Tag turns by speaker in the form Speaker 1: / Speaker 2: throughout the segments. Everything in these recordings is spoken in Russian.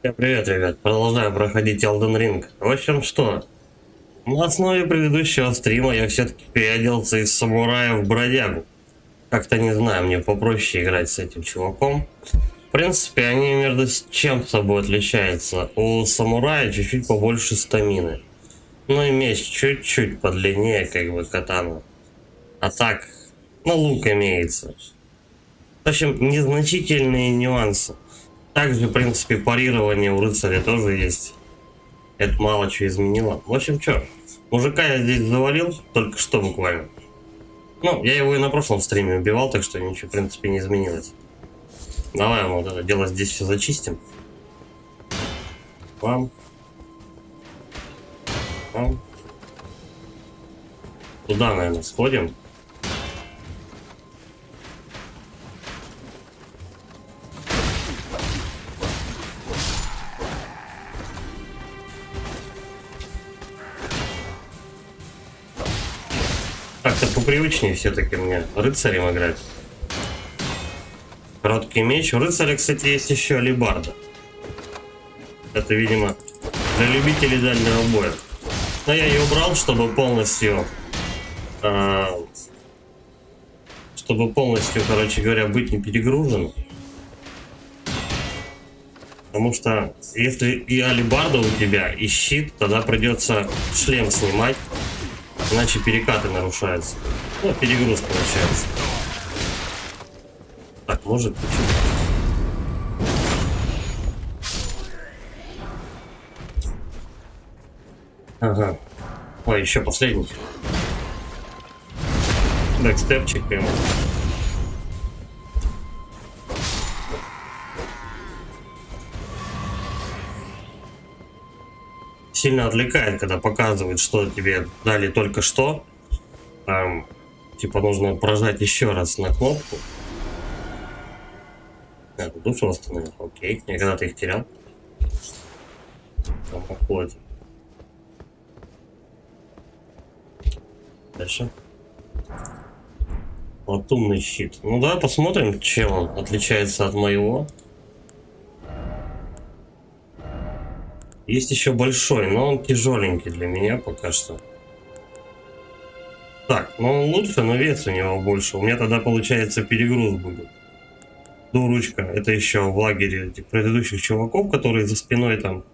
Speaker 1: Всем привет, ребят. Продолжаю проходить Elden Ring. В общем, что? На основе предыдущего стрима я все-таки переоделся из самурая в бродягу. Как-то не знаю, мне попроще играть с этим чуваком. В принципе, они между чем собой отличаются. У самурая чуть-чуть побольше стамины. Ну и меч чуть-чуть подлиннее, как бы катана. А так, ну лук имеется. В общем, незначительные нюансы. Также, в принципе, парирование у рыцаря тоже есть. Это мало что изменило. В общем, что, мужика я здесь завалил, только что буквально. Ну, я его и на прошлом стриме убивал, так что ничего, в принципе, не изменилось. Давай мы вот это дело здесь все зачистим. Пам. Пам. Туда, наверное, сходим. Как-то попривычнее все-таки мне рыцарем играть. Короткий меч. У рыцаря, кстати, есть еще алебарда. Это, видимо, для любителей дальнего боя. Но я ее убрал, чтобы полностью, короче говоря, быть не перегружен. Потому что если и алебарда у тебя, и щит, тогда придется шлем снимать. Иначе перекаты нарушаются. Ну, перегруз получается. Так, может почему? Ага. Ой, еще последний. Бэкстепчик ему. Сильно отвлекает, когда показывают, что тебе дали только что. Типа нужно прожать еще раз на кнопку. Так, душу восстановил. Окей. Я когда-то их терял. Там походит. Дальше. Латунный щит. Ну да, посмотрим, чем он отличается от моего. Есть еще большой, но он тяжеленький для меня пока что. Так, ну он лучше, но вес у него больше. У меня тогда получается перегруз будет. Двуручка. Это еще в лагере этих предыдущих чуваков, которые за спиной там,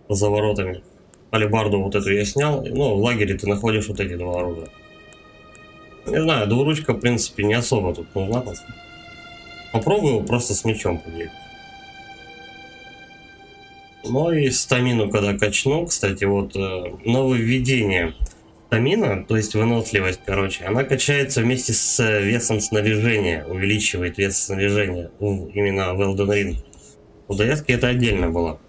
Speaker 1: за воротами. Алебарду вот эту я снял. Ну, в лагере ты находишь вот эти два оружия. Не знаю, двуручка, в принципе, не особо тут нужна. Попробую просто с мечом побегать. Ну и стамину когда качну, кстати, вот нововведение. Стамина, то есть выносливость, короче, она качается вместе с весом снаряжения, увеличивает вес снаряжения именно в Elden Ring. У доездки это отдельно было.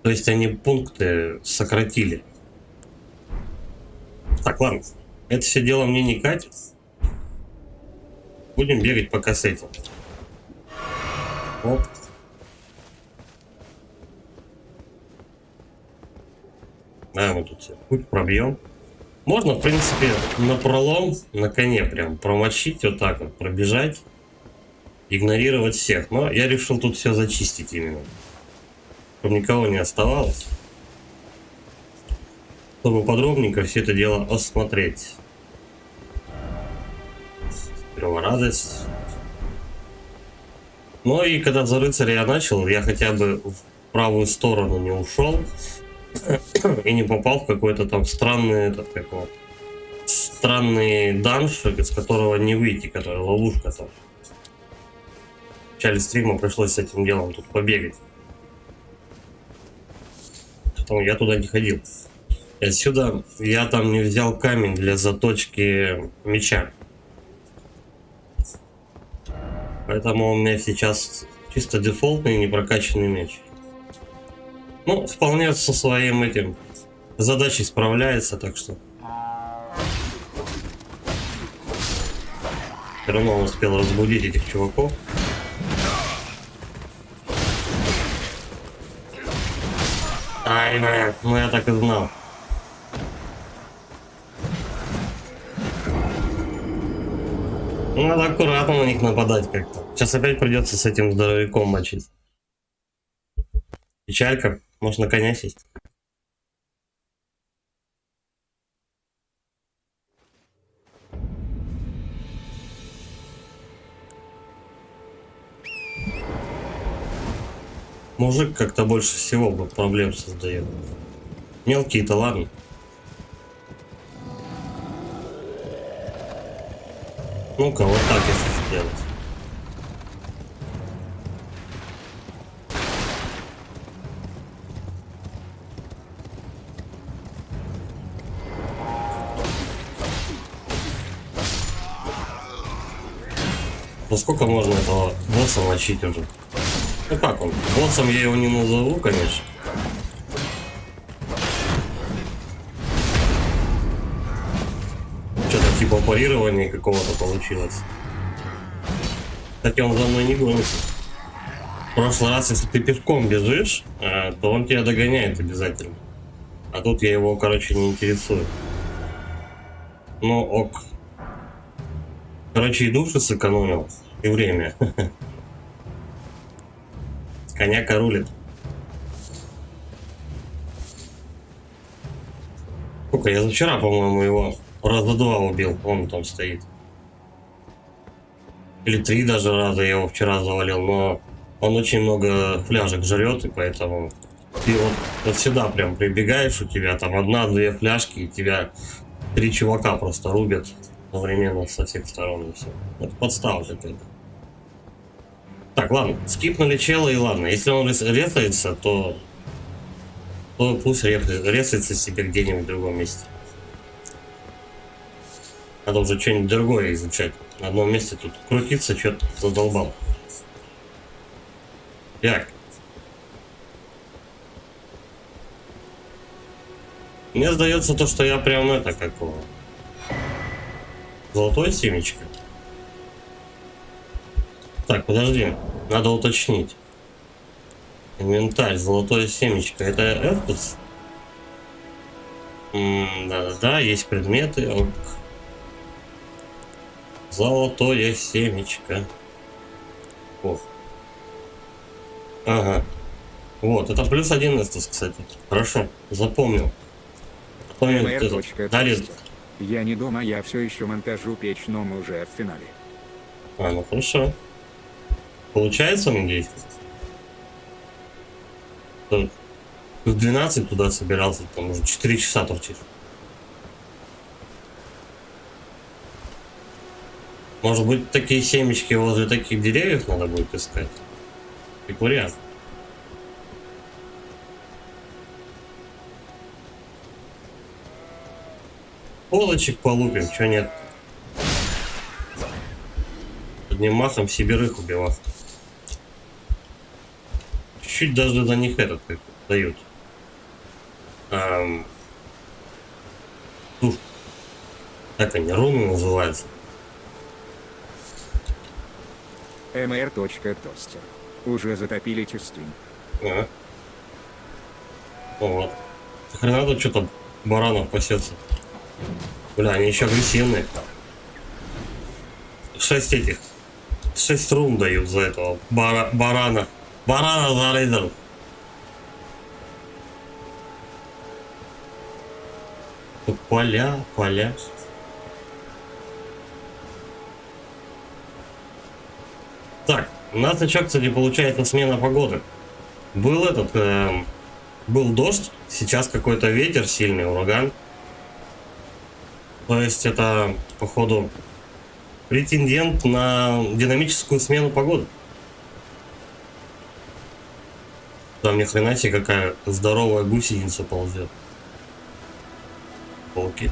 Speaker 1: То есть они пункты сократили. Так, ладно. Это все дело мне не катит. Будем бегать пока с этим. Оп. Да, мы тут путь пробьем. Можно, в принципе, напролом, на коне прям промочить, вот так вот, пробежать, игнорировать всех. Но я решил тут все зачистить именно, чтобы никого не оставалось. Чтобы подробненько все это дело осмотреть. Сперва радость. Ну и когда за рыцаря я начал, я хотя бы в правую сторону не ушел. И не попал в какой-то там странный данж, из которого не выйти, который ловушка там. В начале стрима пришлось с этим делом тут побегать. Поэтому я туда не ходил. И отсюда я там не взял камень для заточки меча. Поэтому у меня сейчас чисто дефолтный непрокачанный меч. Ну, вполне со своим этим задачей справляется, так что. Все равно он успел разбудить этих чуваков. Ай, блин, ну я так и знал. Ну, надо аккуратно на них нападать как-то. Сейчас опять придется с этим здоровяком мочить. Печалька. Может, на коня сесть? Мужик как-то больше всего проблем создает. Мелкие-то ладно. Ну-ка, вот так если сделать. Ну сколько можно этого босса мочить уже? Ну как он? Боссом я его не назову, конечно. Что-то типа парирования какого-то получилось. Кстати, он за мной не гонится. В прошлый раз, если ты пешком бежишь, то он тебя догоняет обязательно. А тут я его, короче, не интересую. Ну ок. Короче, и души сэкономил, и время. Коняка рулит. Сколько, я вчера, по-моему, его раза 2 убил. Он там стоит. Или 3 даже раза я его вчера завалил, но он очень много фляжек жрет, и поэтому ты вот сюда прям прибегаешь, у тебя там 1-2 фляжки, и тебя 3 чувака просто рубят одновременно со всех сторон, и все. Это подстава какая-то. Так, ладно, скипнули чела, и ладно. Если он резается, то пусть резается себе где-нибудь в другом месте. Надо уже что-нибудь другое изучать. На одном месте тут крутиться, что-то задолбал. Так. Мне сдается то, что я прям это какого. Золотое семечко. Так, подожди. Надо уточнить. Инвентарь, золотое семечко. Это этот? Да-да-да, есть предметы. Ок. Золотое семечко. О. Ага. Вот, это +1 эстус, кстати. Хорошо, запомнил. Дарит.
Speaker 2: Я не дома, я все еще монтажу печь, но мы уже в финале.
Speaker 1: Ну хорошо. Получается, надеюсь? В 12 туда собирался, там уже 4 часа торчишь. Может быть, такие семечки возле таких деревьев надо будет искать? Как вариант. Полочек полупим, чё нет? Одним махом себерых убивал. Чуть даже до них этот как дают. Как они, руны называются?
Speaker 2: mr.тостер. Уже затопили части.
Speaker 1: Ага. Вот. Хрена тут что-то баранов пасется. Бля, они еще агрессивные. 6 рун дают за этого барана. Барана зарезал. Тут поля. Так, у нас еще, кстати, получается смена погоды. Был был дождь, сейчас какой-то ветер, сильный ураган. То есть это, походу, претендент на динамическую смену погоды. Там ни хрена себе какая здоровая гусеница ползет. Полки.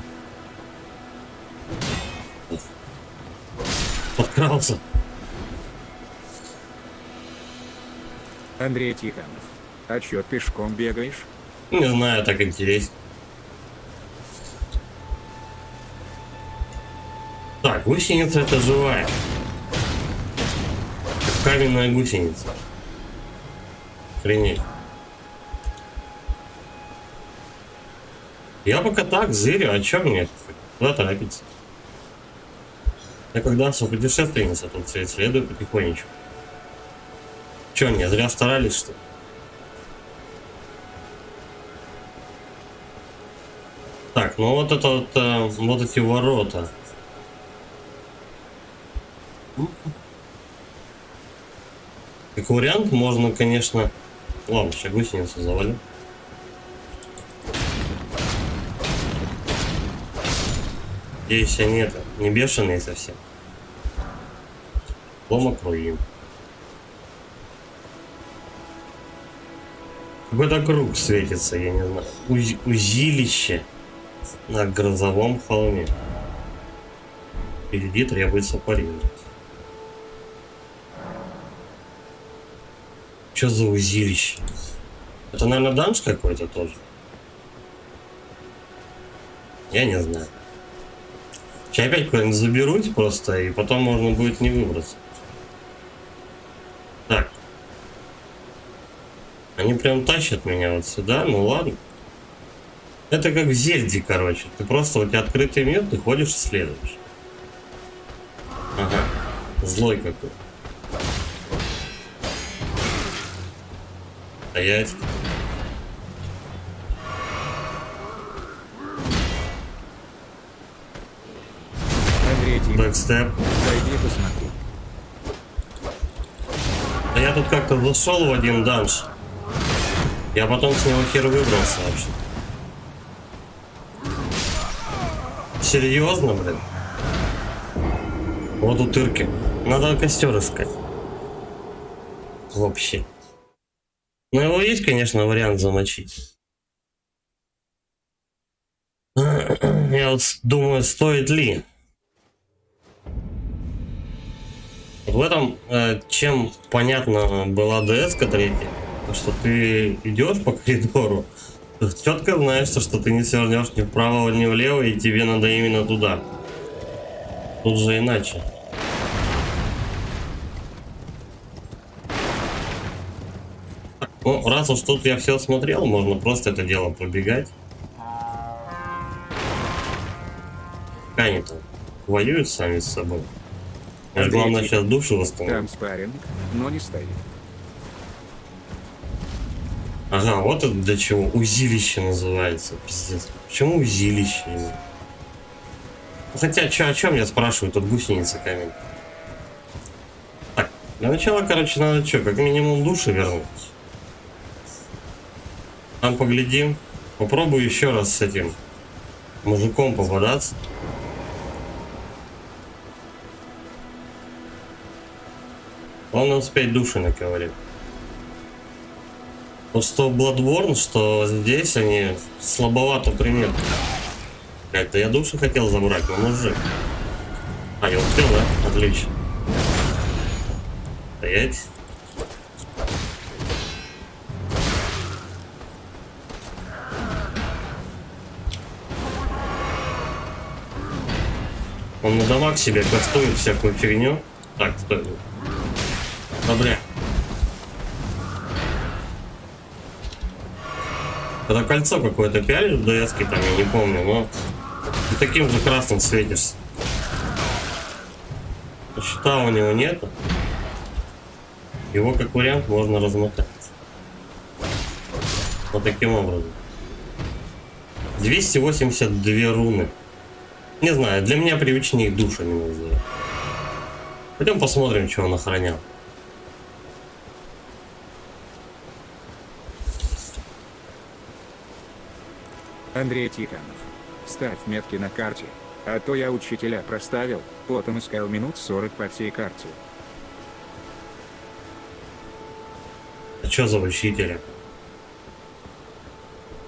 Speaker 1: Подкрался.
Speaker 2: Андрей Тихонов. А чё, пешком бегаешь?
Speaker 1: Не знаю, так интересно. Так, гусеница это живая. Каменная гусеница. Охренеть. Я пока так зырю, а чё мне куда торопиться? Я когда путешественница тут все исследую потихонечку. Чё, не зря старались, что ли? Так, ну вот это вот, вот эти ворота. Как вариант, можно, конечно... Ладно, сейчас гусеницу завалю. Здесь они это, не бешеные совсем. Ломок руин. Какой-то круг светится, я не знаю. Узилище на грозовом холме. Впереди требуется парировать. Что за узилище? Это, наверное, данж какой-то тоже? Я не знаю. Сейчас опять куда-нибудь заберуть просто, и потом можно будет не выбраться. Так. Они прям тащат меня вот сюда, ну ладно. Это как в Зельде, короче. Ты просто, у тебя открытый мир, ты ходишь и следуешь. Ага. Злой какой. Стоять.
Speaker 2: Андрей Тихонов,
Speaker 1: Бэкстеп.
Speaker 2: зайди посмотри.
Speaker 1: Да я тут как-то зашел в один данж. Я потом с него хер выбрался вообще. Серьезно, блин? Вот утырки. Надо костер искать. Вообще. Ну его есть, конечно, вариант замочить. Я вот думаю, стоит ли. В этом, чем понятно была ДС-ка третья, что ты идешь по коридору, четко знаешь, что ты не свернешь ни вправо, ни влево, и тебе надо именно туда. Тут же иначе. Ну, раз уж тут я все смотрел, можно просто это дело пробегать. Как они там воюют сами с собой. Главное сейчас душу восстановить.
Speaker 2: Там спарринг, но не стоит.
Speaker 1: Ага, вот это для чего. Узилище называется. Пиздец. Почему узилище? Ну, хотя, о чем я спрашиваю? Тут гусеница камень. Так, для начала, короче, надо что, как минимум души вернуть. Там поглядим. Попробую еще раз с этим мужиком попадаться. Главное успеть души наковырять. Вот что Bloodborne, что здесь они слабовато примерно. Блять, да я души хотел забрать, но мужик. А, я успел, да? Отлично. Стоять. Он на дамаг себе кастует всякую фигню. Так, стой. Да бля. Это кольцо какое-то пялишь в ДС-ке там, я не помню, но ты таким же красным светишься. Щита у него нету. Его как вариант можно размотать. Вот таким образом. 282 руны. Не знаю, для меня привычнее душами называют. Пойдем посмотрим, что он охранял.
Speaker 2: Андрей Тихонов, ставь метки на карте, а то я учителя проставил, потом искал минут 40 по всей карте.
Speaker 1: А что за учителя?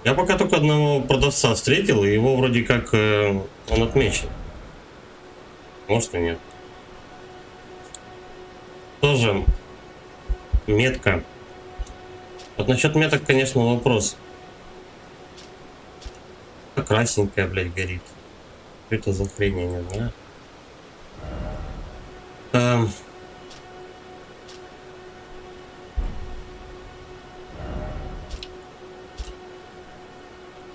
Speaker 1: Я пока только одного продавца встретил, и его вроде как он отмечен. Может и нет. Тоже метка. Вот насчет меток, конечно, вопрос. Красненькая, блядь, горит. Что это за хрень, я не знаю.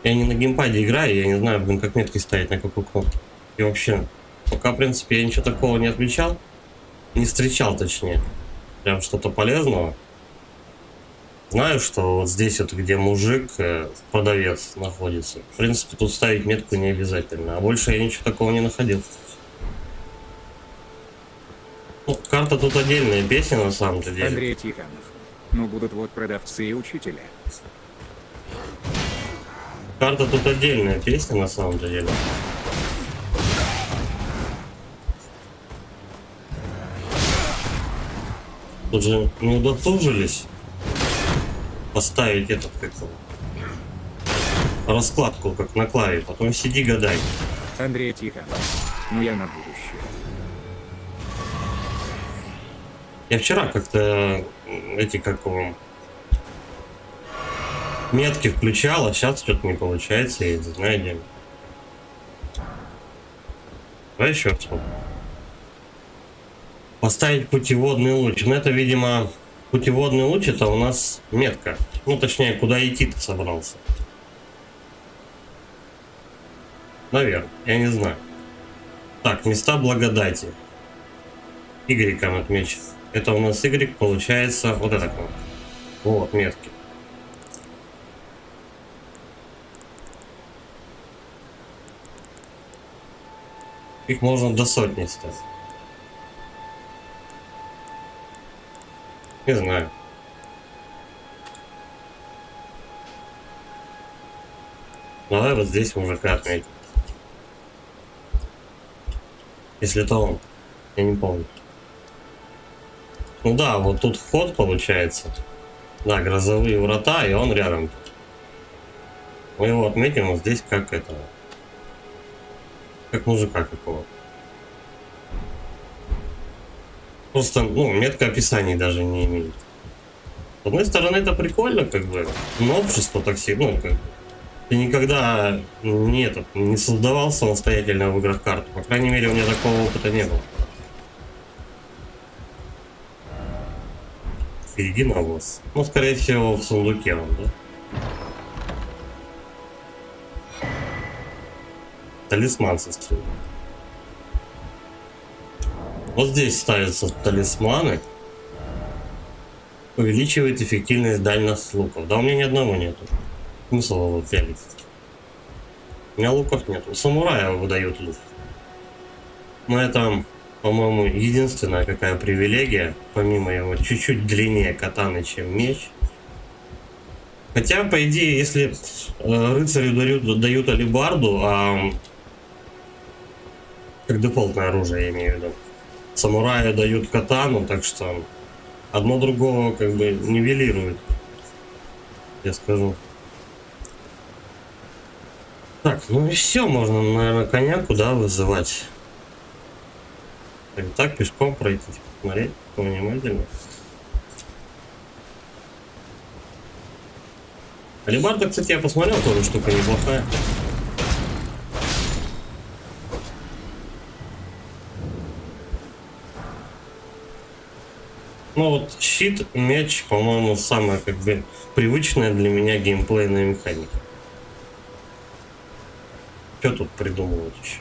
Speaker 1: Я не на геймпаде играю, я не знаю, блин, как метки ставить, на какую кнопку. И вообще, пока, в принципе, я ничего такого не отмечал. Не встречал, точнее. Прям что-то полезного. Знаю, что вот здесь вот, где мужик, продавец находится. В принципе, тут ставить метку не обязательно. А больше я ничего такого не находил. Ну, карта тут отдельная песня на самом-то деле.
Speaker 2: Андрей Тихонов. Ну будут вот продавцы и учителя.
Speaker 1: Карта тут отдельная песня на самом-то деле. Тут же не удосужились поставить этот раскладку, как на клаве. Потом сиди гадай.
Speaker 2: Андрей Тихонов. Ну я на будущее.
Speaker 1: Я вчера как-то эти метки включал, а сейчас что-то не получается, я не знаю где. Давай еще раз. Поставить путеводный луч. Ну это, видимо, путеводный луч, это у нас метка. Ну точнее, куда идти-то собрался. Наверное, я не знаю. Так, места благодати. Y отмечен. Это у нас Y получается вот это кнопка. Вот, метки. Их можно до сотни ставить. Не знаю. Давай вот здесь мужика отметим. Если то он. Я не помню. Ну да, вот тут вход получается. Да, грозовые врата, и он рядом. Мы его отметим вот здесь как этого. Как мужика какого. Просто, ну, метка описаний даже не имеет. С одной стороны, это прикольно, как бы. Новшество такси, ну, как бы. Ты никогда не создавал самостоятельно в играх карту. По крайней мере, у меня такого опыта не было. Впереди навоз. Ну, скорее всего, в сундуке он, да? Талисман со стрелой. Вот здесь ставятся талисманы. Увеличивает эффективность дальность луков. Да у меня ни одного нету. Смысл его пялить. У меня луков нету. У самурая выдают лук. Но это, по-моему, единственная какая привилегия. Помимо его чуть-чуть длиннее катаны, чем меч. Хотя, по идее, если рыцарю дают алебарду, как дефолтное оружие, я имею в виду. Самураю дают катану, так что одно другого как бы нивелирует, я скажу. Так, ну и все, можно, наверное, коня куда вызывать. Так, пешком пройти, посмотреть внимательно. Алебарда, кстати, я посмотрел, тоже штука неплохая. Ну вот щит, меч, по-моему, самая как бы привычная для меня геймплейная механика. Что тут придумывать еще?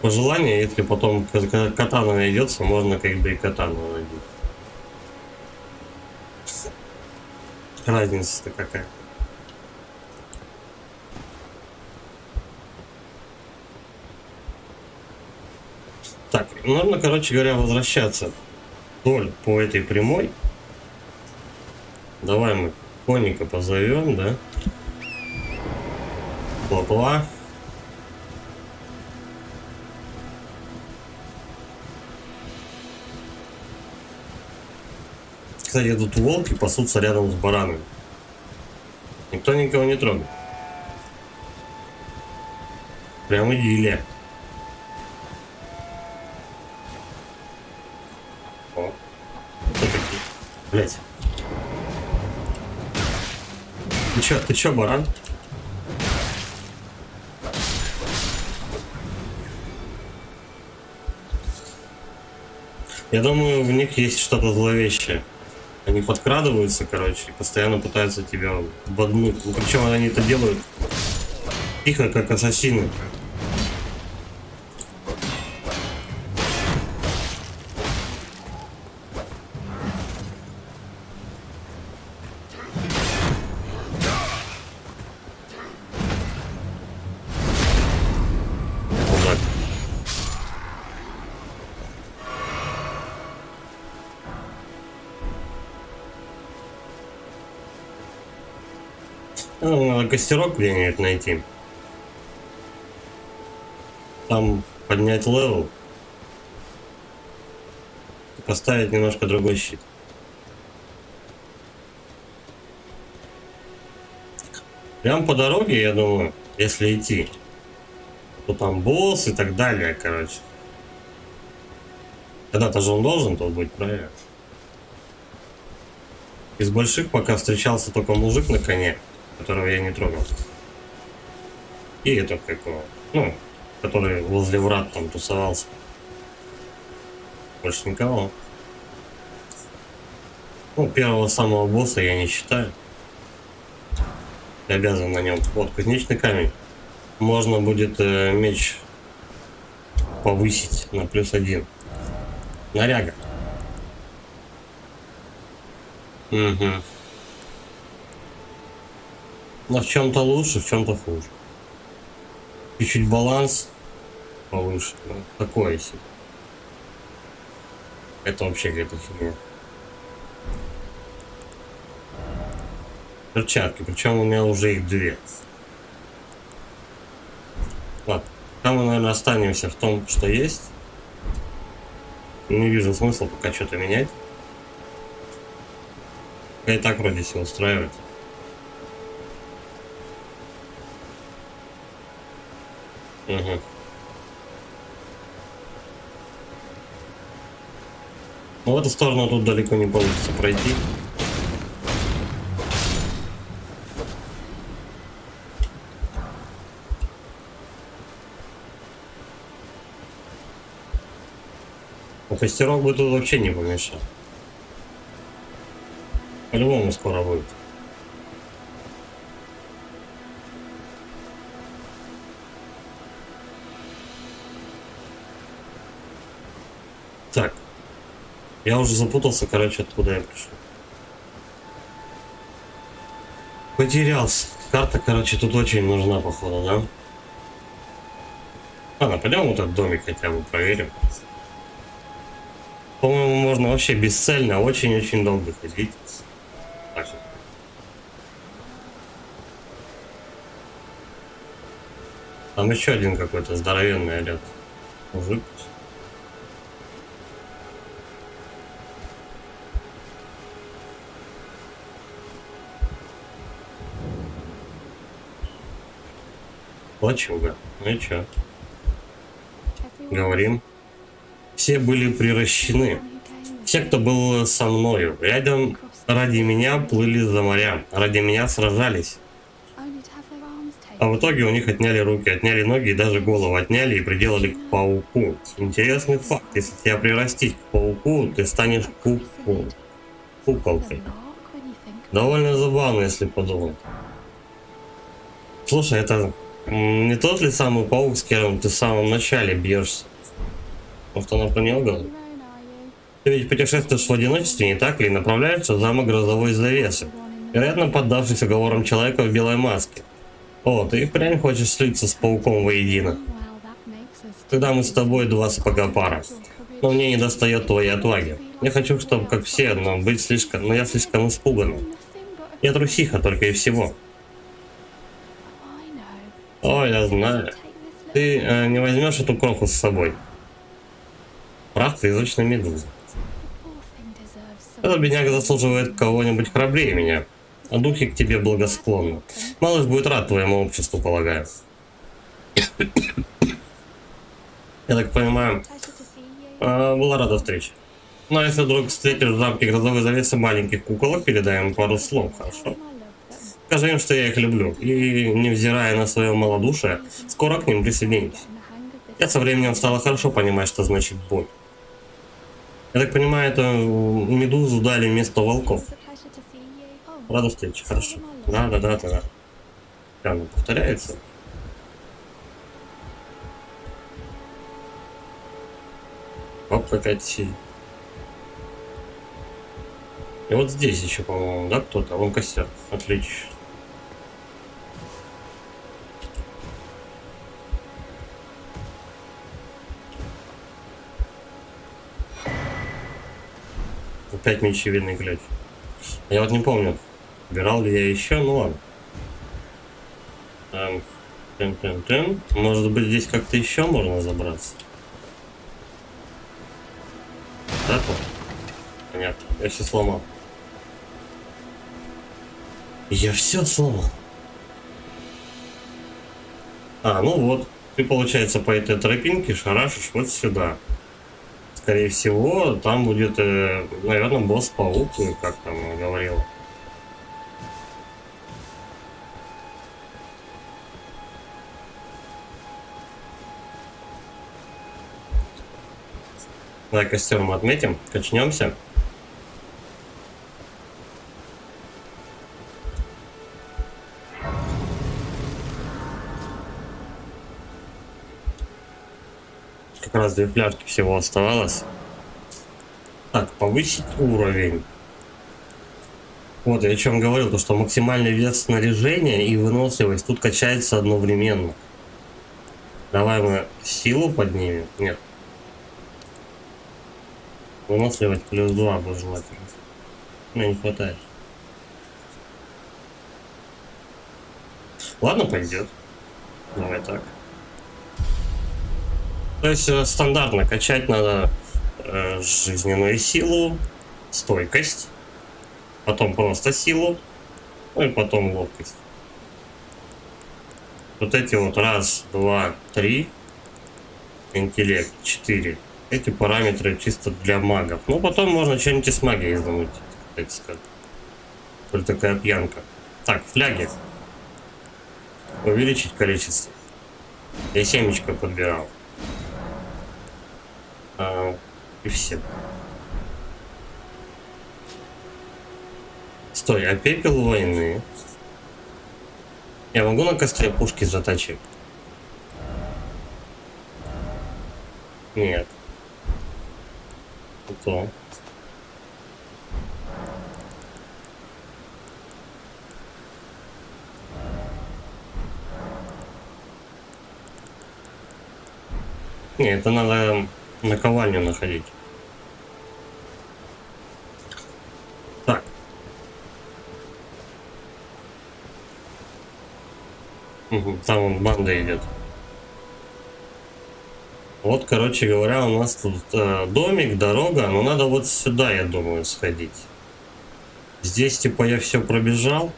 Speaker 1: По желанию, если потом катана найдется, можно как бы и катану найти. Разница-то какая? Так, нужно, короче говоря, возвращаться вдоль по этой прямой. Давай мы конника позовем, да? Пла-пла. Кстати, тут волки пасутся рядом с баранами. Никто никого не трогает. Прям идиллия. О, кто такие? Блять. Ты чё, баран? Я думаю, в них есть что-то зловещее. Они подкрадываются, короче, и постоянно пытаются тебя боднуть. Ну, причем они это делают тихо, как ассасины. Вот так. Ну, надо костерок где-нибудь найти. Там поднять левел. И поставить немножко другой щит. Прям по дороге, я думаю, если идти, то там босс и так далее, короче. Когда-то же он должен тут быть, правильно? Из больших пока встречался только мужик на коне, которого я не трогал. И этот какого, ну, который возле врат там тусовался. Больше никого. Ну, первого самого босса я не считаю. Я обязан на нем. Вот, кузнечный камень. Можно будет меч повысить на +1. Наряга. Угу. Но в чем-то лучше, в чем-то хуже. Чуть-чуть баланс повыше. Ну, такое себе. Это вообще какая-то фигня. Перчатки, причем у меня уже их 2. Ладно, там мы, наверное, останемся в том, что есть. Не вижу смысла пока что-то менять. И так вроде все устраивает. Угу. Но в эту сторону тут далеко не получится пройти. Костерок бы тут вообще не помешал. По-любому скоро будет. Так. Я уже запутался, короче, откуда я пришел. Потерялся. Карта, короче, тут очень нужна, походу, да? Ладно, пойдем вот этот домик хотя бы проверим. По-моему, можно вообще бесцельно очень-очень долго ходить. Так. Там еще один какой-то здоровенный ряд мужик. Лачуга. Ну и чё? Говорим. Все были приращены. Все, кто был со мною, рядом ради меня плыли за моря, ради меня сражались. А в итоге у них отняли руки, отняли ноги и даже голову отняли и приделали к пауку. Интересный факт. Если тебя прирастить к пауку, ты станешь куколкой. Довольно забавно, если подумать. Слушай, это не тот ли самый паук, с которым ты в самом начале бьешься? Может, она про него говорит? Ты ведь путешествуешь в одиночестве, не так ли? Направляешься в замок грозовой завесы, вероятно, поддавшись уговорам человека в белой маске. О, ты и впрямь хочешь слиться с пауком воедино. Тогда мы с тобой 2 сапога пара. Но мне не достает твоей отваги. Я хочу, чтобы как все, но я слишком испуган. Я трусиха только и всего. О, я знаю. Ты не возьмешь эту кроху с собой. Прах призрачной медузы. Этот бедняга заслуживает кого-нибудь храбрее меня. А духи к тебе благосклонны. Малыш будет рад твоему обществу, полагаю. Я так понимаю, была рада встрече. Но если вдруг встретишь в замке грозовой завесы маленьких куколок, передай им пару слов, хорошо? Скажи им, что я их люблю, и, невзирая на свое малодушие, скоро к ним присоединюсь. Я со временем стала хорошо понимать, что значит боль. Я так понимаю, это медузу дали вместо волков.
Speaker 3: It's a pleasure to see you. Oh,
Speaker 1: Рада встрече, хорошо. Да. Прямо повторяется. Оп, какая-то сидит. И вот здесь еще, по-моему, да, кто-то? Вон костер. Отлично. Опять мечевидный ключ. Я вот не помню, убирал ли я еще, ну ладно. Тын-тын-тын. Может быть, здесь как-то еще можно забраться? Так вот. Понятно. Я все сломал. Я все сломал. А, ну вот. Ты, получается, по этой тропинке шарашишь вот сюда. Скорее всего, там будет, наверное, босс-паук, как там говорил. Давай костер мы отметим, качнемся. Как раз 2 фляжки всего оставалось. Так, повысить уровень. Вот я о чем говорил, то что максимальный вес снаряжения и выносливость тут качается одновременно. Давай мы силу поднимем. Нет. Выносливость +2 будет желательно. Мне не хватает. Ладно, пойдет. Давай так. То есть стандартно качать надо жизненную силу, стойкость, потом просто силу, ну и потом ловкость. Вот эти вот 1, 2, 3, интеллект 4. Эти параметры чисто для магов. Ну потом можно что-нибудь с магией издануть, так сказать. Только такая пьянка. Так, фляги. Увеличить количество. Я семечко подбирал. И все. Стой, а пепел войны? Я могу на костре пушки заточить? Нет. То. Не, это надо наковальню находить. Так. Угу, там вон банда идет. Вот, короче говоря, у нас тут домик, дорога, но надо вот сюда, я думаю, сходить. Здесь, типа, я все пробежал.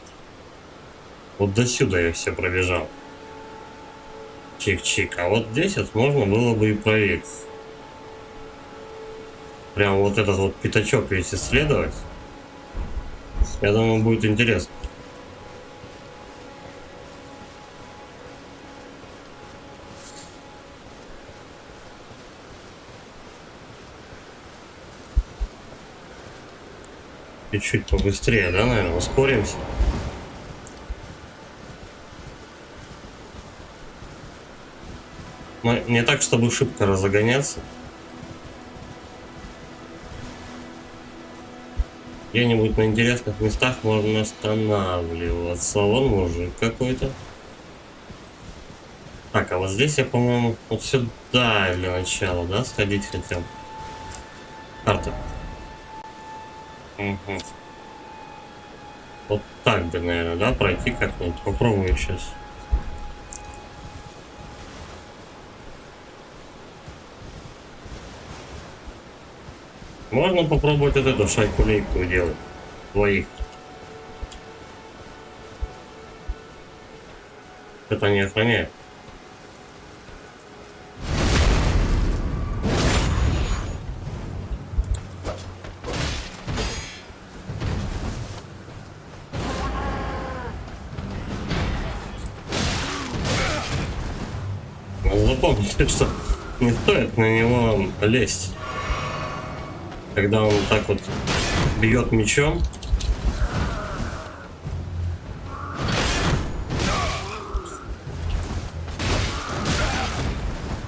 Speaker 1: Вот до сюда я все пробежал. Чик-чик. А вот здесь вот можно было бы и проверить. Прям вот этот вот пятачок весь исследовать. Я думаю, будет интересно. Чуть-чуть побыстрее, да, наверное, ускоримся. Но не так, чтобы шибко разогоняться. Где-нибудь на интересных местах можно останавливаться. Вон мужик какой-то. Так, а вот здесь я, по-моему, вот сюда для начала, да, сходить хотел. Карта. Угу. Вот так бы, наверное, да, пройти как-нибудь. Попробую сейчас. Можно попробовать вот эту шайку-лейку делать. Двоих. Это не охраняет. Запомните, что не стоит на него лезть. Когда он так вот бьет мечом.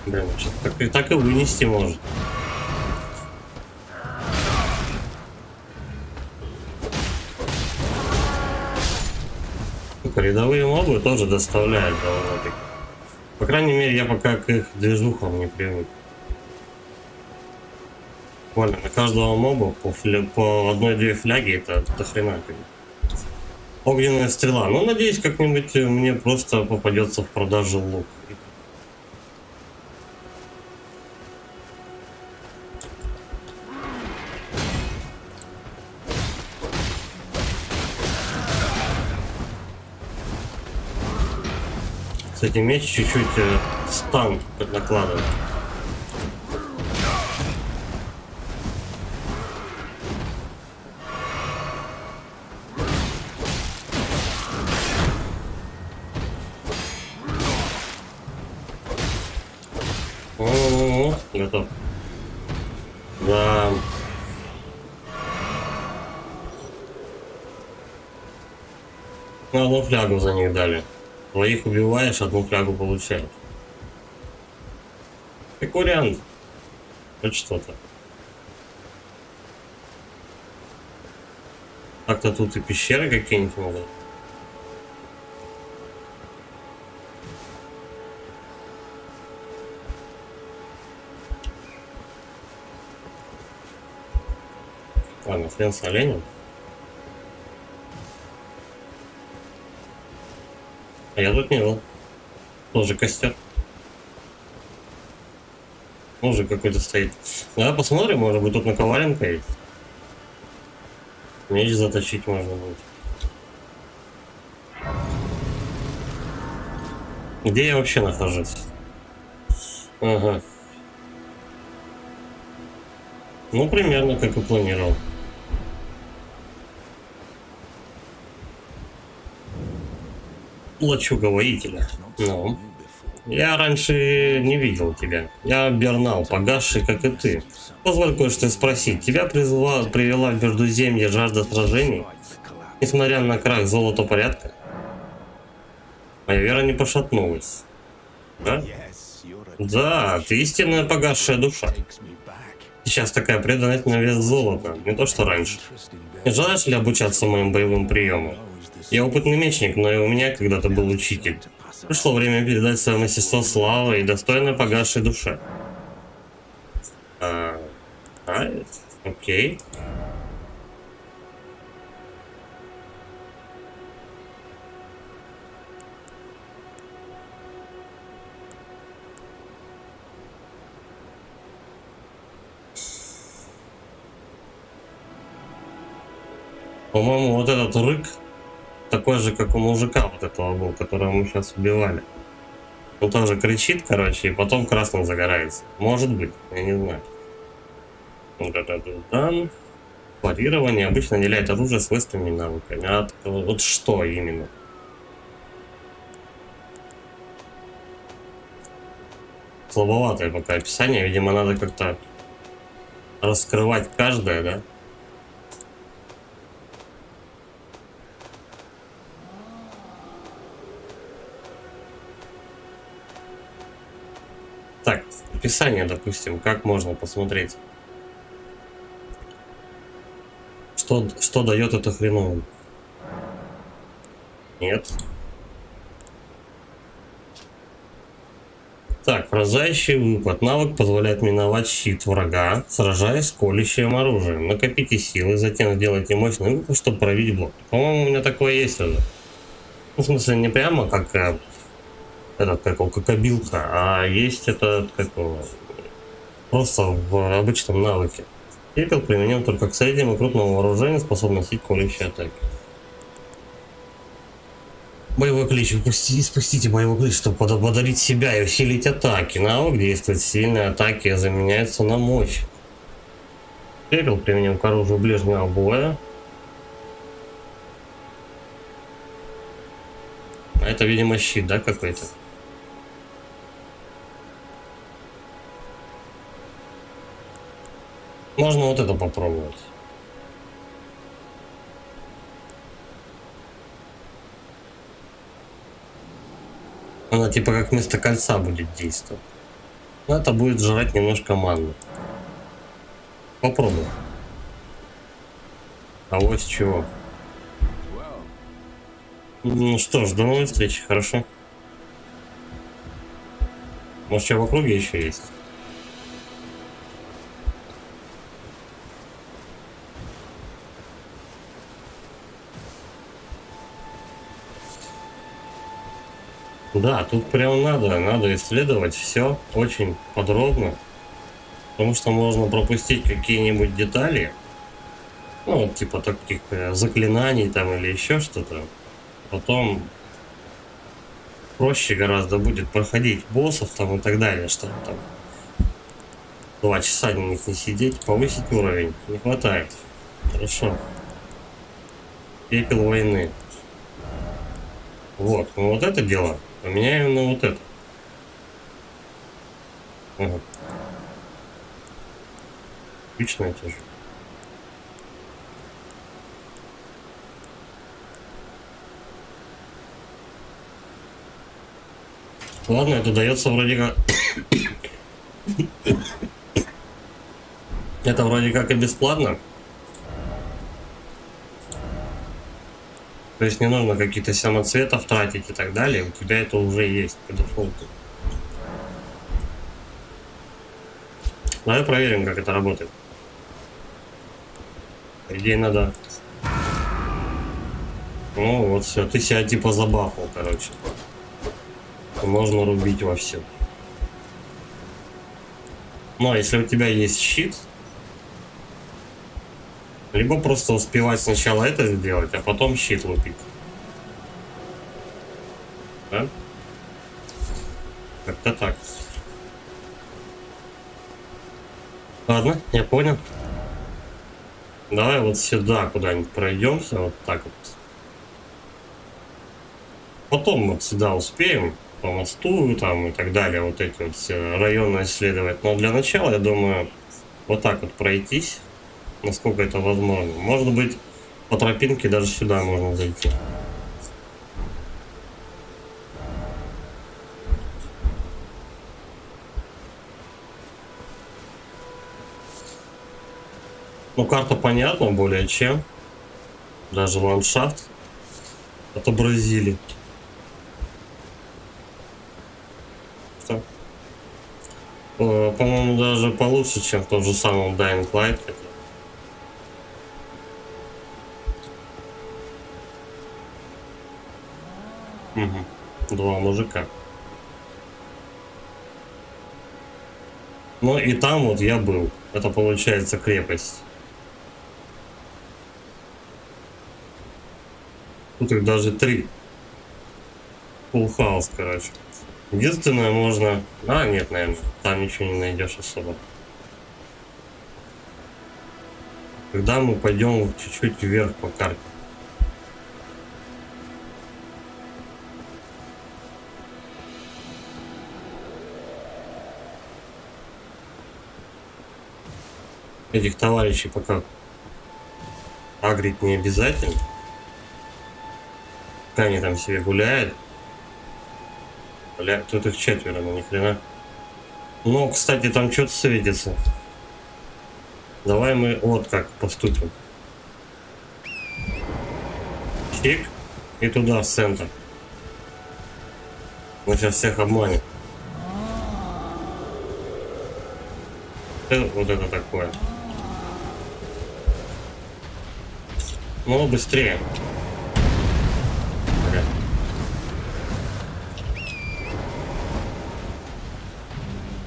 Speaker 1: Блин, так и вынести может. Рядовые мобы тоже доставляют довольно-таки. По крайней мере, я пока к их движухам не привык. Буквально на каждого моба по одной-две фляги, это до хрена. Огненная стрела. Ну, надеюсь, как-нибудь мне просто попадется в продажу лук. Кстати, меч чуть-чуть стан накладывает. О, готов. Да. Одну флягу за них дали. Двоих убиваешь, одну флягу получаешь. Как вариант. Хоть что-то. Так-то тут и пещеры какие-нибудь могут. Ладно, хрен с оленем. А я тут не был. Тоже костер. Мужик какой-то стоит. Давай посмотрим, может быть тут наковаленка есть. Меч заточить можно будет. Где я вообще нахожусь? Ага. Ну, примерно как и планировал. Лачуга воителя. Ну. Я раньше не видел тебя. Я Бернал, погасший, как и ты. Позволь кое-что спросить. Тебя привела в Междуземье жажда сражений? Несмотря на крах золота порядка? Моя вера не пошатнулась. Да? Да, ты истинная погасшая душа. Сейчас такая преданность на вес золота, не то что раньше. Не желаешь ли обучаться моим боевым приемам? Я опытный мечник, но и у меня когда-то был учитель. Пришло время передать свое мастерство славы и достойной погасшей душе. Окей. По-моему, вот этот рык такой же, как у мужика вот этого был, которого мы сейчас убивали. Он тоже кричит, короче, и потом красным загорается. Может быть, я не знаю. Парирование обычно наделяет оружие свойствами и навыками. А вот что именно? Слабоватое пока описание. Видимо, надо как-то раскрывать каждое, да? Так, описание, допустим, как можно посмотреть? Что дает это хреново? Нет. Так, поражающий выпад. Навык позволяет миновать щит врага, сражаясь с колющим оружием. Накопите силы, затем сделайте мощный выпад, чтобы пробить блок. По-моему, у меня такое есть уже. Ну, в смысле, не прямо как этот, как кокобилка, а есть это просто в обычном навыке. Пепел применен только к среднему и крупному вооружению, способен носить колющие атаки. Боевой клич. Спустите боевой клич, чтобы подбодрить себя и усилить атаки. Навык действует сильные атаки и заменяется на мощь. Пепел применен к оружию ближнего боя. А это, видимо, щит, да, какой-то? Можно вот это попробовать. Она типа как вместо кольца будет действовать. Но это будет жрать немножко манну. Попробуй. А вот с чего. Ну что ж, до новой встречи, хорошо? Может, что в округе еще есть? Да, тут прям надо исследовать все очень подробно, потому что можно пропустить какие-нибудь детали, ну, вот типа таких заклинаний там или еще что-то. Потом проще гораздо будет проходить боссов там и так далее, чтобы там 2 часа на них не сидеть, повысить уровень не хватает. Хорошо. Пепел войны. Вот, ну вот это дело. Поменяем на вот это. Ага. Отлично это же. Ладно, это дается вроде как... Это вроде как и бесплатно. То есть не нужно какие-то самоцветов тратить и так далее. У тебя это уже есть по дефолту. Давай проверим, как это работает. По идее надо... Ну вот все, ты себя типа забахал, короче. Можно рубить во все. Но если у тебя есть щит, либо просто успевать сначала это сделать, а потом щит лупить. Да? Как-то так. Ладно, я понял. Давай вот сюда куда-нибудь пройдемся, вот так вот. Потом вот сюда успеем, по мосту там и так далее, вот эти вот все районы исследовать. Но для начала, я думаю, вот так вот пройтись, насколько это возможно. Может быть, по тропинке даже сюда можно зайти. Ну, карта понятна более чем. Даже ландшафт отобразили. Что? По-моему, даже получше, чем в том же самом Dying Light. Угу. 2 мужика. Ну и там вот я был. Это получается крепость. Тут их даже 3. Full house, короче. Единственное, можно... А, нет, наверное, там ничего не найдешь особо. Когда мы пойдем чуть-чуть вверх по карте. Этих товарищей пока агрить не обязательно. Пока они там себе гуляют. Бля, тут их 4, ну ни хрена. Ну, кстати, там что-то светится. Давай мы вот как поступим. Чик. И туда, в центр. Мы сейчас всех обманем. Вот это такое. Ну, быстрее. Бля.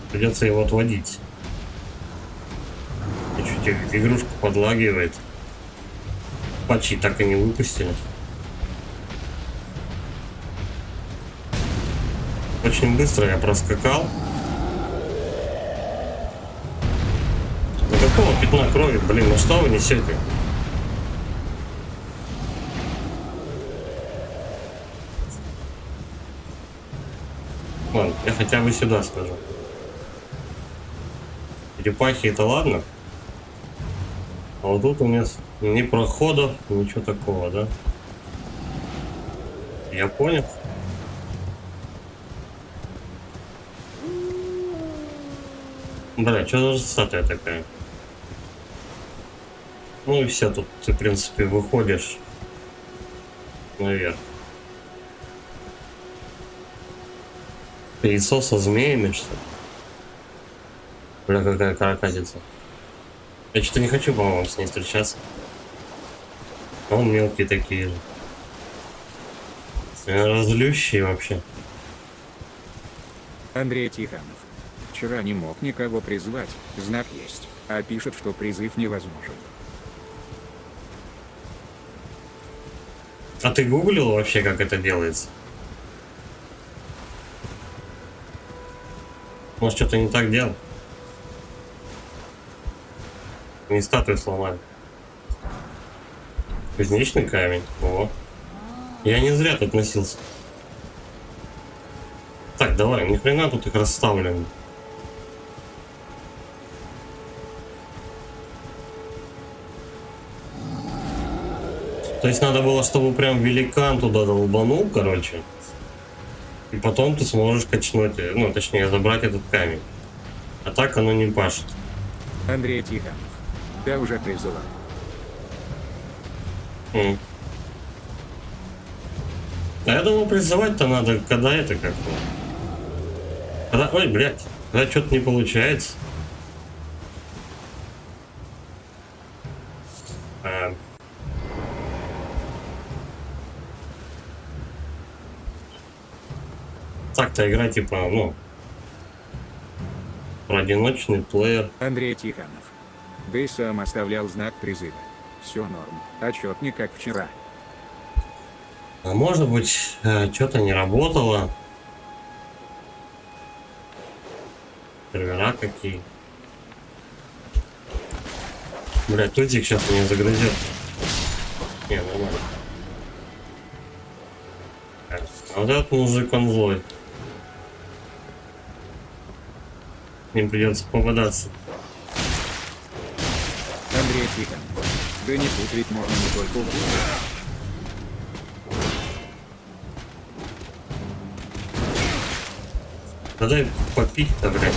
Speaker 1: Придется его отводить. И чуть игрушка подлагивает. Патчи так и не выпустили. Очень быстро я проскакал. До какого пятна крови? Блин, ну что вы несете? Ладно, я хотя бы сюда скажу. Черепахи это ладно. А вот тут у нас ни проходов, ничего такого, да? Я понял. Бля, что за статуя такая? Ну и все, тут ты, в принципе, выходишь наверх. Яйцо со змеями, что ли? Бля, какая каракатица. Я что-то не хочу, по-моему, с ней встречаться. А он мелкие такие же. Разлющие вообще.
Speaker 2: Андрей Тихонов. Вчера не мог никого призвать, знак есть, а пишет, что призыв невозможен.
Speaker 1: А ты гуглил вообще, как это делается? Может, что-то не так делал? Не статую сломали. Кузнечный камень. О. Я не зря тут носился. Так, давай, ни хрена тут их расставлено. То есть надо было, чтобы прям великан туда долбанул, короче. И потом ты сможешь качнуть, ну, точнее, забрать этот камень. А так оно не пашет.
Speaker 2: Андрей Тихонов. Я уже призывал.
Speaker 1: А я думал, призывать-то надо, когда это как-то. Когда, ой, блядь, когда что-то не получается. Так-то игра типа, ну, про одиночный плеер.
Speaker 2: Андрей Тихонов. Да и сам оставлял знак призыва. Все норм. Отчет не как вчера.
Speaker 1: А может быть, что-то не работало. Сервера какие. Блядь, тузик сейчас меня загрызет. Не, нормально. А вот этот мужик, он злой. С ним придется попадаться.
Speaker 2: Андрей Тихонов. Да не путать можно не только убить.
Speaker 1: Да дай попить-то, блядь.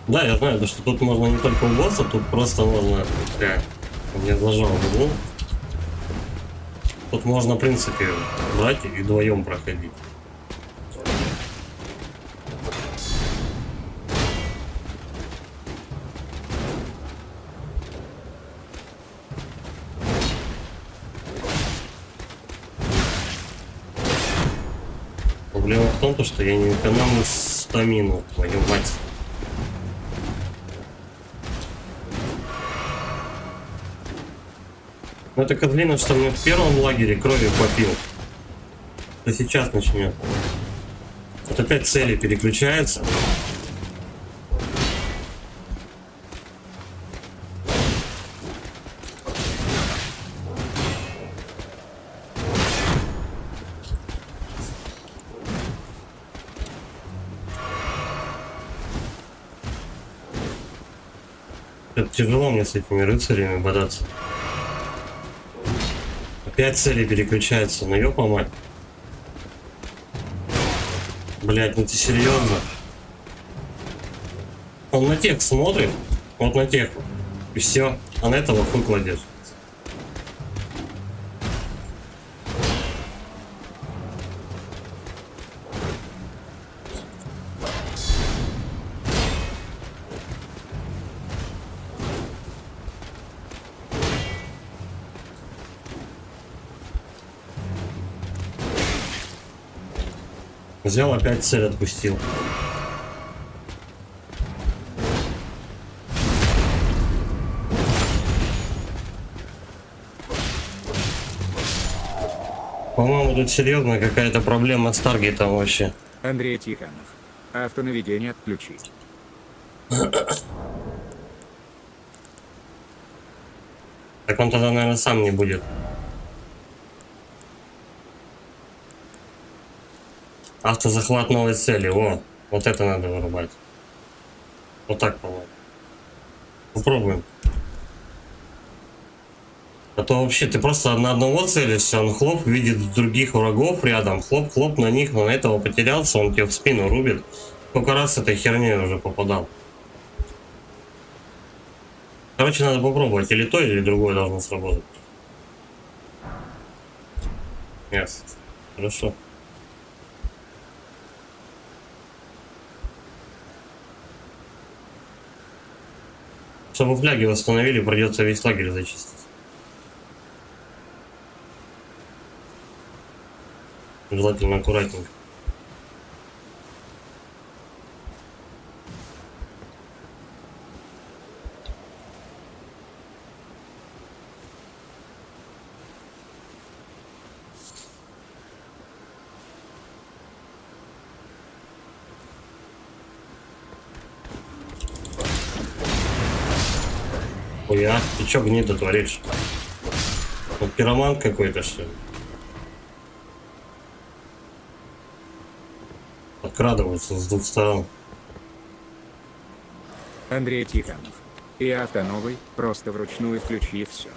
Speaker 1: Да, я знаю, да, что тут можно не только у босса, тут просто можно... Бля, мне зажал в углу. Тут можно, в принципе, брать и вдвоем проходить. Проблема в том, что я не экономлю стамину, твою мать. Но это козлина, что мне в первом лагере крови попил. То сейчас начнет. Вот опять цели переключаются. Это тяжело мне с этими рыцарями бодаться. Опять цели переключаются, ну ёпа мать. Блять, ну ты серьезно? Он на тех смотрит, вот на тех, и все, а на этого хуй кладешь. Взял, опять цель отпустил. По-моему, тут серьезно какая-то проблема с таргетом вообще.
Speaker 2: Андрей Тихонов. Автонаведение отключить.
Speaker 1: Так он тогда, наверное, сам не будет. Автозахват новой цели. О, вот это надо вырубать. Вот так, по-моему. Попробуем. А то вообще ты просто на одного целишься, он хлоп, видит других врагов рядом, хлоп-хлоп на них, но на этого потерялся, он тебе в спину рубит. Сколько раз этой херней уже попадал. Короче, надо попробовать, или то, или другое должно сработать. Yes. Хорошо. Чтобы фляги восстановили, придется весь лагерь зачистить. Желательно аккуратненько. Ой, а ты чё гнида творишь? Вот пироман какой-то, что ли? Подкрадываются с двух сторон.
Speaker 2: Андрей Тихонов. И автоновый, просто вручную включи и все.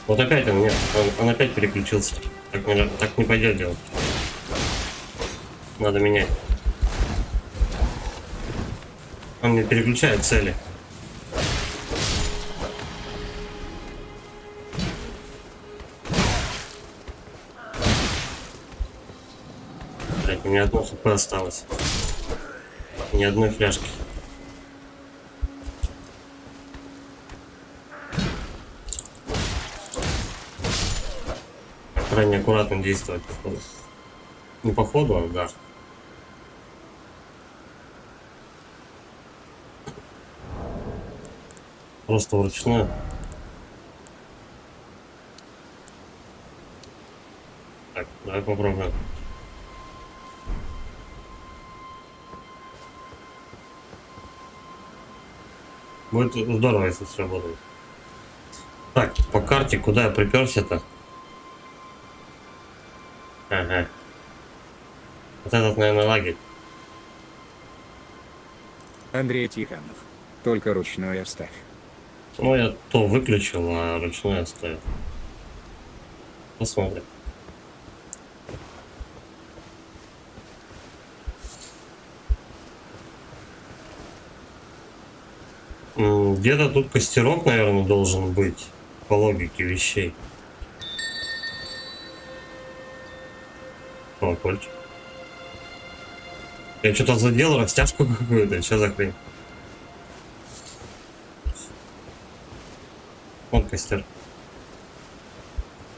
Speaker 1: Вот опять он, нет, он опять переключился. Так не пойдет делать. Надо менять. Он не переключает цели. Блять, у меня одно хп осталось. Ни одной фляжки. Крайне аккуратно действовать, походу. Не походу, а да. Просто вручную. Так, давай попробуем. Будет здорово, если сработает. Так, по карте куда я приперся-то? Ага. Вот этот, наверное, лагерь.
Speaker 2: Андрей Тихонов. Только ручной оставь.
Speaker 1: Ну, я то выключил, а ручной оставил. Посмотрим. Где-то тут костерок, наверное, должен быть. По логике вещей. Колокольчик. Я что-то задел растяжку какую-то. Что за хрень? Вот костер.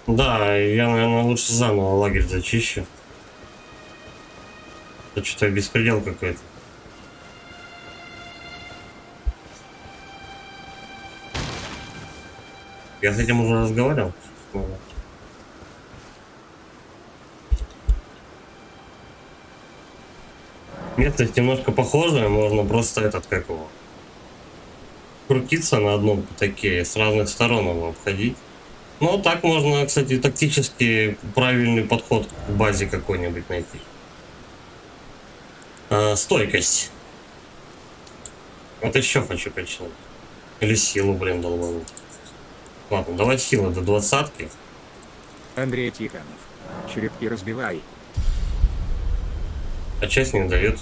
Speaker 1: Да, я, наверное, лучше заново лагерь зачищу. Это что-то беспредел какой-то. Я с этим уже разговаривал. Местность немножко похожая, можно просто этот, как его, крутиться на одном пятаке и с разных сторон его обходить. Ну, так можно, кстати, тактически правильный подход к базе какой-нибудь найти. Стойкость. Вот еще хочу починить. Или силу, блин, долбану. Ладно, давай силу до 20-ки.
Speaker 2: Андрей Тихонов. Черепки разбивай.
Speaker 1: А часть не дает.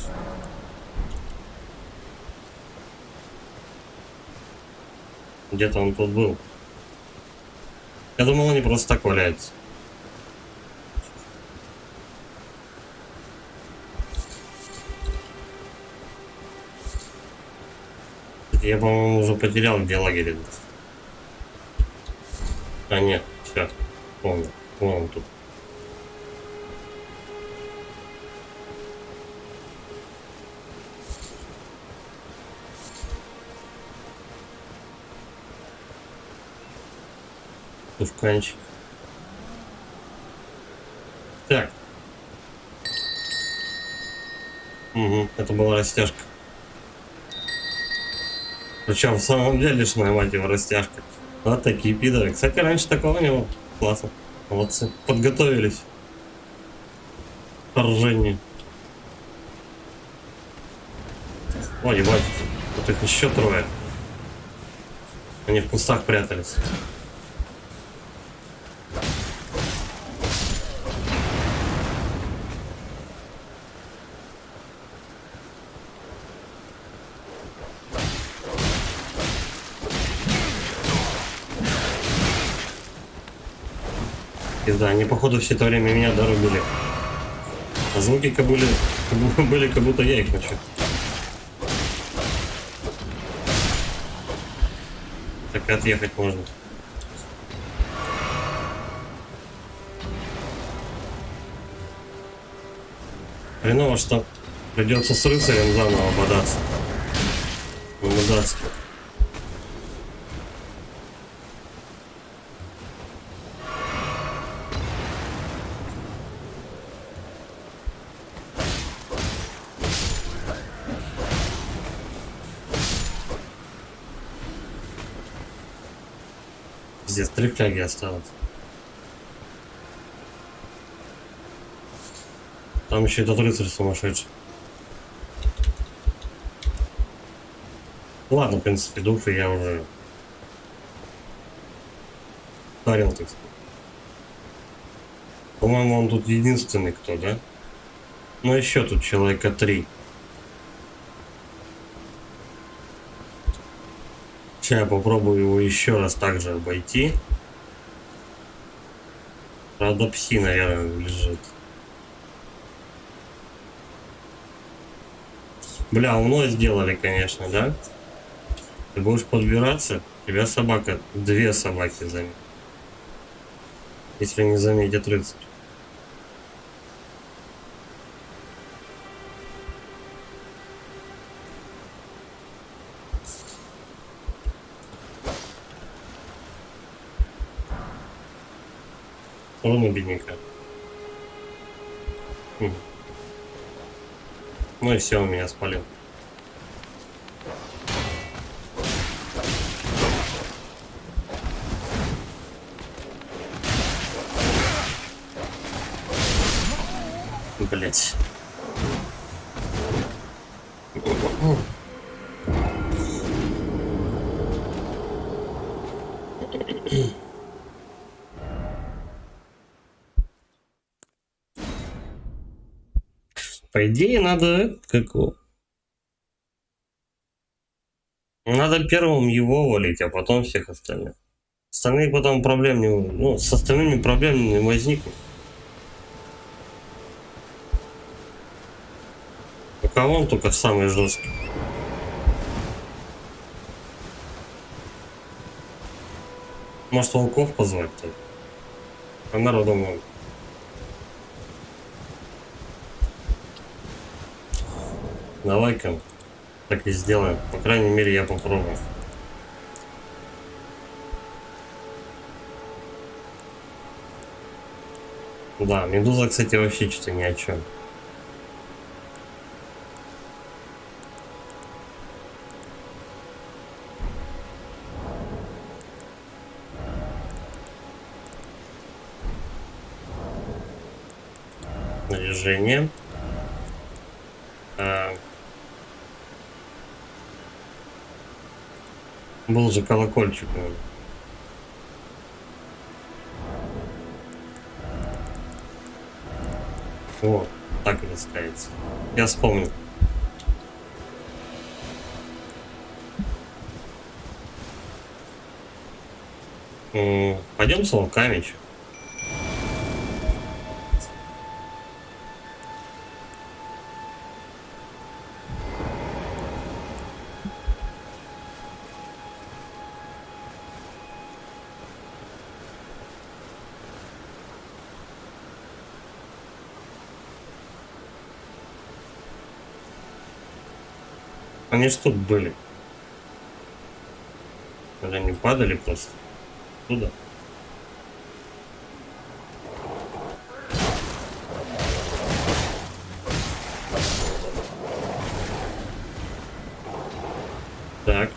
Speaker 1: Где-то он тут был. Я думал, они просто так валяются. Я, по-моему, уже потерял, где лагерь. А нет, все, помню. Вон он тут. Тушканчик. Так. Угу, это была растяжка. Причем в самом деле, что мать его растяжка. Вот такие пидоры. Кстати, раньше такого не было. Классно. Молодцы. Подготовились. Вторжение. О, ебать. Тут их еще трое. Они в кустах прятались. Пизда, они походу все это время меня дорубили. А звуки были, как будто я их ночу. Так и отъехать можно. Хреново, что придется с рыцарем заново бодаться. Мудацки. Здесь 3 фляги осталось. Там еще этот рыцарь сумасшедший. Ладно, в принципе, духи я уже парил, так сказать. По-моему, он тут единственный кто, да? Ну еще тут человека 3. Сейчас я попробую его еще раз также обойти. Правда, пси, наверное, лежит. Бля, умно сделали, конечно, да? Ты будешь подбираться, тебя собака, 2 собаки заметят. Если не заметит рыцарь. Ровно бедняка. Ну и все, он меня спалил. Блять. По идее, надо надо первым его валить, а потом всех остальных. Остальные потом проблем не... Ну, с остальными проблем не возникнет. У кого он только самый жесткий. Может, волков позвать-то? А народу много. Давай-ка так и сделаем. По крайней мере, я попробую. Да, медуза, кстати, вообще что-то ни о чем. Снаряжение. Был же колокольчик. Вот, так это ставится. Я вспомнил. Пойдем с волками. Чё? Они ж тут были. Они падали просто. Туда. Так.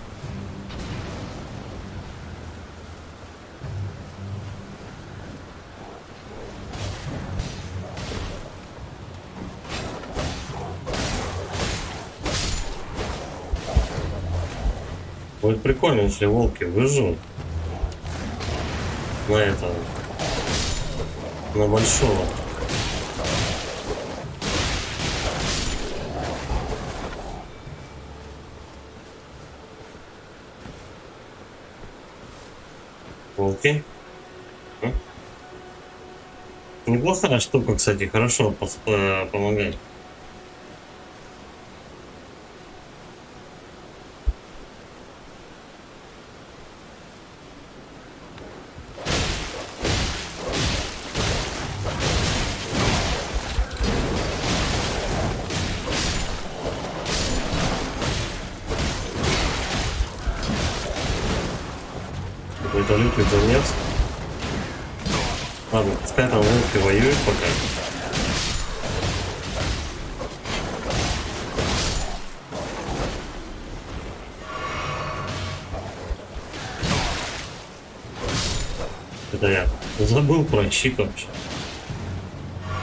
Speaker 1: Будет прикольно, если волки выживут на этого, на большого. Волки. Неплохая штука, кстати, хорошо помогает. Какой-то лютый замес. Ладно, пускай там волки воюют пока. Это я забыл про щит вообще.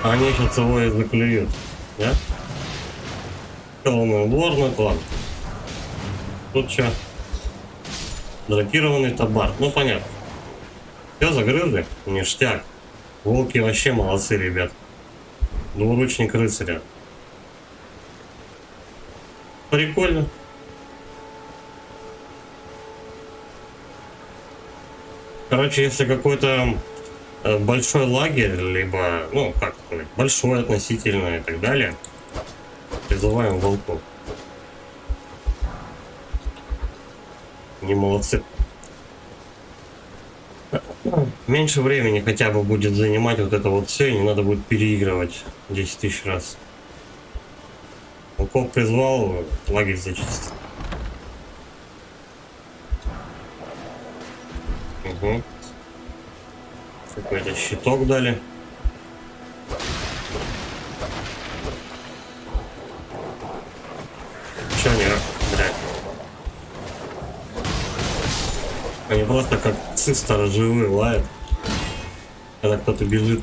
Speaker 1: А они сейчас его и заклюют, да? Колонный убор на клан. Тут что? Драпированный табар. Ну понятно. Все загрызли? Ништяк. Волки вообще молодцы, ребят. Двуручник рыцаря. Прикольно. Короче, если какой-то большой лагерь, либо, ну, как сказать, большой относительно и так далее, призываем волков. Не молодцы. Меньше времени хотя бы будет занимать вот это вот все, и не надо будет переигрывать 10 тысяч раз. Волков призвал, лагерь зачистил. Угу. Какой-то щиток дали. Че они, блядь? Они просто как псы сторожевые лают, когда кто-то бежит.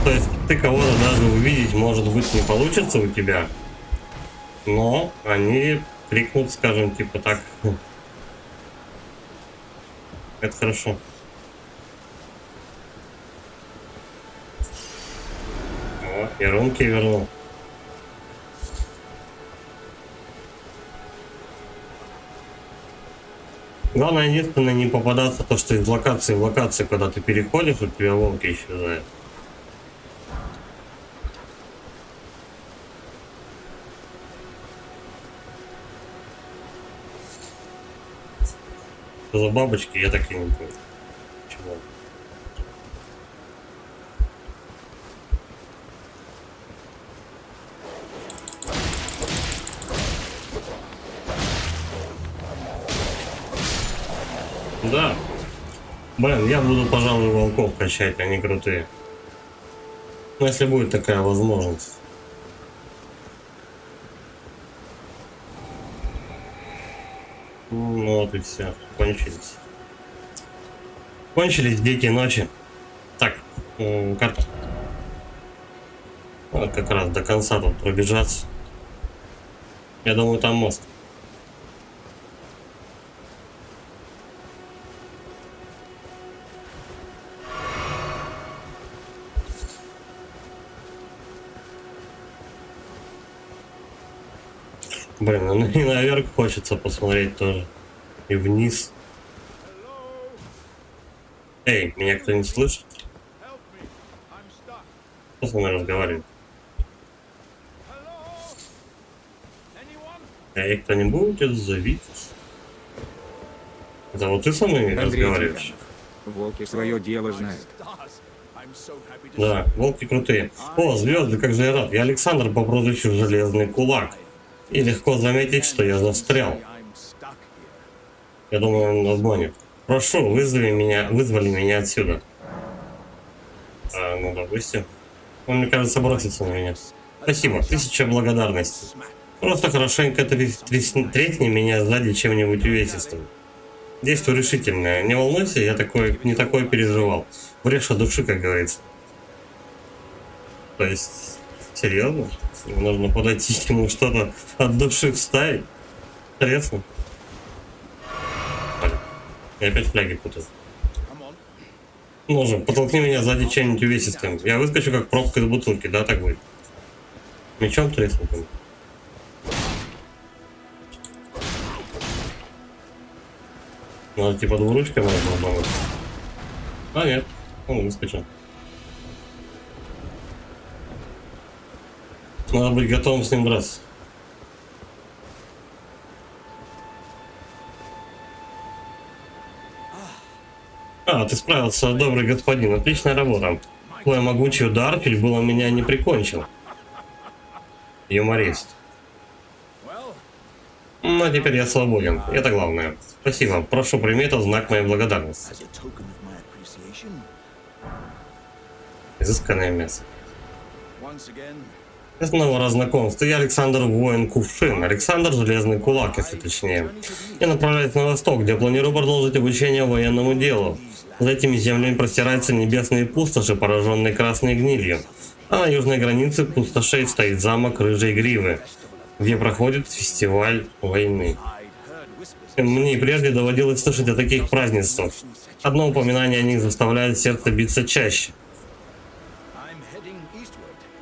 Speaker 1: То есть ты кого-то даже увидеть, может быть, не получится у тебя, но они крикнут, скажем, типа так. Это хорошо. О, и рунки вернул. Главное, единственное, не попадаться то, что из локации в локации, когда ты переходишь, у тебя волки исчезают. Что за бабочки, я так и не понял. Почему? Да. Блин, я буду, пожалуй, волков качать, они крутые. Ну, если будет такая возможность. Ну вот и все. Кончились. Кончились дети ночи. Так, карта. Вот как раз до конца тут пробежаться. Я думаю, там мост. Блин, ну и наверх хочется посмотреть тоже. И вниз. Эй, меня кто-нибудь слышит? Кто со мной разговаривает? Эй, кто-нибудь, отзовитесь. Это вот ты со мной
Speaker 2: Андрей
Speaker 1: разговариваешь?
Speaker 2: Тихонов. Волки свое дело знают.
Speaker 1: Да, волки крутые. О, звезды, как же я рад. Я Александр по прозвищу Железный Кулак. И легко заметить, что я застрял. Я думаю, он обманет. Прошу, вызвали меня отсюда. Ну, допустим. Он, мне кажется, бросится на меня. Спасибо, 1000 благодарностей. Просто хорошенько тресни меня сзади чем-нибудь увесистым. Действуй решительно. Не волнуйся, я не такое переживал. Брешь от души, как говорится. То есть, серьезно? Нужно подойти к нему что-то от души вставить? Интересно. Я опять фляги путаю. Ножом, потолкни меня сзади чем-нибудь увесистым. Я выскочу как пробка из бутылки, да, так будет? Мечом треснутым. Надо типа двуручкой можно обмануть. А нет, он выскочил. Надо быть готовым с ним драться. А, ты справился, добрый господин. Отличная работа. Твой могучий удар чуть было меня не прикончил. Юморист. Ну, а теперь я свободен. Это главное. Спасибо. Прошу, прими это в знак моей благодарности. Изысканное мясо. Снова раз знакомство. Я Александр Воин Кувшин. Александр Железный Кулак, если точнее. Я направляюсь на восток, где планирую продолжить обучение военному делу. За этими землями простираются небесные пустоши, пораженные красной гнилью. А на южной границе пустошей стоит замок Рыжей Гривы, где проходит фестиваль войны. Мне и прежде доводилось слышать о таких празднествах. Одно упоминание о них заставляет сердце биться чаще.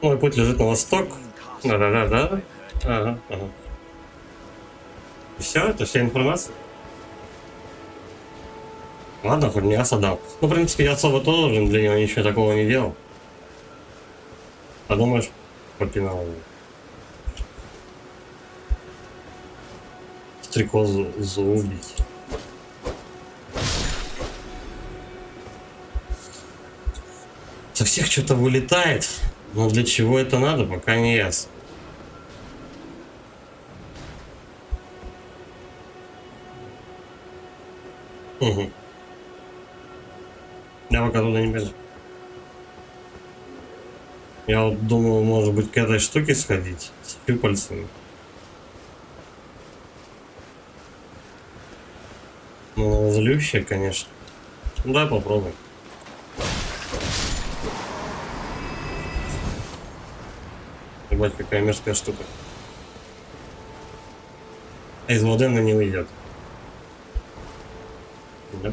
Speaker 1: Мой путь лежит на восток. Да-да-да-да. Ага. Все, это вся информация. Ладно, хоть мясо дал. Ну, в принципе, я особо тоже для него ничего такого не делал. Подумаешь, попинал его. Стрекозу заубить. Со всех что-то вылетает, но для чего это надо, пока не ясно. Угу. Я пока туда не бежу. Я вот думал, может быть, к этой штуке сходить с щупальцами. Ну, злющая, конечно. Ну, давай попробуем. Ебать, какая мерзкая штука. А из воды она не уйдет. Да?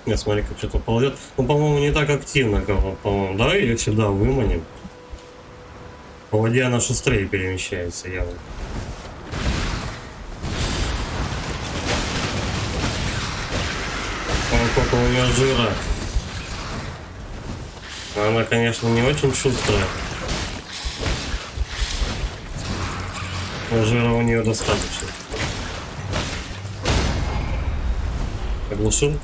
Speaker 1: Не, смотри, как что-то ползет. Ну, по-моему, не так активно, как, по-моему. Давай ее сюда выманим. По воде она шустрее перемещается, явно. О, сколько у нее жира. Она, конечно, не очень шустрая. Но жира у нее достаточно. Оглушил?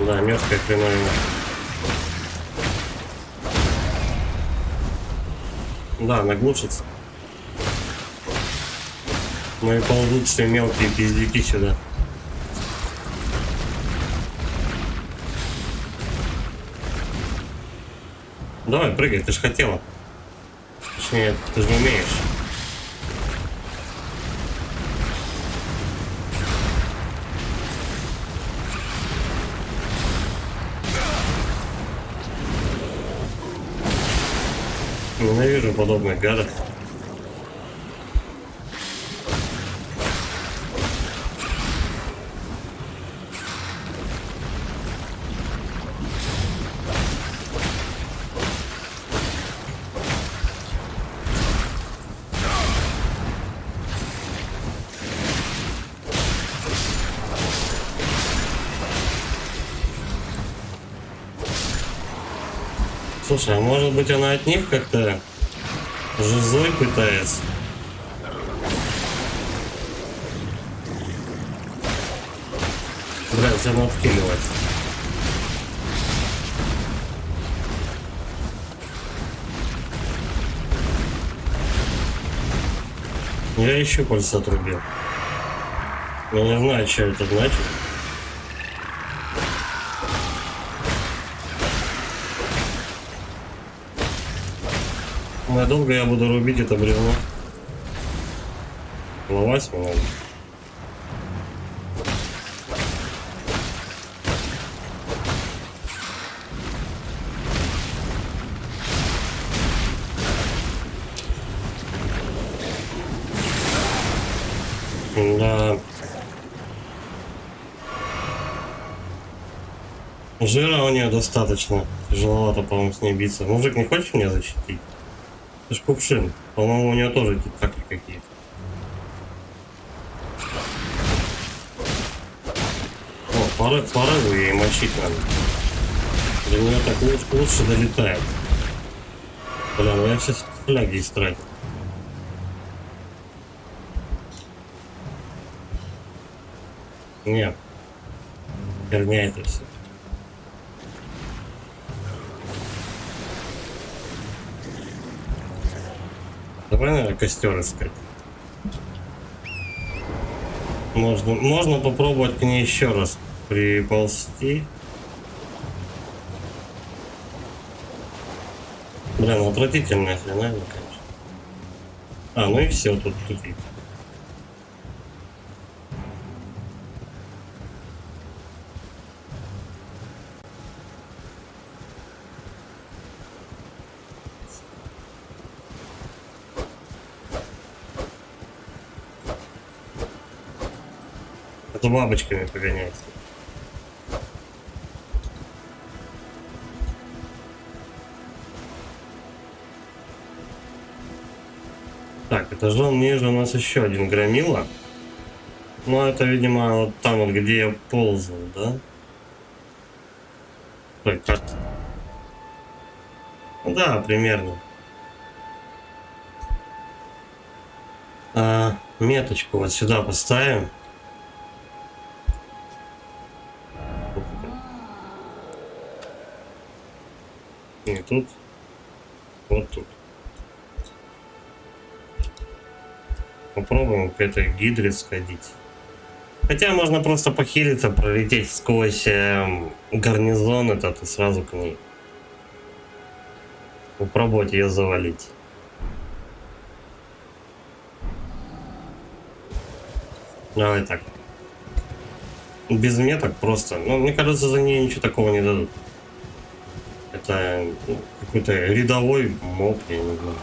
Speaker 1: Да, мерзкая хреновина. Да, она глушится. Ну и ползут все мелкие пиздюки сюда. Давай, прыгай, ты ж хотела. Точнее, ты же умеешь. Ненавижу подобных гадов. Слушай, а может быть она от них как-то жизой пытается? Блядь, все надо вкиливать. Я еще пальцы отрубил. Я не знаю, что это значит. Надолго я буду рубить это бревно. Ломать мне надо. Да. Жира у нее достаточно. Тяжеловато, по-моему, с ней биться. Мужик, не хочешь меня защитить? Это ж кувшин. По-моему, у нее тоже тактики какие-то. О, порыву ей мочить надо. Для нее так лучше долетает. Бля, ну я сейчас фляги истратил. Нет. Херня это все. Давай, наверное, костер искать. Можно попробовать к ней еще раз приползти. Блин, ну отвратительная хреновина, конечно. А, ну и все, тут тупик. Это бабочками погоняется. Так, этажом ниже у нас еще один громила. Ну, это, видимо, вот там вот, где я ползал, да? Ой, карта. Ну, да, примерно. Меточку вот сюда поставим. Не тут. Вот тут. Попробуем к этой гидре сходить. Хотя можно просто похилиться, пролететь сквозь гарнизон этот и сразу к ней. Попробовать ее завалить. Давай так. Без меток просто. Ну, мне кажется, за ней ничего такого не дадут. Это какой-то рядовой моб, я не знаю.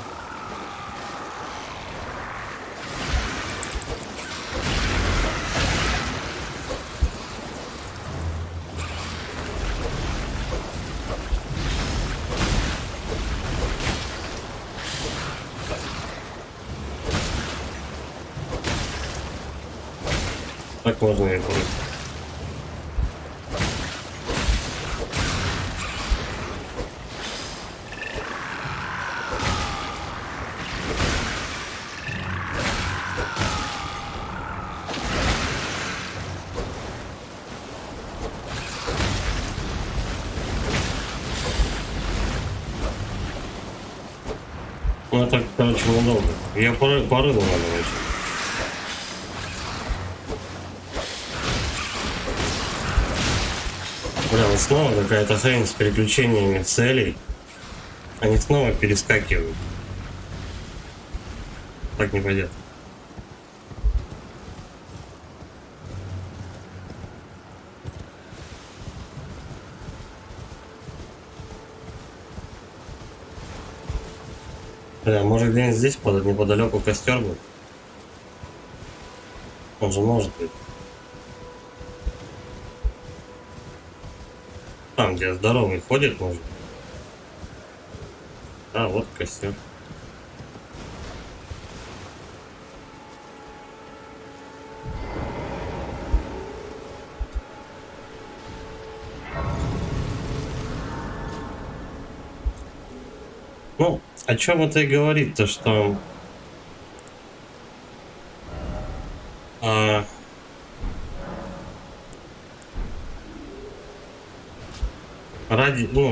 Speaker 1: Так можно и будет. Ну это, короче, надолго. Я порыву надо очень. Бля, вот снова какая-то хрень с переключениями целей. Они снова перескакивают. Так не пойдет. Бля, может где-нибудь здесь неподалеку костер был? Он же может быть. Там, где здоровый ходит, может. А, вот костер. Ну, о чем это и говорит-то, что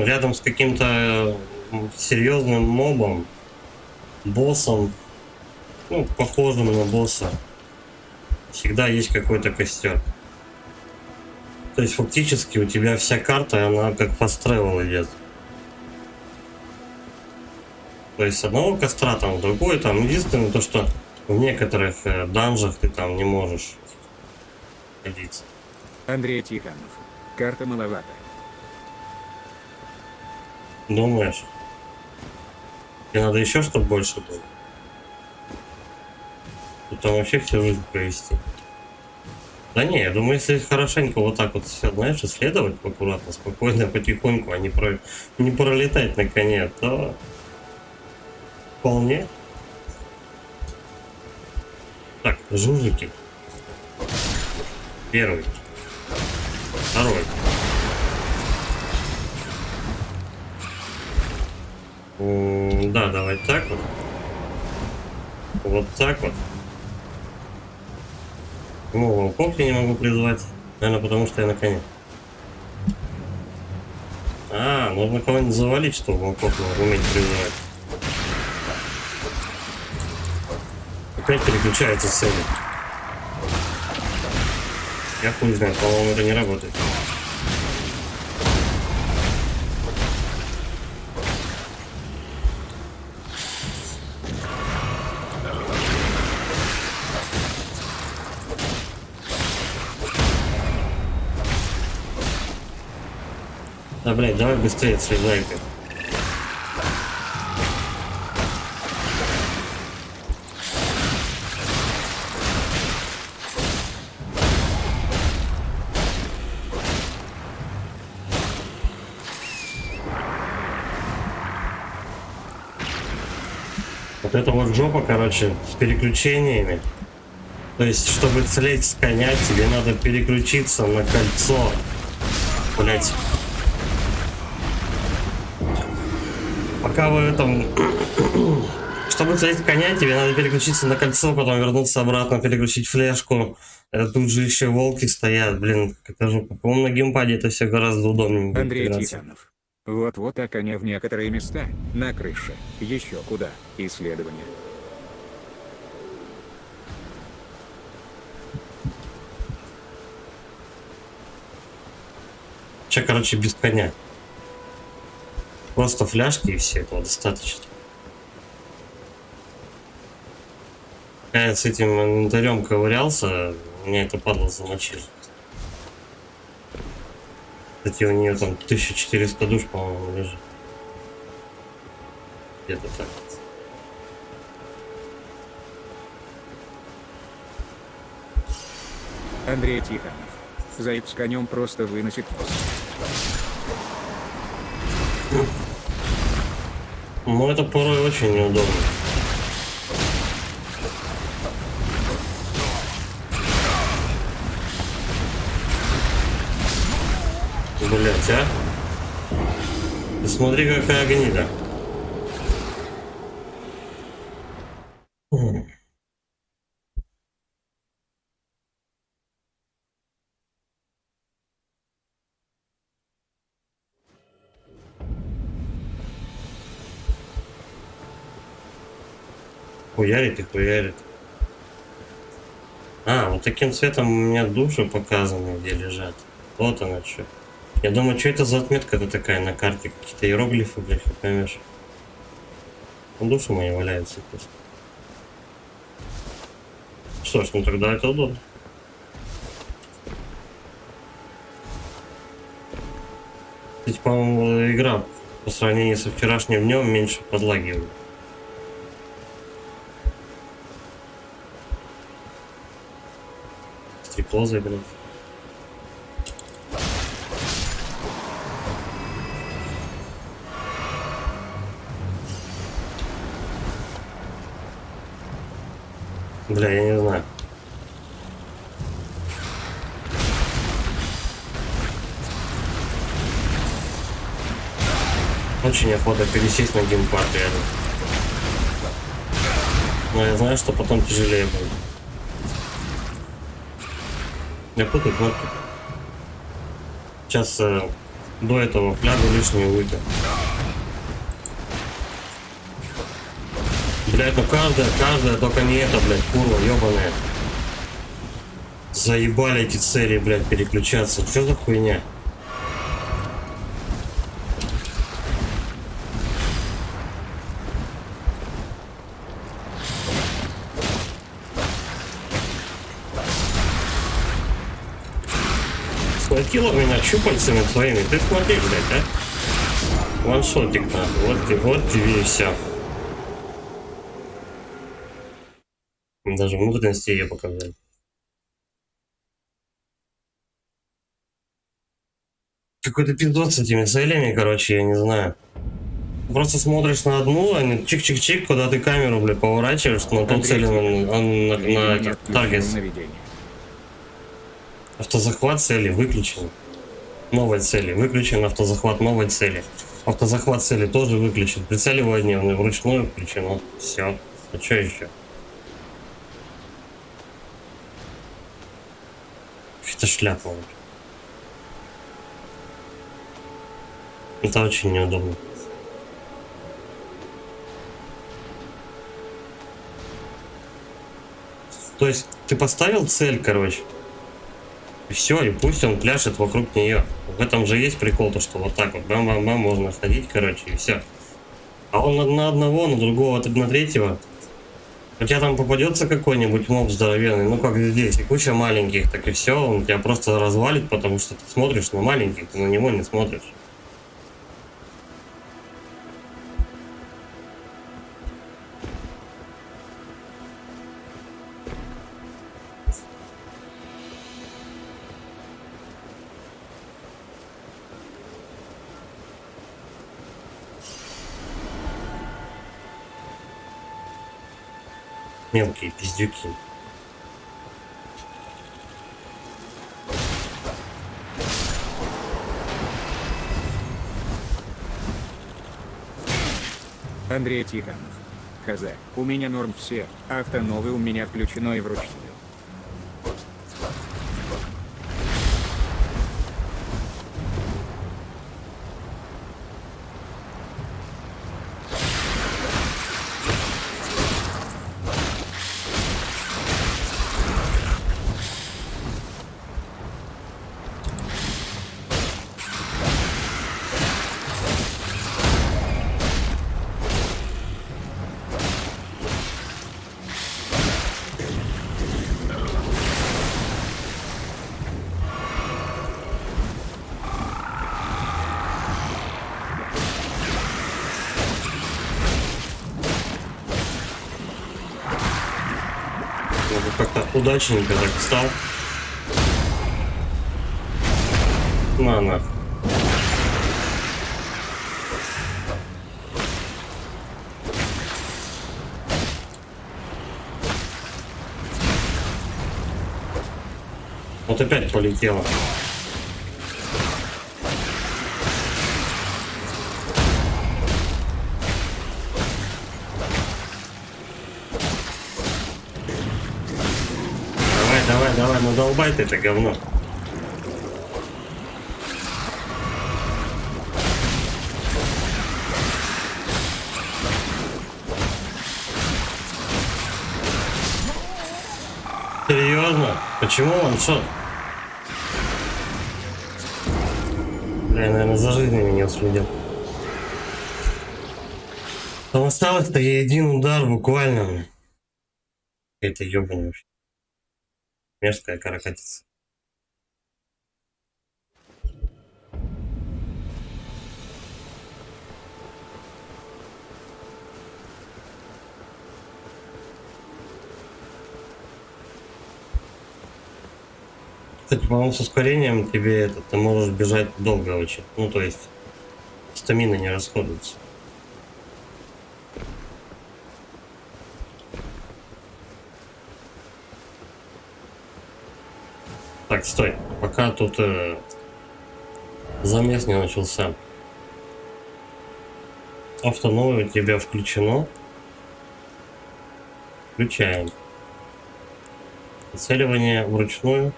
Speaker 1: рядом с каким-то серьезным мобом, боссом, ну, похожим на босса, всегда есть какой-то костер. То есть фактически у тебя вся карта, она как fast travel идет. То есть с одного костра там в другой, там единственное то, что в некоторых данжах ты там не можешь ходить.
Speaker 2: Андрей Тихонов. Карта маловато.
Speaker 1: Думаешь? Тебе надо еще, чтобы больше было? Тут там вообще всю жизнь провести. Да не, я думаю, если хорошенько вот так вот все, знаешь, исследовать аккуратно, спокойно, потихоньку, а не пролетать на коне, то вполне. Так, жужики. Первый. Второй. Да, давай так вот. Вот так вот. Ну, волков я не могу призвать. Наверное, потому что я на коне. А, нужно кого-нибудь завалить, чтобы волков уметь призывать. Опять переключается цели. Я хуй знаю, по-моему, это не работает. Да, блядь, давай быстрее слезай-ка. Вот это вот жопа, короче, с переключениями. То есть, чтобы слезть с коня, тебе надо переключиться на кольцо. Блять. Пока вы там... Чтобы слезть с коня, тебе надо переключиться на кольцо, потом вернуться обратно, переключить флешку. Тут же еще волки стоят, блин, это же, по-моему, на геймпаде это все гораздо удобнее.
Speaker 2: Андрей Тихонов. Вот-вот о коне в некоторые места, на крыше, еще куда, исследования.
Speaker 1: Че, короче, без коня. Просто фляжки и все, этого достаточно. Я с этим инвентарем ковырялся, меня это падло замочило. Кстати, у нее там 1400 душ, по-моему, лежит. Где-то так.
Speaker 2: Андрей Тихонов. Заяц с конем просто выносит мозг.
Speaker 1: Ну, это порой очень неудобно. Блять, а? Ты смотри, какая гнида. Хуярит и хуярит. А, вот таким цветом у меня души показаны, где лежат. Вот она что. Я думаю, что это за отметка-то такая на карте? Какие-то иероглифы, блядь, хуй поймешь. Души мои валяются просто. Что ж, ну тогда это удобно. Ведь, по-моему, игра по сравнению со вчерашним днем меньше подлагивает. Стекло заберет. Бля, я не знаю. Очень охота пересесть на геймпад рядом. Но я знаю, что потом тяжелее будет. Я путаю кнопки. Сейчас до этого флягу лишнюю выпил. Блять, ну каждая, только не это, блядь, курва, ебаная. Заебали эти цели, блядь, переключаться. Что за хуйня? Схватила меня щупальцами твоими. Ты смотри, блядь, а? Ваншотик надо. Вот тебе и все. Даже внутренности ее показали. Какой-то пиздос с этими целями, короче, я не знаю. Просто смотришь на одну, а не чик-чик-чик, куда ты камеру, блядь, поворачиваешь, на ту
Speaker 2: Андрей
Speaker 1: цель,
Speaker 2: Тихонов.
Speaker 1: на
Speaker 2: Видимо, не
Speaker 1: этот
Speaker 2: отключено
Speaker 1: таргет.
Speaker 2: наведение.
Speaker 1: Автозахват цели выключен. Новой цели выключен, автозахват новой цели. Автозахват цели тоже выключен. Прицеливание вручную включено. Все. А что еще? Это шляпа. Это очень неудобно. То есть ты поставил цель, короче. И все, и пусть он пляшет вокруг нее. В этом же есть прикол, то что вот так вот бам-бам-бам можно ходить, короче, и все. А он на одного, на другого, на третьего. У тебя там попадется какой-нибудь моб здоровенный, ну как здесь, и куча маленьких, так и все, он тебя просто развалит, потому что ты смотришь на маленьких, ты на него не смотришь. Мелкие пиздюки.
Speaker 2: Андрей Тихонов. Хз. У меня норм все, автоновый у меня включено и вручную.
Speaker 1: Как-то удачненько так встал. На. Вот опять полетело. Давай, ну долбай ты это говно. Серьезно? Почему он что? Бля, я, наверное, за жизнью не уследил. Там осталось-то и один удар буквально. Это ёбаный вообще. Мерзкая каракатица. Кстати, по-моему, с ускорением тебе это, ты можешь бежать долго очень. Ну, то есть стамина не расходуется. Так, стой. Пока тут замес не начался. Автоновое у тебя включено. Включаем. Прицеливание вручную.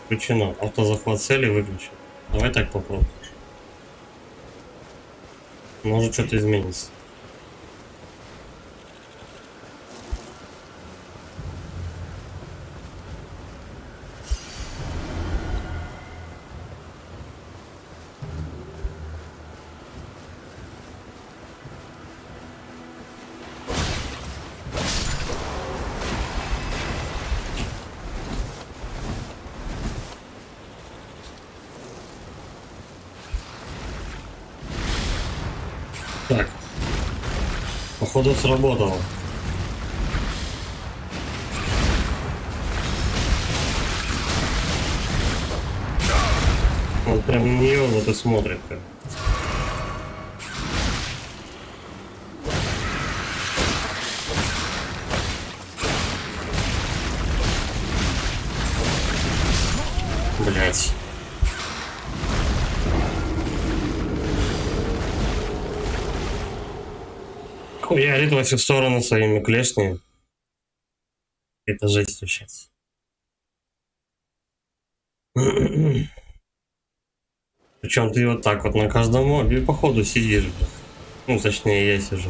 Speaker 1: Включено. Автозахват цели выключен. Давай так попробуем. Может что-то изменится. Так. Походу сработало. Он прям на нее вот и смотрит. Как. Блять. Хуярит во все стороны своими клешнями. Это жесть сейчас. Причем ты вот так вот на каждом мобе походу сидишь, бля. Ну, точнее, я сижу.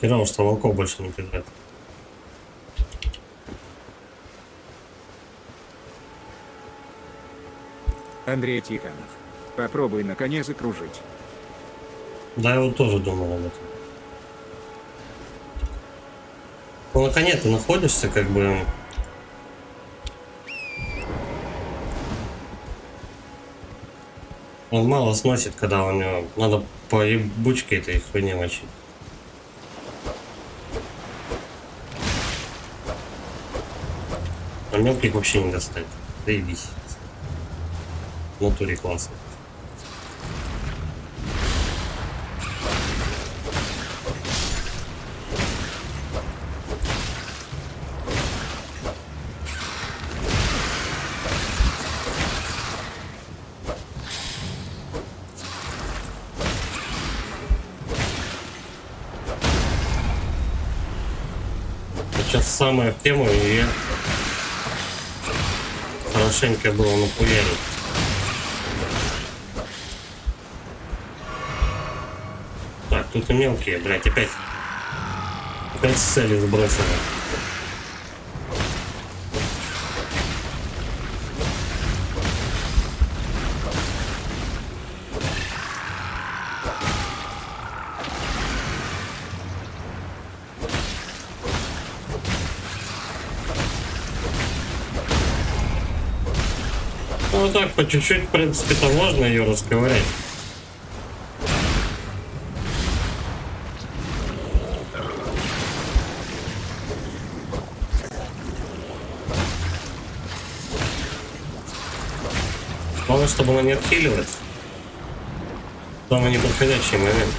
Speaker 1: Херово, что волков больше не кидает.
Speaker 2: Андрей Тихонов. Попробуй на коне закружить.
Speaker 1: Да, я вот тоже думал об этом. Ну, на коне ты находишься, как бы... Он мало сносит, когда у него надо по ебучке этой хуйне мочить. А мелких вообще не достать. Заебись. В натуре классно. Сейчас самая в тему, и я хорошенько было нахуярить. Так, тут и мелкие, блять, опять с цели сбросили. Ну так, по чуть-чуть, в принципе-то можно ее расковырять. Главное, чтобы она не отхиливалась. Самый неподходящий момент.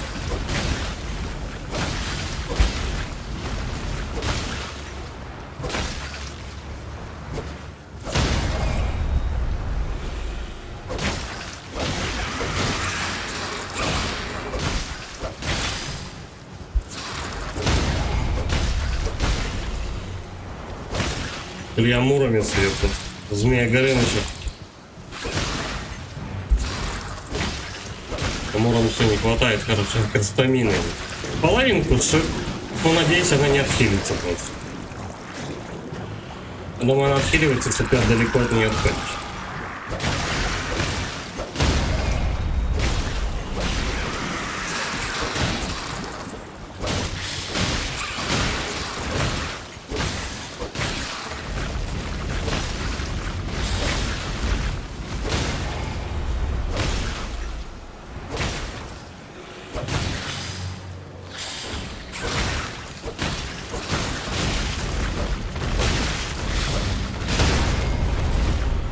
Speaker 1: Илья Муромец сверху. Змея Горыныча. Муромцу не хватает, короче, как стамины. Половинку шип. Ну, надеюсь, она не отхилится просто. Думаю, она отхиливается, если ты далеко от нее отходишь.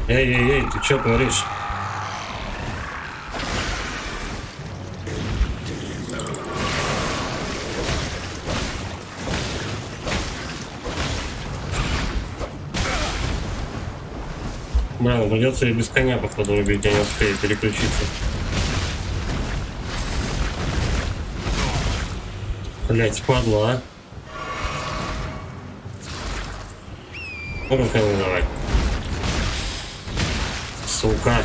Speaker 1: Эй, ты что творишь? Бля, придется и без коня, походу, убить, я не успею переключиться. Блять, падла, а? Ну, коня давай. Сука,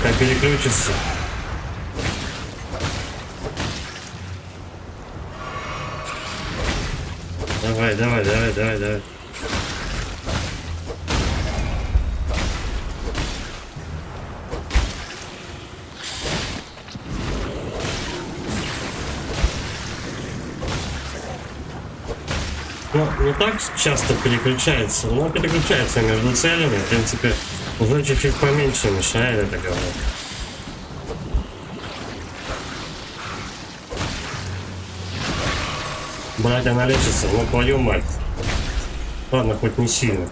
Speaker 1: как переключится. Давай. Ну, не так часто переключается, но переключается между целями, в принципе, уже чуть-чуть поменьше мешает это говно. Блядь, она лечится, ну твою мать. Ладно, хоть не сильно.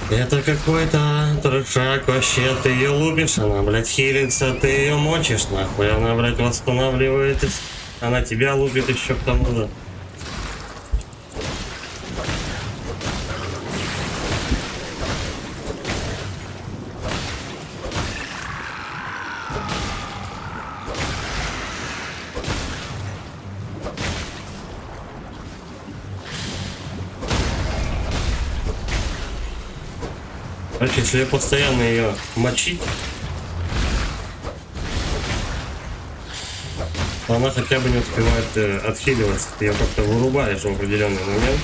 Speaker 1: Это какой-то трешак вообще, ты ее лупишь, она, блядь, хилится, ты ее мочишь, нахуй, она, блядь, восстанавливает, она тебя лупит еще к тому же. Короче, если постоянно ее мочить, то она хотя бы не успевает отхиливаться. Ты ее как-то вырубаешь в определенный момент.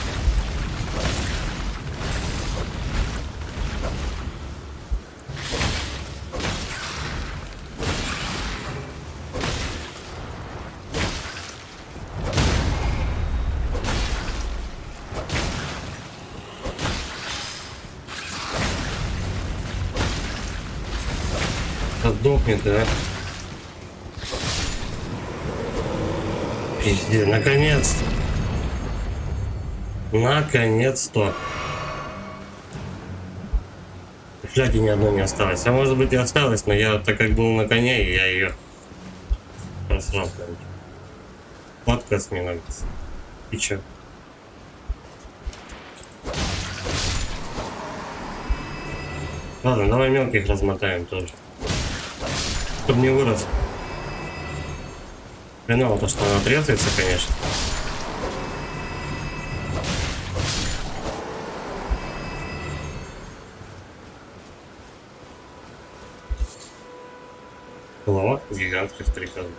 Speaker 1: Сдохнет, да? Пиздец, наконец-то. Наконец-то. Фляги ни одной не осталось. А может быть и осталось, но я так как был на коне, я ее просрал. Подкаст мне нравится. И чё? Ладно, давай мелких размотаем тоже. Чтобы не вырос. Хреново то, что она отрезается, конечно. Голова гигантских стрекозов.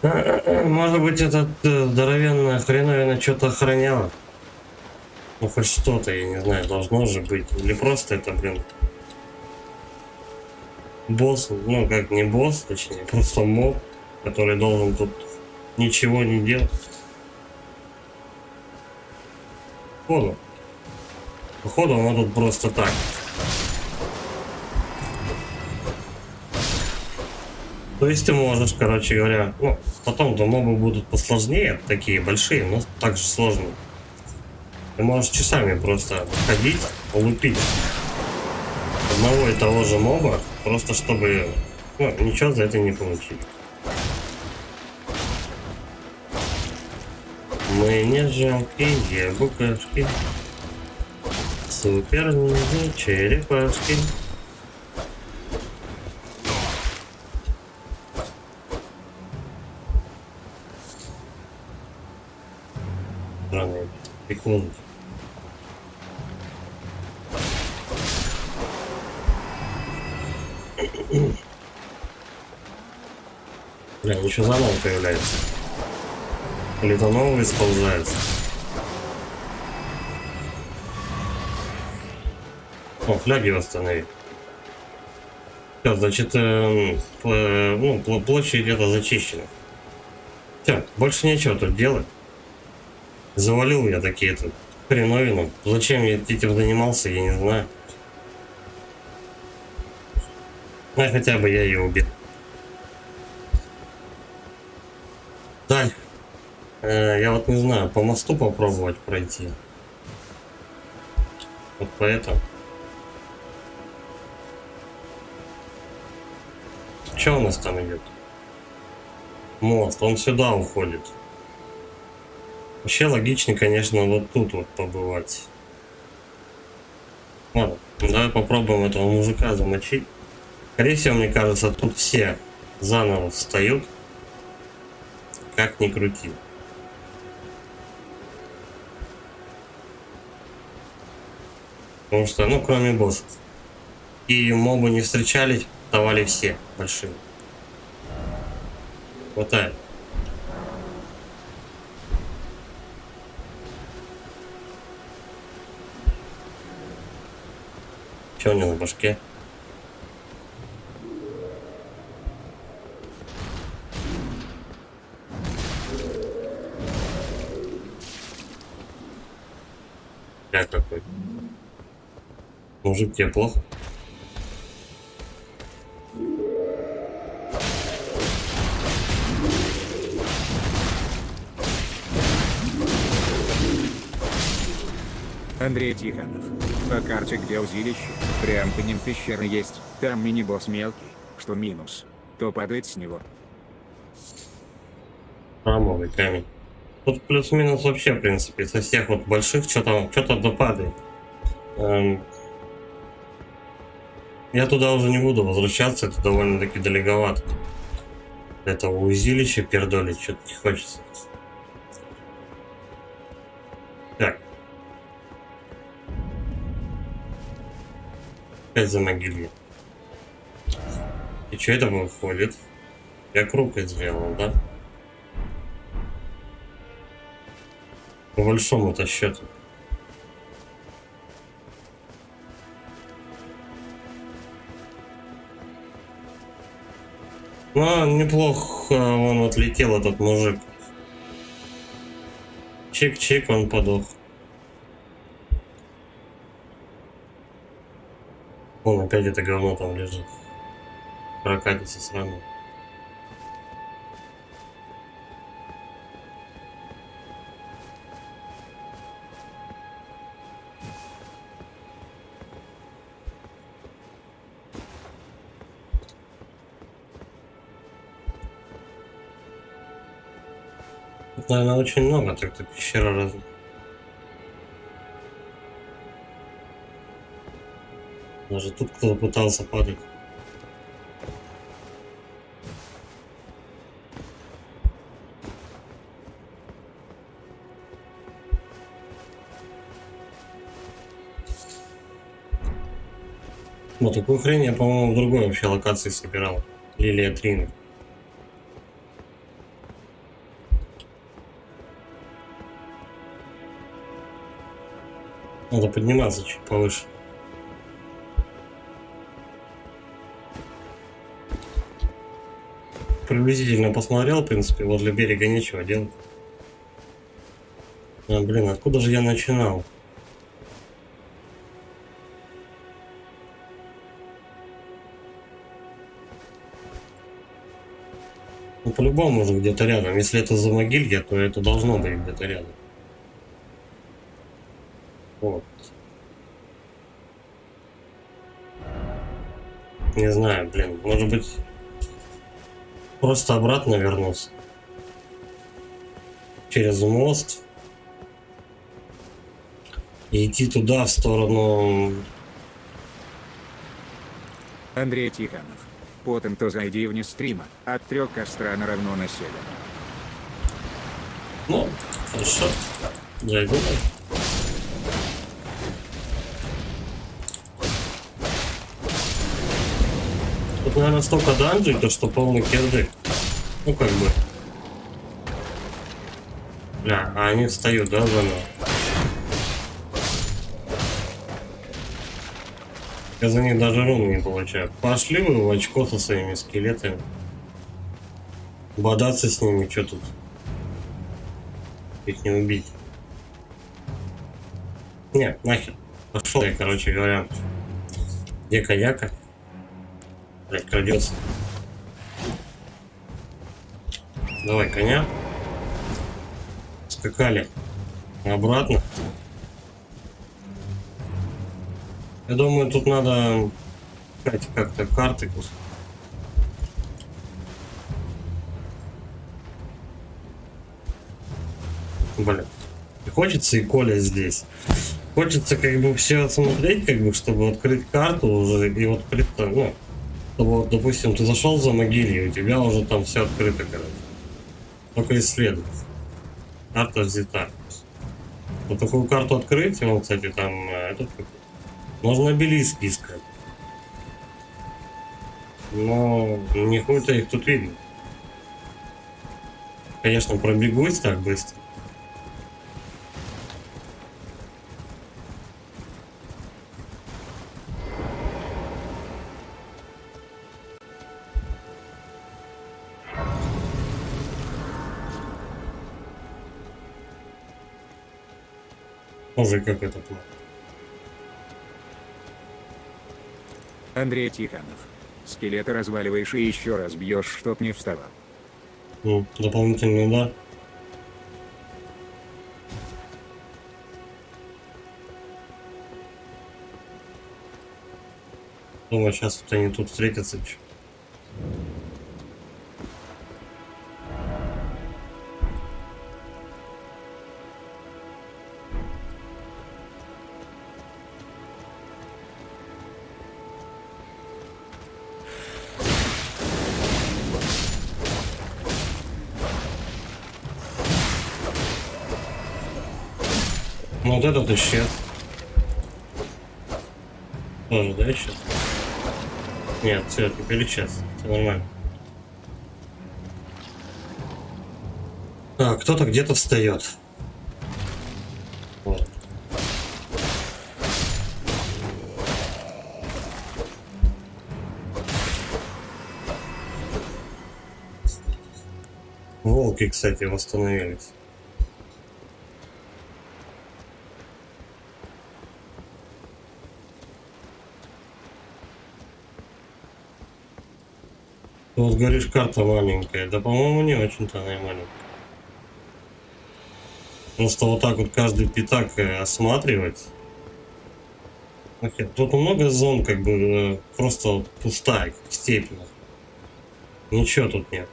Speaker 1: Может быть, эта здоровенная хреновина что-то охраняла? Ну, хоть что-то, я не знаю, должно же быть. Или просто это, блин, босс, ну, как не босс, точнее, просто моб, который должен тут ничего не делать. Походу, оно тут просто так. То есть ты можешь, короче говоря, ну, потом-то мобы будут посложнее, такие большие, но также сложные. Ты можешь часами просто ходить, лупить одного и того же моба, просто чтобы, ну, ничего за это не получить. Мы не жалкие букашки, супер ниндзя черепашки. Странные приколы. Бля, ничего заново появляется. Или то новый сползается. О, фляги восстанови. Все, значит, площадь это зачищена. Все, больше нечего тут делать. Завалил я такие тут хреновину. Зачем я этим занимался, я не знаю. Ну, хотя бы я ее убил. Даль. Я вот не знаю, по мосту попробовать пройти. Вот поэтому. Что у нас там идет? Мост, он сюда уходит. Вообще логичнее, конечно, вот тут вот побывать. Ладно, давай попробуем этого мужика замочить. Скорее всего, мне кажется, тут все заново встают. Как ни крути. Потому что, ну, кроме боссов. И мобы не встречались, давали все большие. Хватает. Че у него на башке? Какой. Мужик, тебе плохо?
Speaker 2: Андрей Тихонов. По карте, где узилище, прям по ним пещера есть, там мини-босс мелкий, что минус, то падает с него.
Speaker 1: Храмовый камень. Тут плюс-минус вообще, в принципе, со всех вот больших что-то допадает. Я туда уже не буду возвращаться, это довольно-таки далековато. Это узилище пердолить что-то не хочется. Так. Опять за могильник. И что это выходит? Я круг сделал, да? По большому-то счету. Ну, неплохо он отлетел, этот мужик. Чик-чик, он подох. Вон опять это говно там лежит. Прокатится сраный. Тут, наверное, очень много так-то пещера разных. Даже тут кто-то пытался падать. Вот такую хрень я, по-моему, в другой вообще локации собирал. Лилия Трин. Надо подниматься чуть повыше. Приблизительно посмотрел, в принципе, возле берега нечего делать. А, блин, откуда же я начинал? Ну, по-любому уже где-то рядом. Если это за могилья, то это должно быть где-то рядом. Вот. Не знаю, блин, может быть, просто обратно вернуться. Через мост. И идти туда, в сторону...
Speaker 2: Андрей Тихонов. Потом то зайди вниз стрима, от 3 костра на равно на север.
Speaker 1: Ну, хорошо. Зайду. Тут, наверное, столько данжей, то что полный кирдык. Ну, как бы. Бля, а они встают, да, заново? Я за них даже руны не получаю. Пошли вы в очко со своими скелетами. Бодаться с ними, что тут? Их не убить. Не, нахер. Пошел я, короче говоря. Где коньяка? Блять, крадется. Давай, коня. Скакали. Обратно. Я думаю, тут надо искать как-то карты. Блин. И хочется и Коля здесь. Хочется как бы все отсмотреть, как бы, чтобы открыть карту уже и вот ну, чтобы вот, допустим, ты зашел за могилью, у тебя уже там все открыто, короче. Только исследовать. Карта взята. Вот такую карту открыть, он, кстати, там этот можно обелиски искать. Но не хуй-то их тут видно. Конечно, пробегусь так быстро. Тоже как это плохо.
Speaker 2: Андрей Тихонов. Скелеты разваливаешь и еще раз бьешь, чтоб не вставал.
Speaker 1: Ну, дополнительный удар. Думаю, сейчас вот они тут встретятся. Ну вот этот исчез. Тоже, да, исчез? Нет, все, теперь исчез. Все нормально. Так, кто-то где-то встает. Вот. Волки, кстати, восстановились. Вот говоришь, карта маленькая. Да, по-моему, не очень-то она и маленькая. Просто вот так вот каждый пятак осматривать. Окей. Тут много зон, как бы, просто пустая, как степь. Ничего тут нет.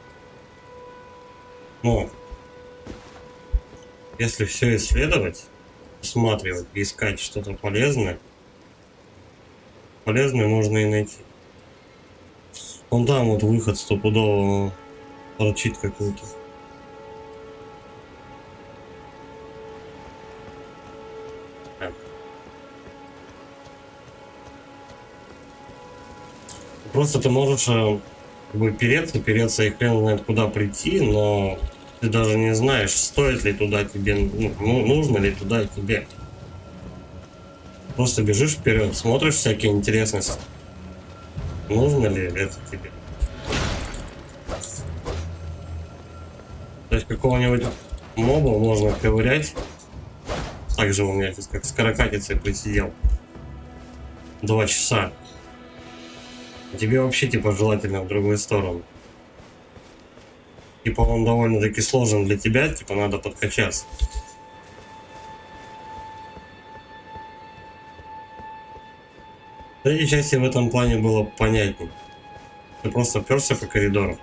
Speaker 1: Но если все исследовать, осматривать, искать что-то полезное, полезное можно и найти. Вон там вот выход стопудово торчит какой-то. Просто ты можешь как бы переться и хрен знает куда прийти, но ты даже не знаешь, стоит ли туда тебе, ну, нужно ли туда тебе. Просто бежишь вперед, смотришь всякие интересности. Нужно ли это тебе? То есть какого-нибудь моба можно ковырять. Так же у меня сейчас как с каракатицей присидел. 2 часа. А тебе вообще типа желательно в другую сторону. Типа он довольно-таки сложен для тебя, типа надо подкачаться. В третьей части в этом плане было понятнее. Ты просто перся по коридору.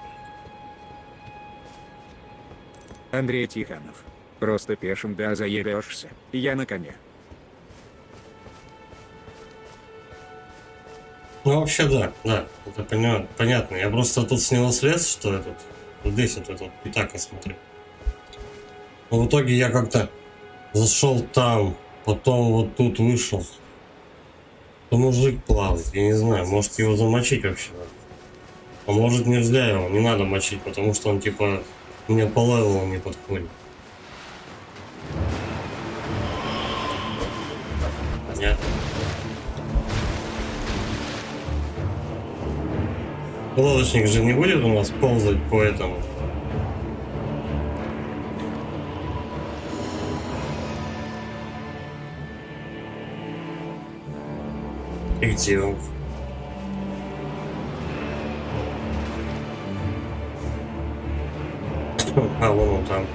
Speaker 2: Андрей Тихонов. Просто пешим да заебешься. Я на коне.
Speaker 1: Ну вообще да, это понятно. Я просто тут с него слез, что этот, вот здесь вот этот пятак осмотрел. Но в итоге я как-то зашел там, потом вот тут вышел. То мужик плавает, я не знаю, может его замочить вообще надо. А может нельзя его, не надо мочить, потому что он типа мне по левелу не подходит. Понятно. Лодочник же не будет у нас ползать по этому. И где он? А, вон он там.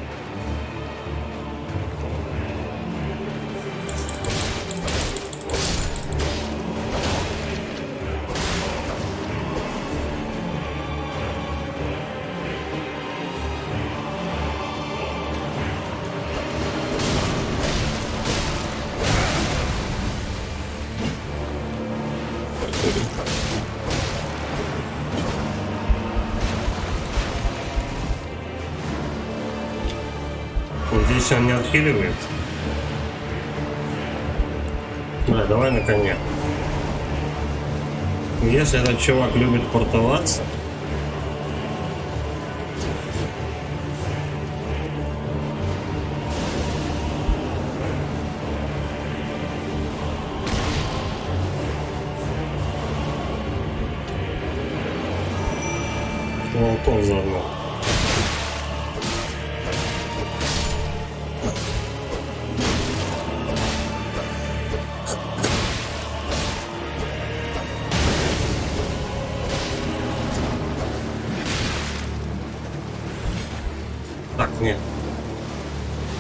Speaker 1: Здесь он не отхиливает. Да, давай на коне. Если этот чувак любит портоваться, волков заодно.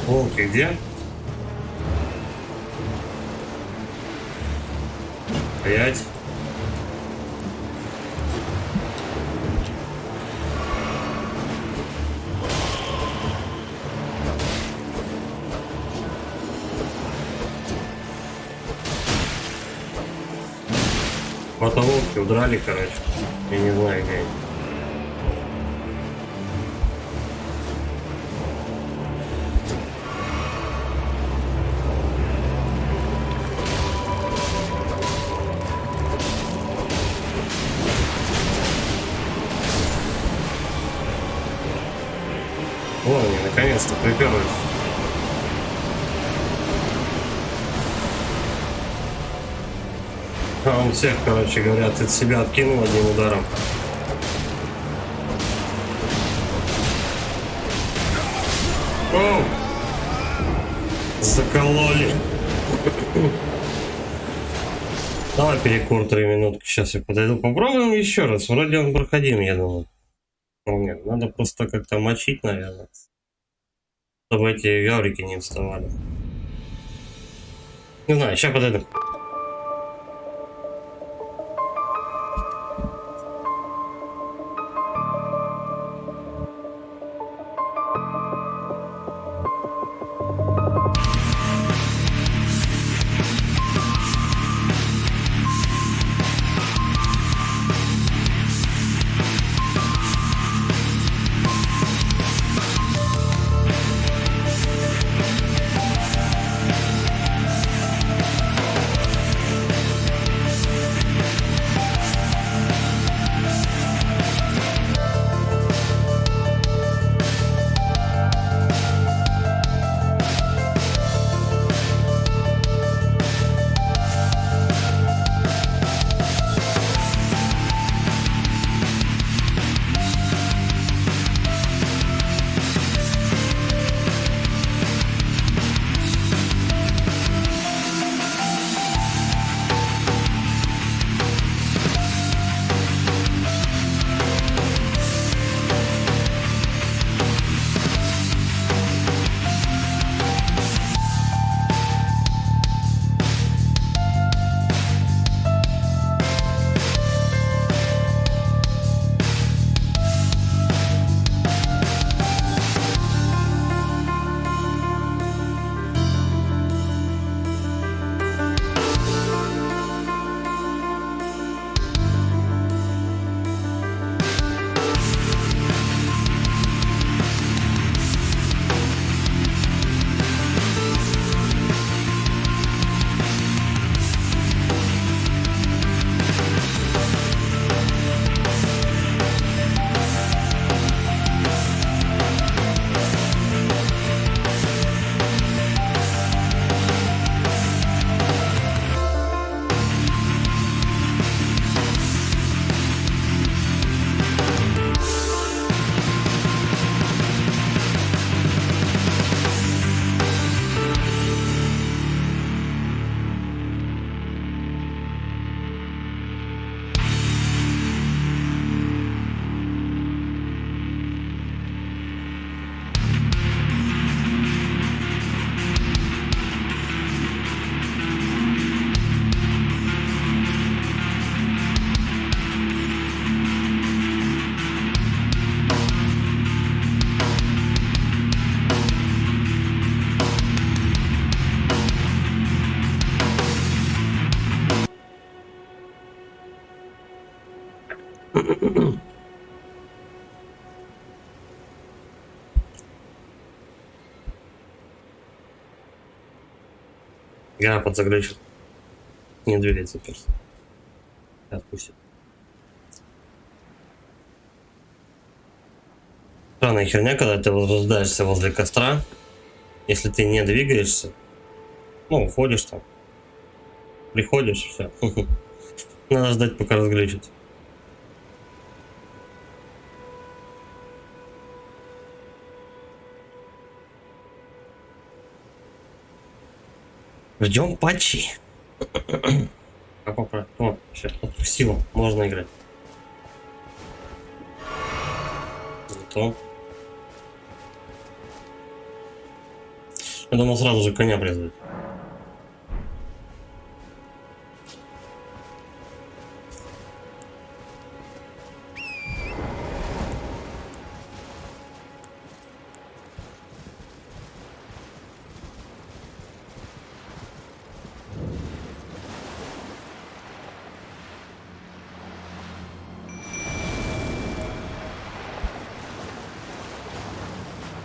Speaker 1: Волки где? Стоять. Мотоволки удрали, короче. Я не знаю, где они. Вон они, наконец-то приперлись. А он всех, короче говоря, от себя откинул одним ударом. Оу! Закололи. Давай перекур 3 минутки. Сейчас я подойду. Попробуем еще раз. Вроде он проходим, я думаю. Ну, нет, надо просто как-то мочить, наверное. Чтобы эти гаврики не вставали. Не знаю, сейчас подойду. Я подзаглючил. Не двигается просто. Отпустит. Странная херня, когда ты возрождаешься возле костра. Если ты не двигаешься, ну, уходишь там. Приходишь, все. Надо ждать, пока разглючит. Ждем патчи. О, все, отпустил. Можно играть. Не то. Я думал сразу же коня призвать.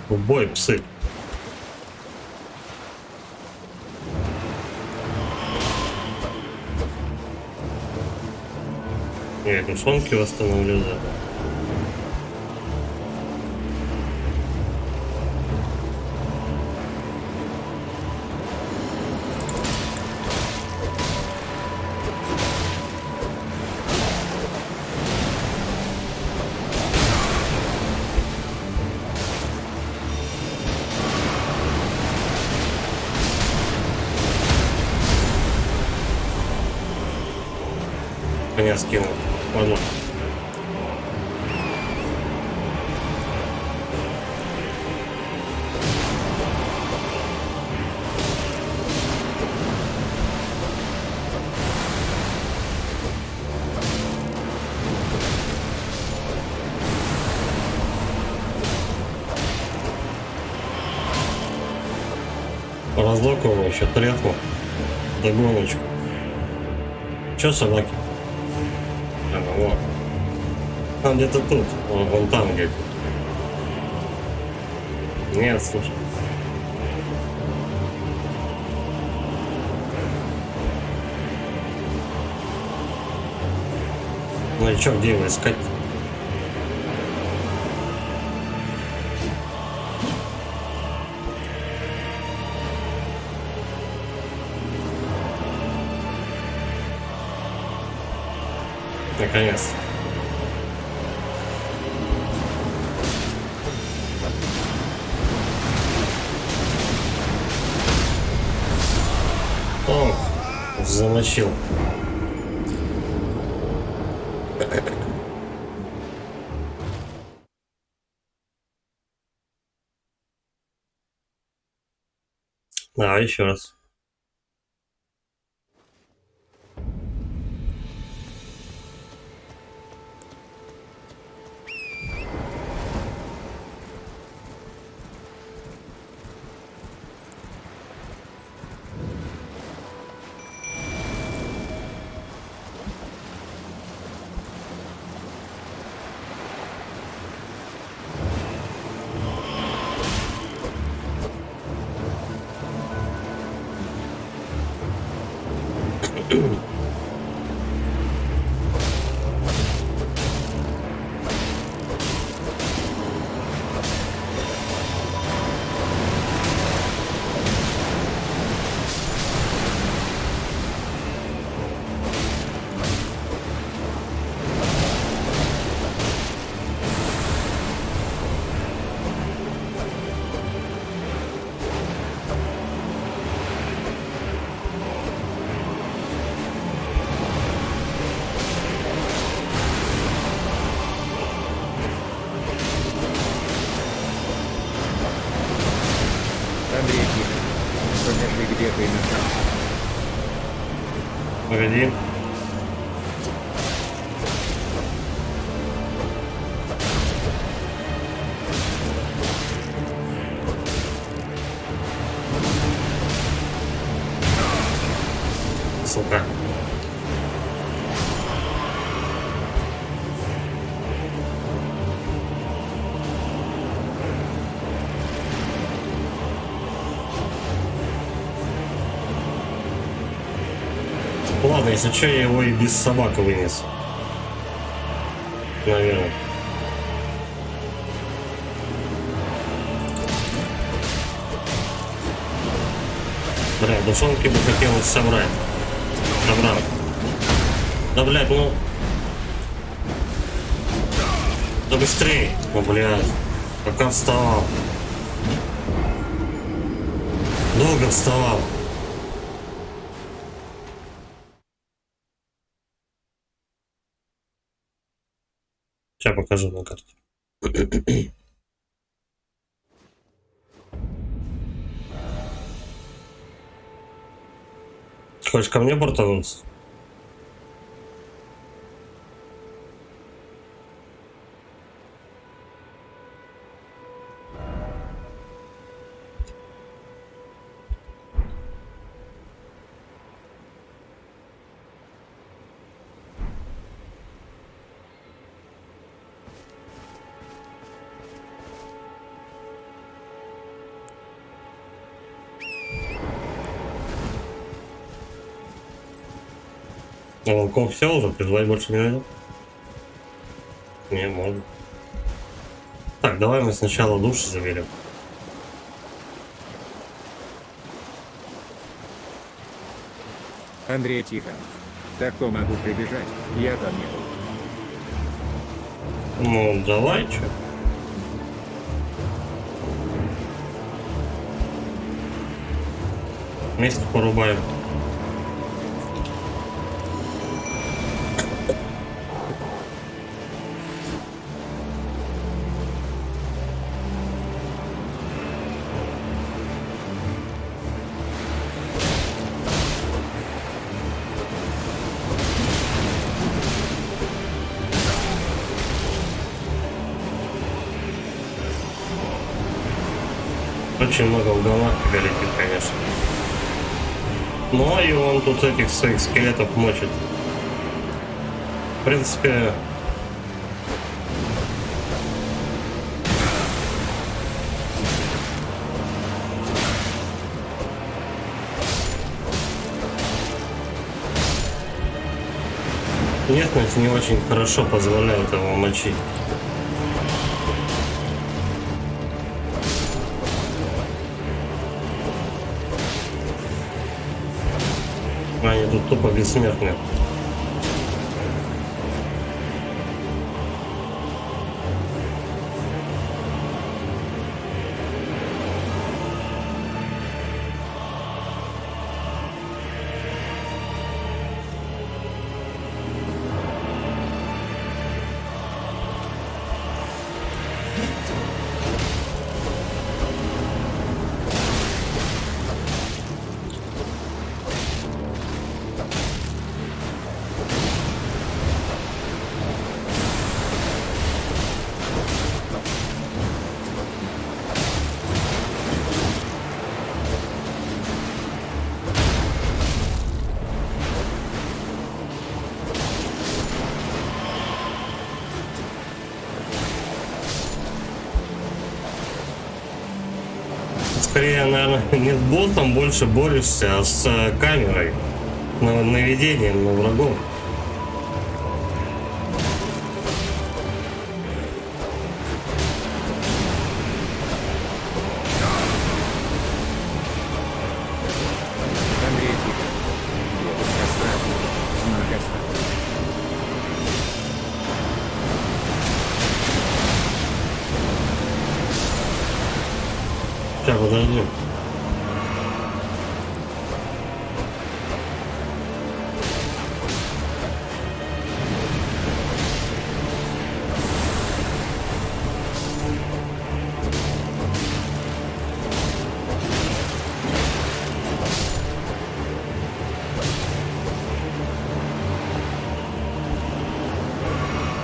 Speaker 1: В бой, псы. Я тушенки восстановлю за это. Коня скинул. Ладно. Разлоковал еще тряхнул. Догоночку. Че собаки? Ага, вот. Там где-то тут. Вон там где-то. Нет, слушай. Ну и чё, где его искать? Наконец. О, замочил. Давай еще раз.
Speaker 2: Андрей Тихонов, покажи, где ты на карте.
Speaker 1: Погоди. Сука. Ладно, если что, я его и без собак вынес. Наверное. Бля, душонки бы хотелось собрать. Собрал. Да, блядь, ну... Да быстрее. Ну, блядь. Пока вставал. Долго вставал. Сейчас покажу на карте. Хочешь ко мне портануться? А волков все уже, призвать больше не надо? Не, можно. Так, давай мы сначала души заберем.
Speaker 2: Андрей Тихонов. Так то могу прибежать, я там не был.
Speaker 1: Ну, давай, чё. Вместе порубаем. Очень много в галактике летит, конечно. Ну и он тут этих своих скелетов мочит. В принципе, местность не очень хорошо позволяет его мочить. Они тут тупо бессмертные. Скорее, наверное, не с боссом больше борешься, а с камерой, наведением на врагов.
Speaker 2: Андрей Тихонов. Я оставил. Знак оставил.
Speaker 1: Сейчас, подожди.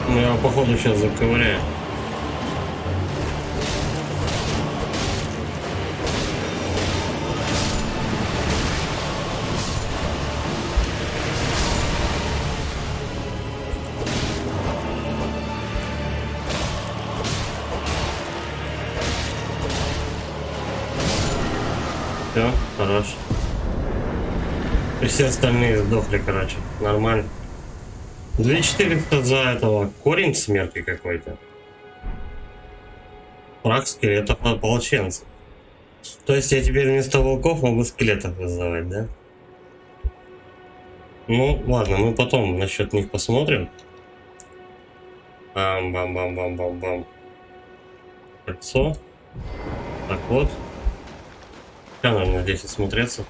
Speaker 1: Ну, я походу сейчас заковыряю. Все, хорош. И все остальные сдохли, короче. Нормально. 2400 за этого. Корень смерти какой-то. Фраг скелетов ополченцев. То есть я теперь вместо волков могу скелетов вызывать, да? Ну, ладно, мы потом насчет них посмотрим. Бам-бам-бам-бам-бам-бам. Кольцо. Так вот. Сейчас нужно здесь осмотреться.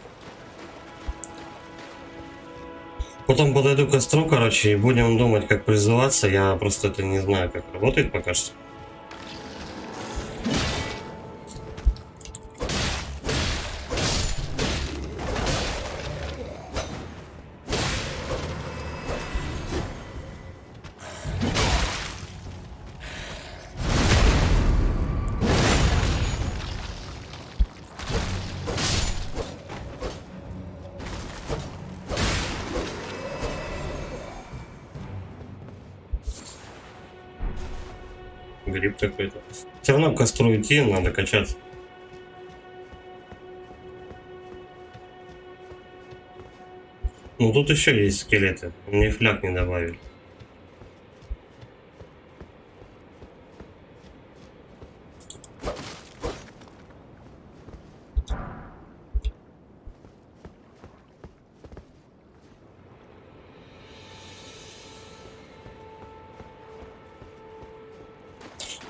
Speaker 1: Потом подойду к костру, короче, и будем думать, как призываться. Я просто это не знаю, как работает пока что. Гриб какой-то. Все равно к костру идти, надо качаться. Ну тут еще есть скелеты. Мне фляг не добавили.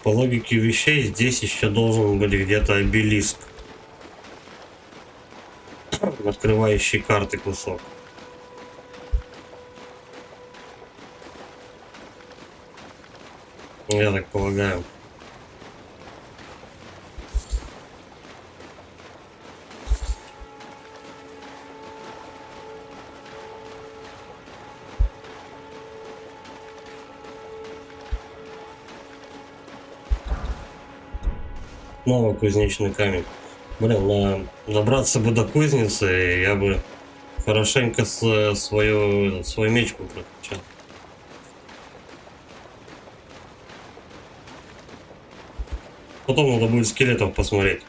Speaker 1: По логике вещей здесь еще должен быть где-то обелиск, открывающий карты кусок. Я так полагаю. Снова кузнечный камень. Блин, добраться бы до кузницы, я бы хорошенько свой меч бы прокачал. Потом надо будет скелетов посмотреть.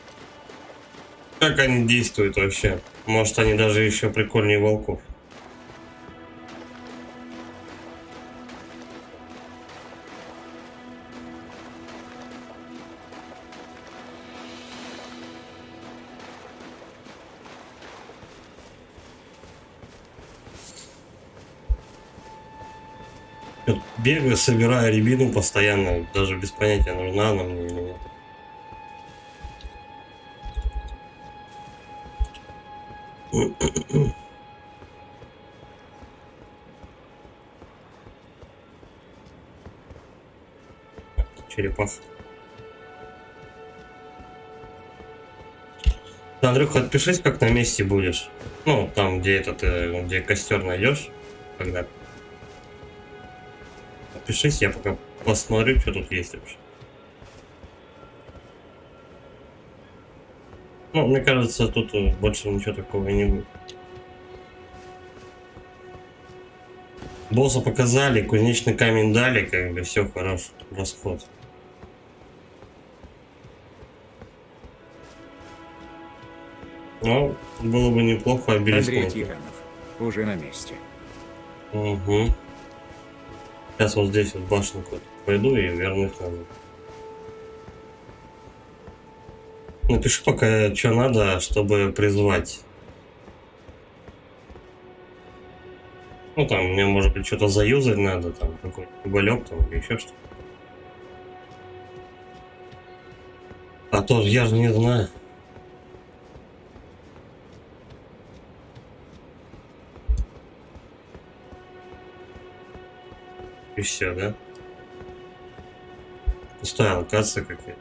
Speaker 1: Как они действуют вообще. Может, они даже еще прикольнее волков. Бегаю, собираю рябину постоянно, даже без понятия, нужна она мне или нет. Черепах. Андрюха, отпишись, как на месте будешь. Ну, там, где где костер найдешь, когда. Отпишись, я пока посмотрю, что тут есть вообще. Ну, мне кажется, тут больше ничего такого не будет. Босса показали, кузнечный камень дали, как бы все хорошо, расход. Ну, было бы неплохо обелиск.
Speaker 2: Андрей Тихонов. Уже на месте.
Speaker 1: Угу. Сейчас вот здесь вот башенку пойду и вернусь назад. Напиши пока, что надо, чтобы призвать. Ну там, мне может быть что-то заюзать надо, там какой-то уголек там или еще что-то. А то я же не знаю. И все, да? Пустая локация какая-то.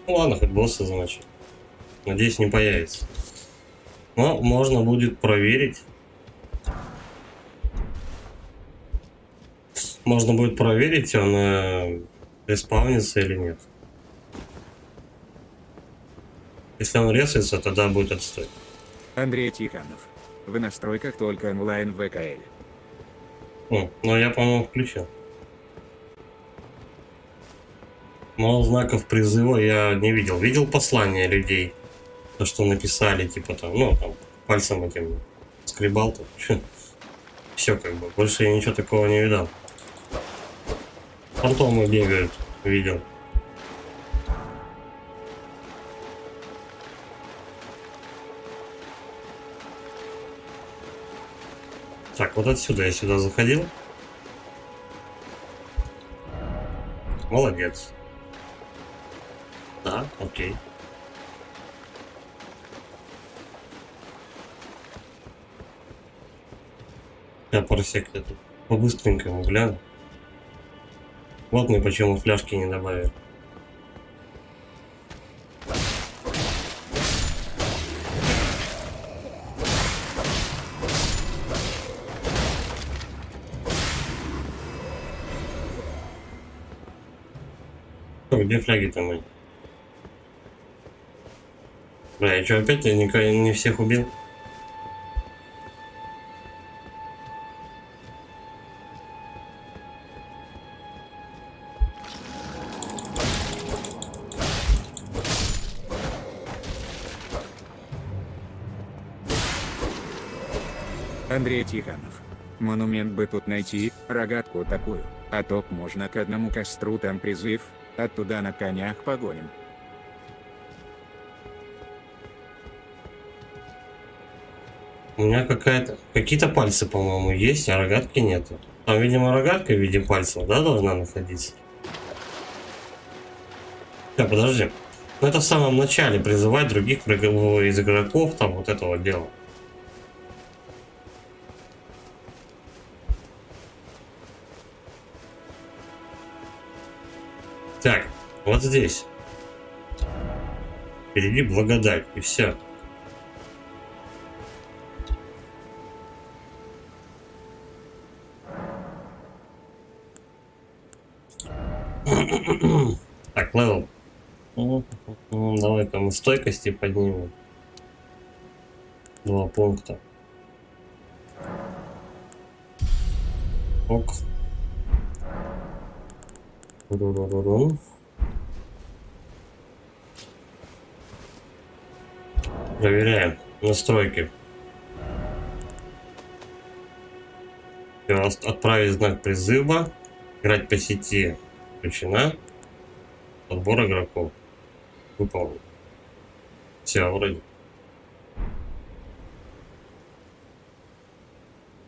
Speaker 1: Ну ладно, хоть босса, значит. Надеюсь, не появится. Но можно будет проверить. Можно будет проверить, он респаунится или нет. Если он резается, тогда будет отстой.
Speaker 2: Андрей Тихонов. В настройках только онлайн ВКЛ.
Speaker 1: Но я, по-моему, включил. Но знаков призыва я не видел. Видел послания людей. То, что написали, типа там, ну, там, пальцем этим скребал. Все как бы. Больше я ничего такого не видал. Фантомы бегают, видел. Так, вот отсюда я сюда заходил. Молодец. Да, окей. Я парсек тут по-быстренькому гляну. Вот мы почему фляжки не добавили. Где фляги-то мои? Бля, я что, опять я не всех убил?
Speaker 2: Андрей Тихонов. Монумент бы тут найти, рогатку такую, а то можно к одному костру там призыв, оттуда на конях погоним.
Speaker 1: У меня какие-то пальцы, по-моему, есть, а рогатки нету. Там, видимо, рогатка в виде пальцев, да, должна находиться? Подожди. Ну это в самом начале призывать других из игроков, там вот этого дела. Так, вот здесь. Впереди благодать, и все. Так, левел. Давай-ка мы стойкости поднимем. 2 пункта. Ок. Ру-ру-ру-ру. Проверяем настройки. Отправить знак призыва. Играть по сети включена. Подбор игроков. Выполнен. Все, вроде.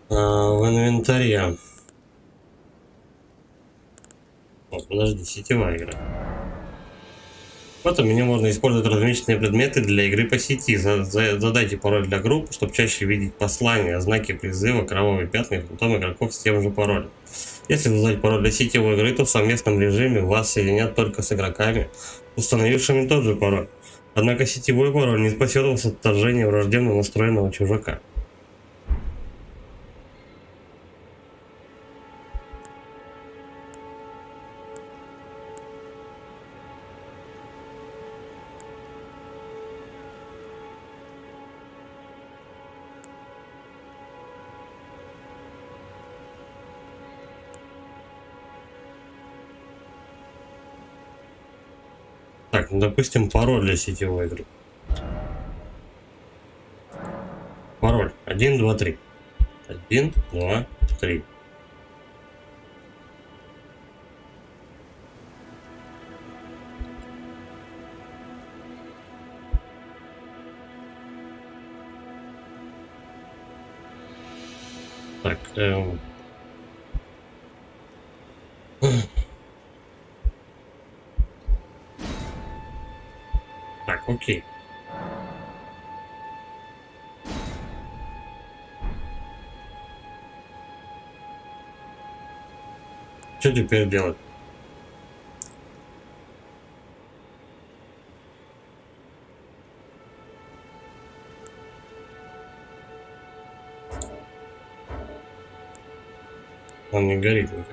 Speaker 1: В инвентаре. О, подожди, сетевая игра. В этом меню можно использовать различные предметы для игры по сети. Задайте пароль для группы, чтобы чаще видеть послания, знаки призыва, кровавые пятна и фантом игроков с тем же паролем. Если задать пароль для сетевой игры, то в совместном режиме вас соединят только с игроками, установившими тот же пароль. Однако сетевой пароль не спасет вас от вторжения враждебно настроенного чужака. Так, ну допустим, пароль для сетевой игры. Пароль 1, 2, 3. 1, 2, 3. Так, так, окей. Что теперь делать? Он не горит никак.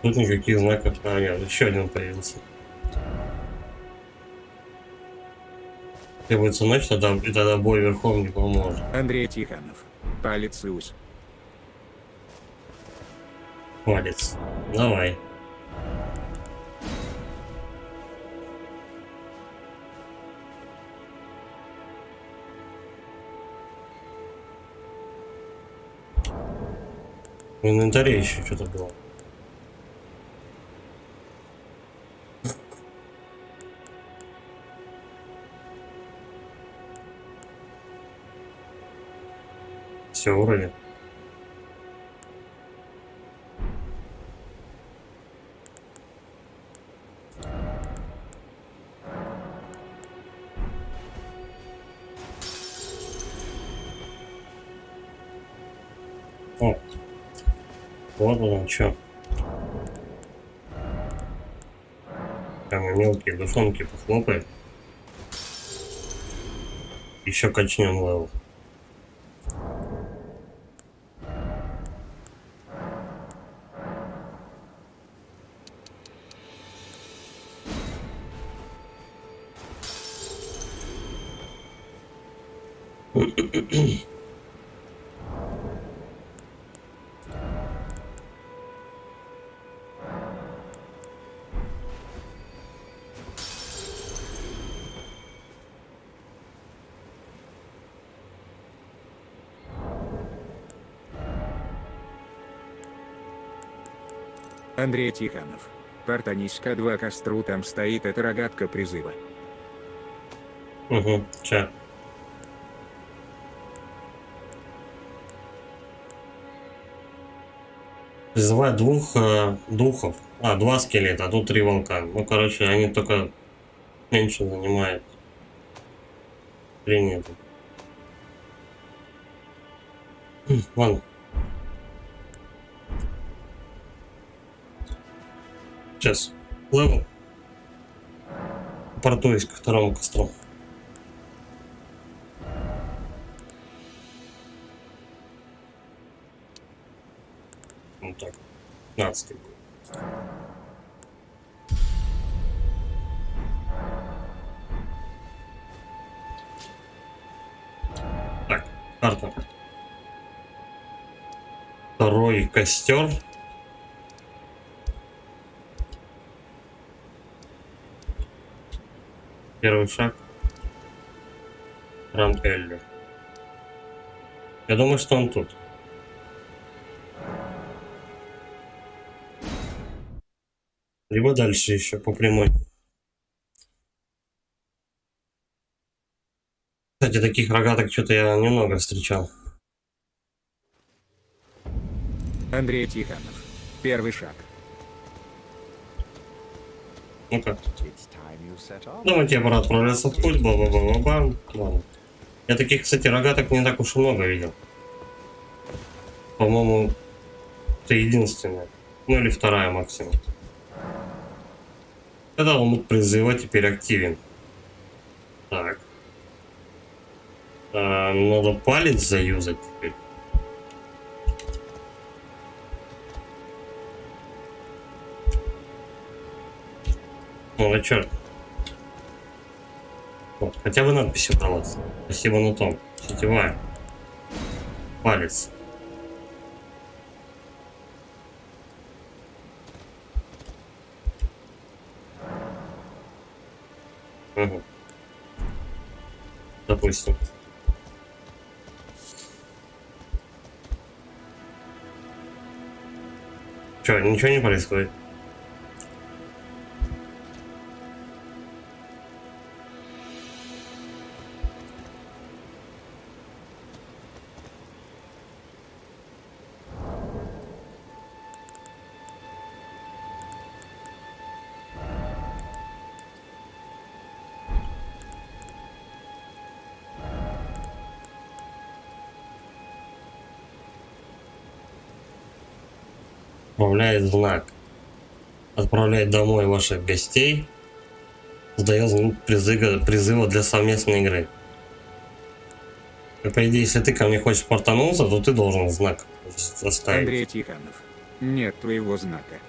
Speaker 1: Тут никаких знаков. А, нет, еще один появился. Требуется ночь, тогда бой верхом не поможет.
Speaker 2: Андрей Тихонов. Палец и ус.
Speaker 1: Палец. Давай. В инвентаре еще что-то было. Все вроде. О, вот он что. Прямо мелкие душонки похлопает. Еще качнем левел.
Speaker 2: Андрей Тихонов. Портаниська 2 костру, там стоит эта рогатка призыва.
Speaker 1: Угу, ща. Призывать двух духов. А, 2 скелета, а тут 3 волка. Ну, короче, они только меньше занимают. 3 нету. Ладно. Сейчас. Левел. Портуюсь ко второму костру. Вот так. 15 будет. Так, карта. Второй костер. Первый шаг. Храм Элли. Я думаю, что он тут. Либо дальше еще по прямой. Кстати, таких рогаток что-то я немного встречал.
Speaker 2: Андрей Тихонов. Первый шаг.
Speaker 1: Ну-ка. Думаю, тебе пора отправляться в путь. Ба-ба-ба-ба-бам. Ладно. Я таких, кстати, рогаток не так уж и много видел. По-моему, это единственная. Ну или вторая максимум. Когда ломут призыва теперь активен. Так. Надо палец заюзать теперь. Ну, а черт. Вот, хотя бы надпись убралась. Спасибо на том. Сетевая. Палец. Угу. Допустим. Че, ничего не происходит? Отправляет знак. Отправляет домой ваших гостей. Сдает звук призыва для совместной игры. И, по идее, если ты ко мне хочешь портануться, то ты должен знак оставить.
Speaker 2: Андрей Тихонов. Нет твоего знака.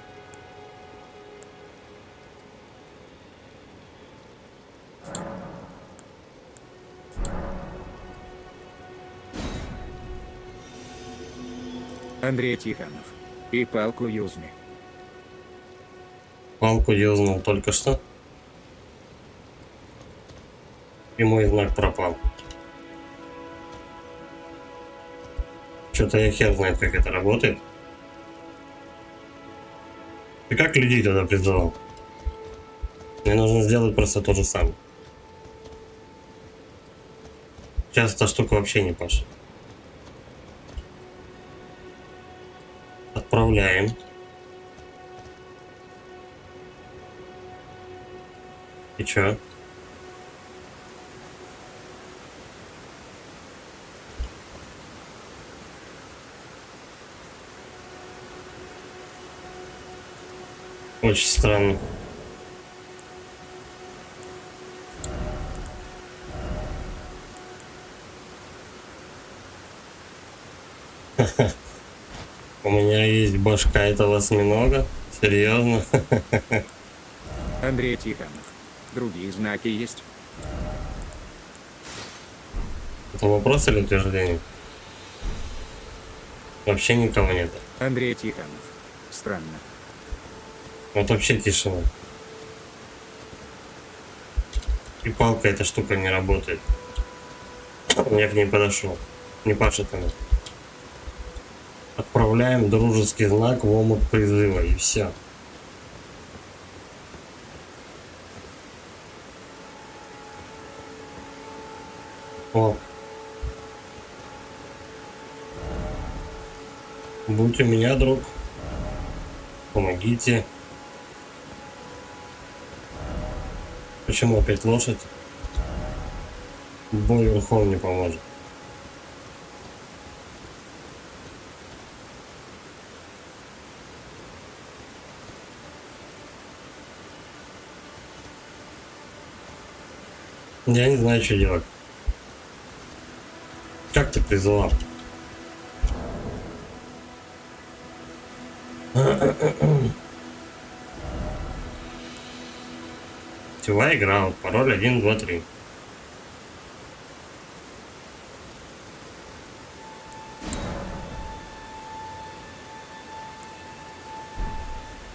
Speaker 2: Андрей Тихонов. И палку юзни.
Speaker 1: Палку юзнул только что. И мой знак пропал. Что-то я хер знает, как это работает. Ты как людей туда призывал? Мне нужно сделать просто то же самое. Сейчас эта штука вообще не пашет. Отправляем. И чё? Очень странно. У меня есть башка этого осьминога. Серьезно?
Speaker 2: Андрей Тихонов. Другие знаки есть?
Speaker 1: Это вопрос или утверждение? Вообще никого нет.
Speaker 2: Андрей Тихонов. Странно.
Speaker 1: Вот вообще тишина. И палка эта штука не работает. Я к ней подошел. Не пашет она. Отправляем дружеский знак в омут призыва, и все. О. Будь у меня, друг. Помогите. Почему опять лошадь? Бой верхом не поможет. Я не знаю, что делать. Как ты призывал? Сетевая игра, пароль 1, 2, 3.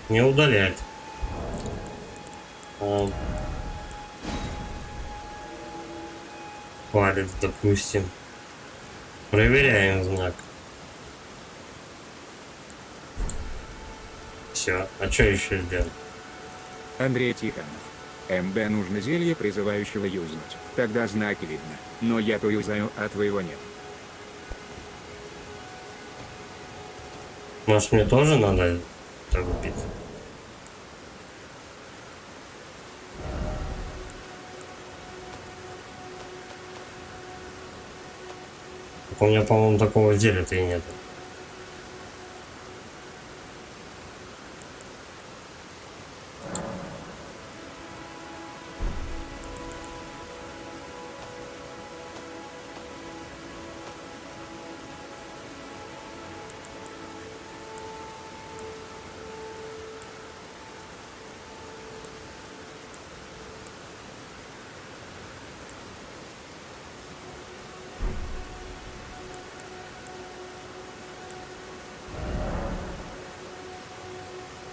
Speaker 1: Не удалять. Палец, допустим. Проверяем знак. Все. А что еще сделать?
Speaker 2: Андрей Тихонов. МБ нужно зелье призывающего юзнуть. Тогда знаки видно. Но я-то юзаю, а твоего нет.
Speaker 1: Может, мне тоже надо так убить? Так у меня, по-моему, такого зелья-то и нет.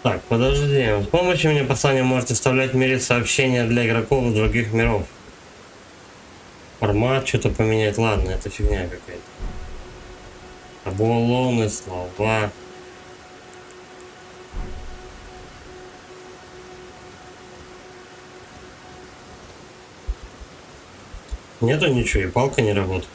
Speaker 1: Так, подожди. С помощью мне послания можете вставлять в мире сообщения для игроков из других миров. Формат что-то поменять. Ладно, это фигня какая-то. Табулоны, слова. Нету ничего, и палка не работает.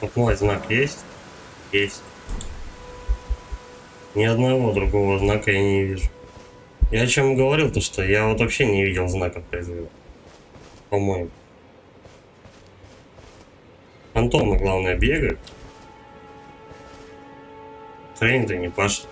Speaker 1: Вот мой знак есть? Есть. Ни одного другого знака я не вижу. Я о чем говорил, то что я вот вообще не видел знаков призыва. По-моему. Фантомы, главное, бегают. Хрень-то не пашет.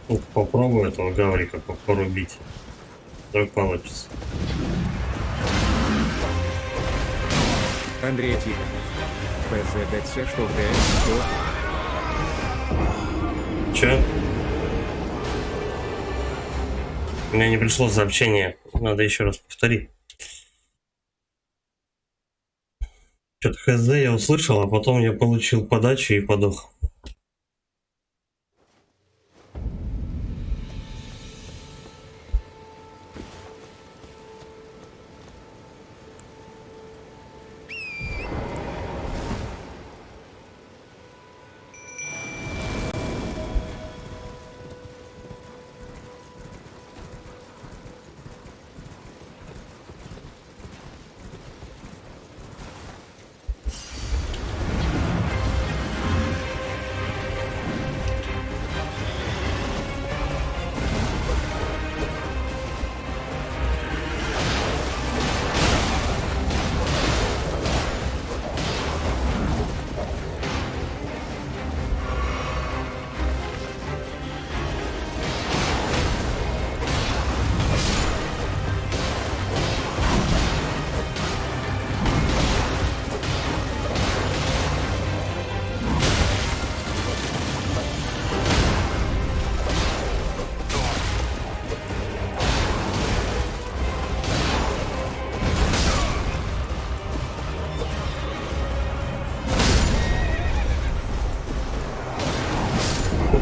Speaker 1: Вот попробую этого гаврика порубить. Вдруг получится.
Speaker 2: Андрей Тихонов. ПЗДЦ, что в ДС,
Speaker 1: Че? У меня не пришло сообщение. Надо еще раз повторить. Что-то хз я услышал, а потом я получил подачу и подох.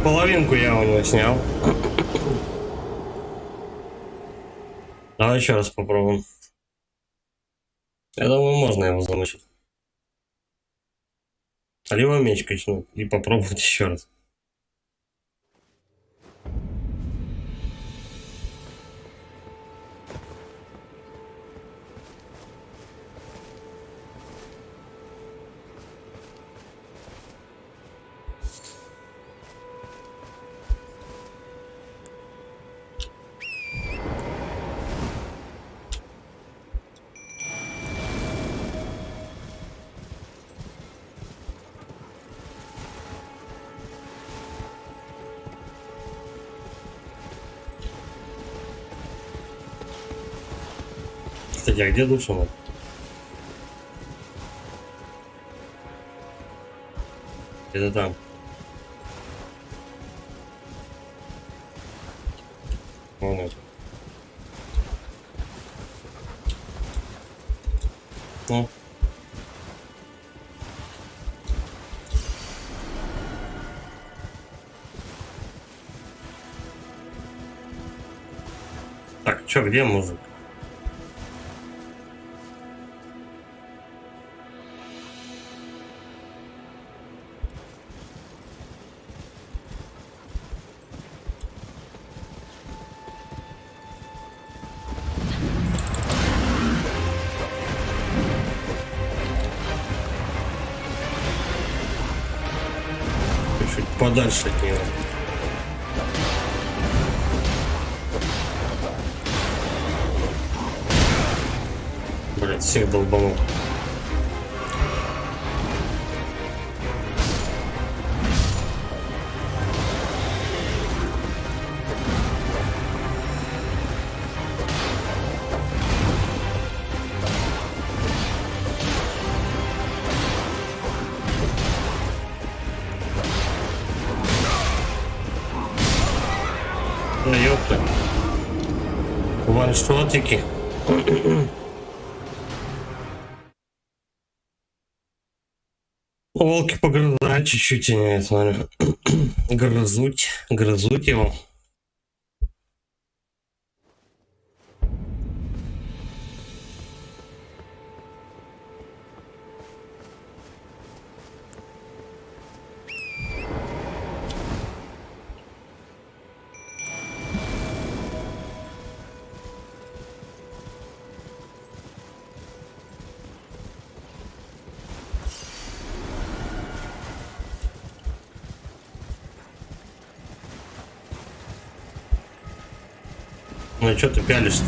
Speaker 1: половинку я у него снял. Давай еще раз попробуем. Я думаю, можно его замочить. Либо меч качнуть и попробовать еще раз. Кстати, а где душа мой? Это там. Вон это. Ну. Так, чё, где мужик? Чуть подальше от него. Блять, всех долбанул. Да ёпта. Ваншотики. Волки погрызают чуть-чуть, я смотрю. Грызуть его. Ну и чё ты пялишься?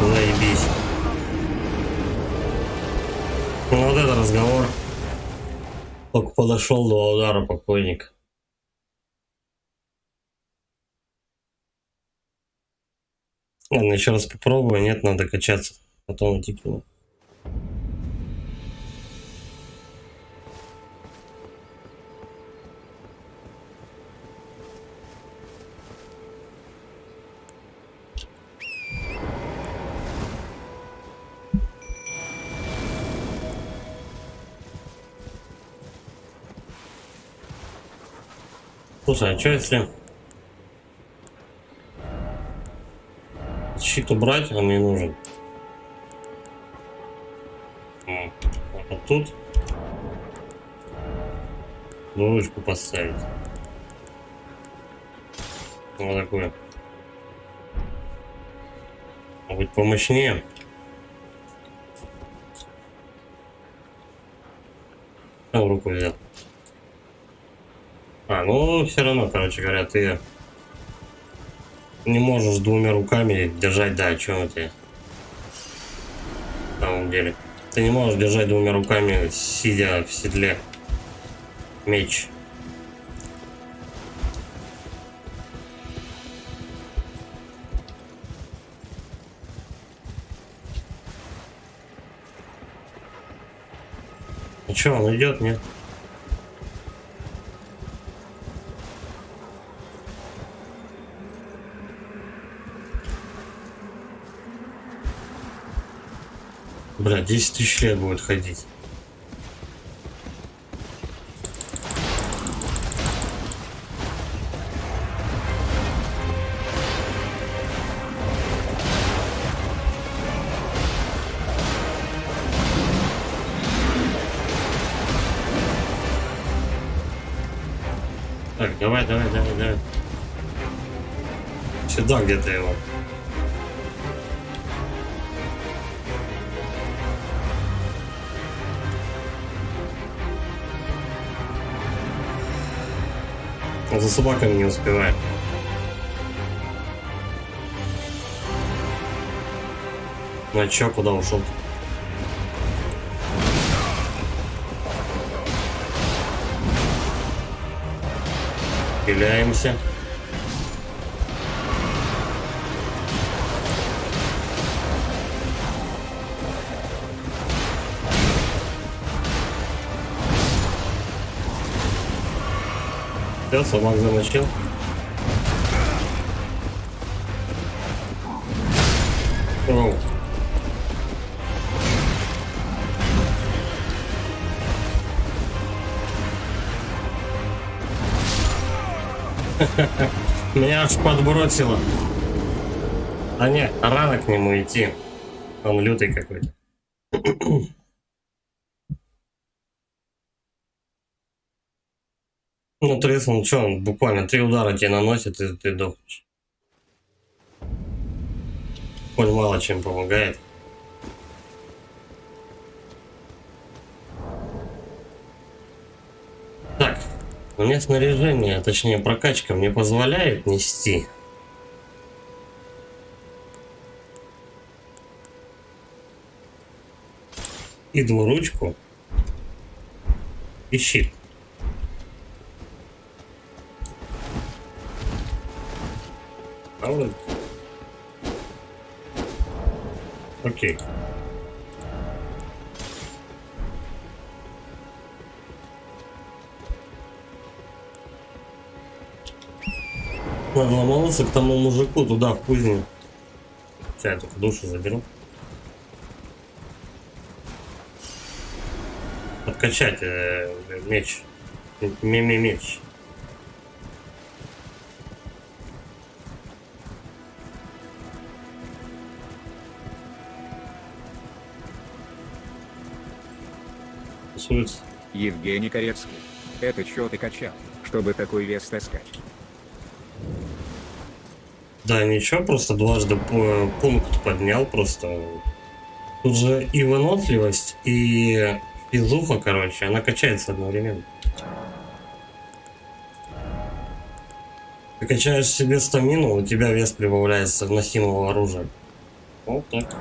Speaker 1: Заебись. Ну вот это разговор. Только подошел, 2 удара, покойник. Ладно, еще раз попробую. Нет, надо качаться. Потом идти к нему. Слушай, а что если щит убрать, он не нужен? Вот тут ручку поставить. Вот такую. Может быть помощнее. Там руку взял. Ну все равно, короче говоря, ты не можешь 2 руками держать, да, о чем это? На самом деле. Ты не можешь держать 2 руками, сидя в седле, меч. Ну что, он идет, нет? Бля, 10 тысяч лет будет ходить. Так, давай. Сюда где-то его. Он за собаками не успевает. Ну а чё, куда ушел? Пиляемся. Все, собак замочил. Оу. Меня аж подбросило. А не, рано к нему идти. Он лютый какой-то. Ну, Трис, он что, он буквально 3 удара тебе наносит, и ты дохнешь. Он мало чем помогает. Так, у меня снаряжение, точнее прокачка, мне позволяет нести. И двуручку, и щит. Окей. Надо ломался к тому мужику туда, в кузню. Сейчас я только душу заберу. Подкачать меч. Меч. Суется.
Speaker 2: Евгений Корецкий. Это чё ты качал, чтобы такой вес таскать?
Speaker 1: Да, ничего, просто дважды пункт поднял, просто. Тут же и выносливость, и физуха, короче, она качается одновременно. Ты качаешь себе стамину, у тебя вес прибавляется носимого оружия. Вот так.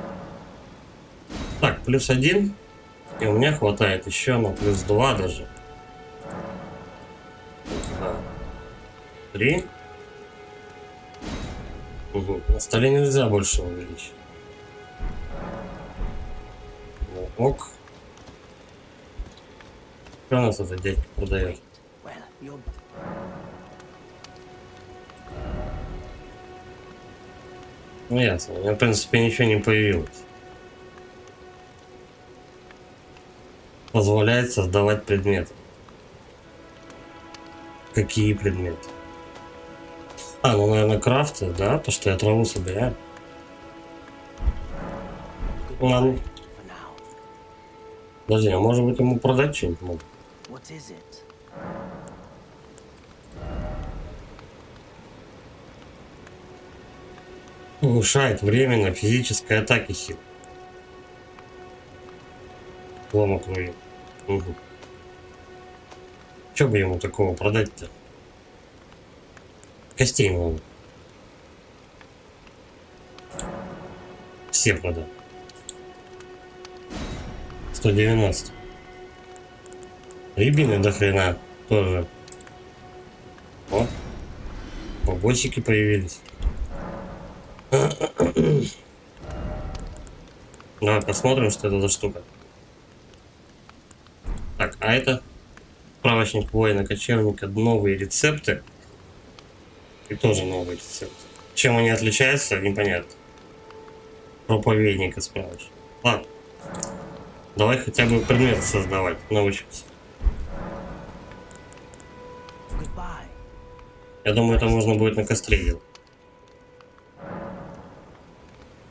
Speaker 1: Так, +1. И у меня хватает еще на +2 даже. 3. Угу. На столе нельзя больше увеличить. Ок. Что у нас этот дядька продает? Ну ясно, у меня в принципе ничего не появилось. Позволяет создавать предметы. Какие предметы? А, ну наверное крафты, да? То, что я траву собираю. Ладно. Подожди, а может быть ему продать что-нибудь могу? Улучшает временно физической атаки сил. Ломок руин. Угу. Че бы ему такого продать-то? Костей много. Все продам. 190. Рябины до хрена тоже. О, побольщики появились. Давай посмотрим, что это за штука. Так, а это справочник воина-кочевника, новые рецепты. И тоже новые рецепты. Чем они отличаются, непонятно. Проповедника справочник. Ладно, Давай хотя бы предмет создавать, научимся. Я думаю, это можно будет на костре делать.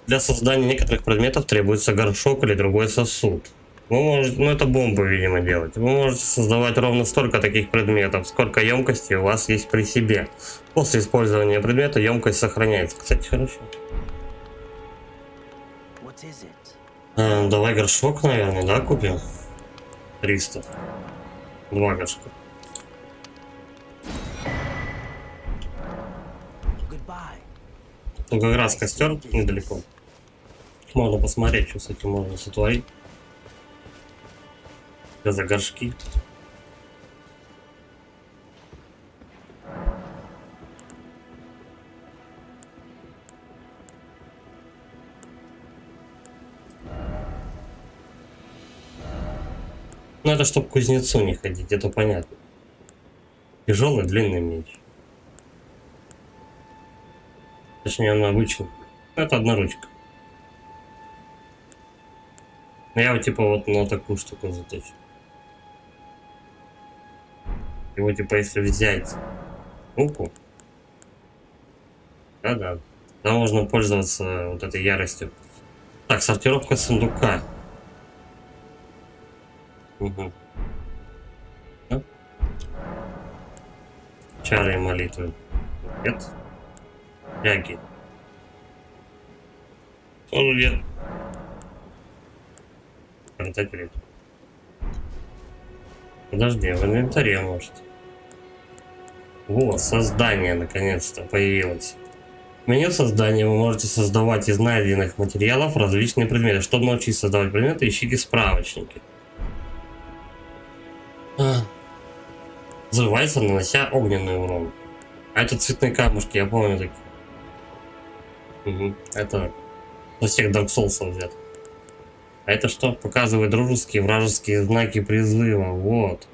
Speaker 1: Для создания некоторых предметов требуется горшок или другой сосуд. Вы можете, ну это бомбы, видимо, делать. Вы можете создавать ровно столько таких предметов, сколько емкости у вас есть при себе. После использования предмета емкость сохраняется. Кстати, хорошо. Давай горшок, наверное, да, купим? 300. 2 горшка. Ну, как раз костер недалеко. Можно посмотреть, что с этим можно сотворить. Что за горшки. Ну это чтоб к кузнецу не ходить, это понятно. Тяжелый длинный меч. Точнее, он обычный. Это одноручка. Но я вот типа вот на такую штуку заточу. Его типа если взять руку, да, тогда можно пользоваться вот этой яростью. Так, сортировка сундука. Угу. Да? Чары и молитвы. Нет. Яги. Тоже нет. Картофель. Подожди, в инвентаре может. Вот, создание наконец-то появилось. В меню создания вы можете создавать из найденных материалов различные предметы. Чтобы научиться создавать предметы, ищите справочники. Взрывается, нанося огненный урон. А это цветные камушки, я помню такие. Угу. Это со всех Dark Souls взят. А это что? Показывает дружеские вражеские знаки призыва. Вот.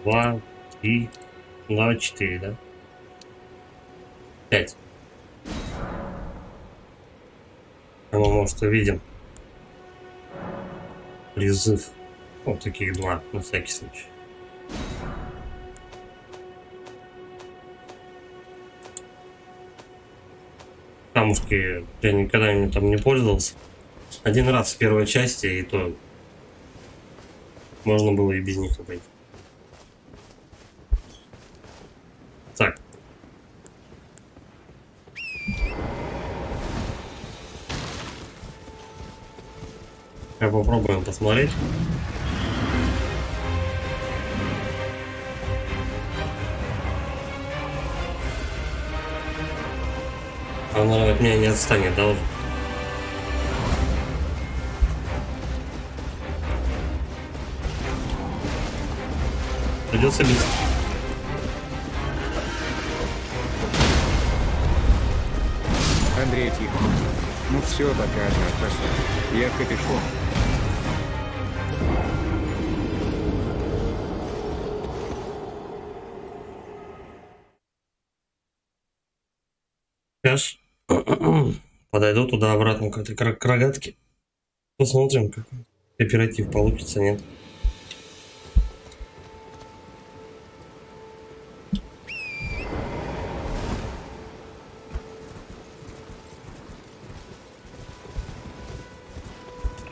Speaker 1: Два, три, 2, 4, да? 5. Мы, может, увидим призыв. Вот таких 2, на всякий случай. Камушки я никогда там не пользовался. Один раз в первой части, и то можно было и без них обойти. Так. Попробуем посмотреть. Она от меня не отстанет, да, уже? Придется бить.
Speaker 2: Андрей Тихонов. Ну все, пока, посмотрим. Я капюшон.
Speaker 1: Сейчас подойду туда-обратно к этой к рогатке. Посмотрим, как оператив получится, нет.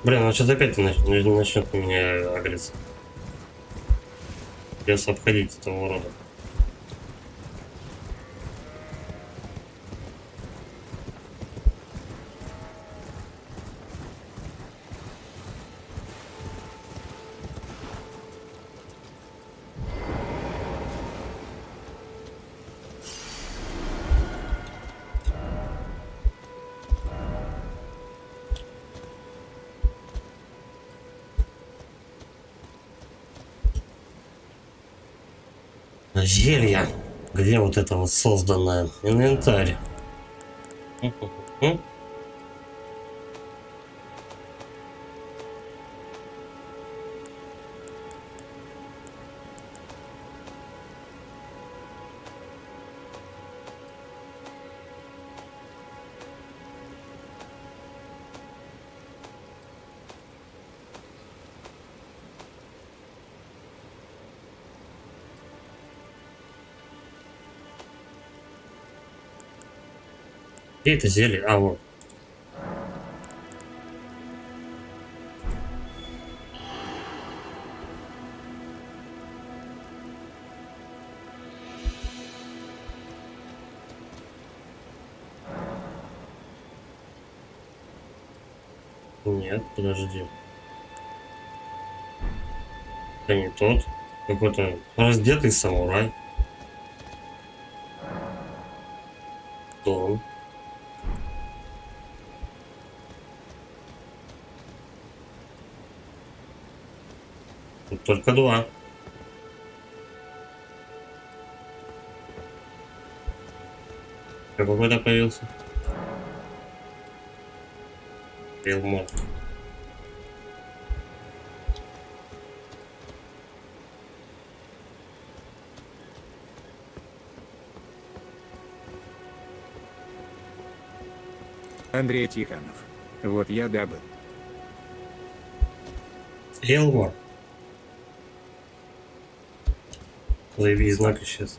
Speaker 1: Блин, он сейчас опять начнет меня агриться. Придется обходить этого урода. Зелье. Где вот это вот созданное? Инвентарь. Где это зелье? А, вот. Нет, подожди. Это не тот. Какой-то раздетый самурай. Дом. Тут только два. Какой-то появился. Элмор.
Speaker 2: Андрей Тихонов. Вот я добыл.
Speaker 1: Элмор. Заявись, знак исчез.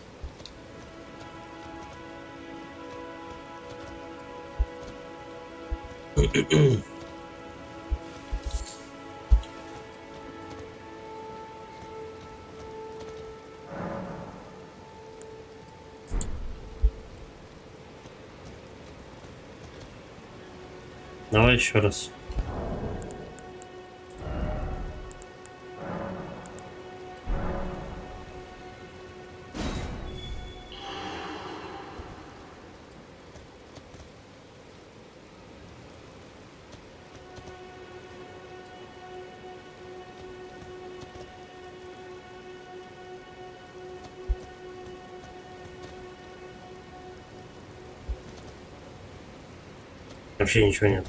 Speaker 1: Давай еще раз. Вообще ничего нет.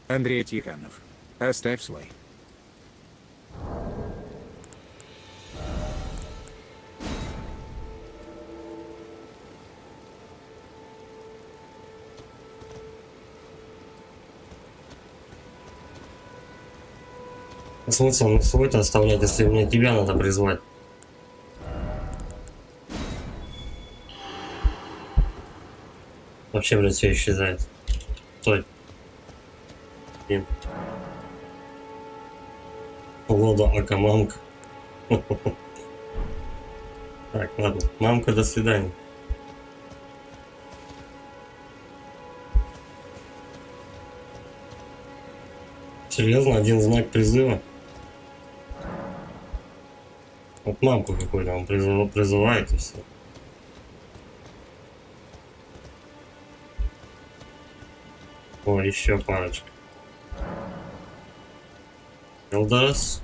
Speaker 2: Андрей Тихонов. Оставь свой.
Speaker 1: Смысл мне свой-то оставлять, если мне тебя надо призвать? Вообще, блядь, все исчезает. Стой. Блин. Лода Акамамка. Так, ладно. Мамка, до свидания. Серьезно, один знак призыва? Вот мамку какую-то он призывает и все. О, еще парочка. Элдас.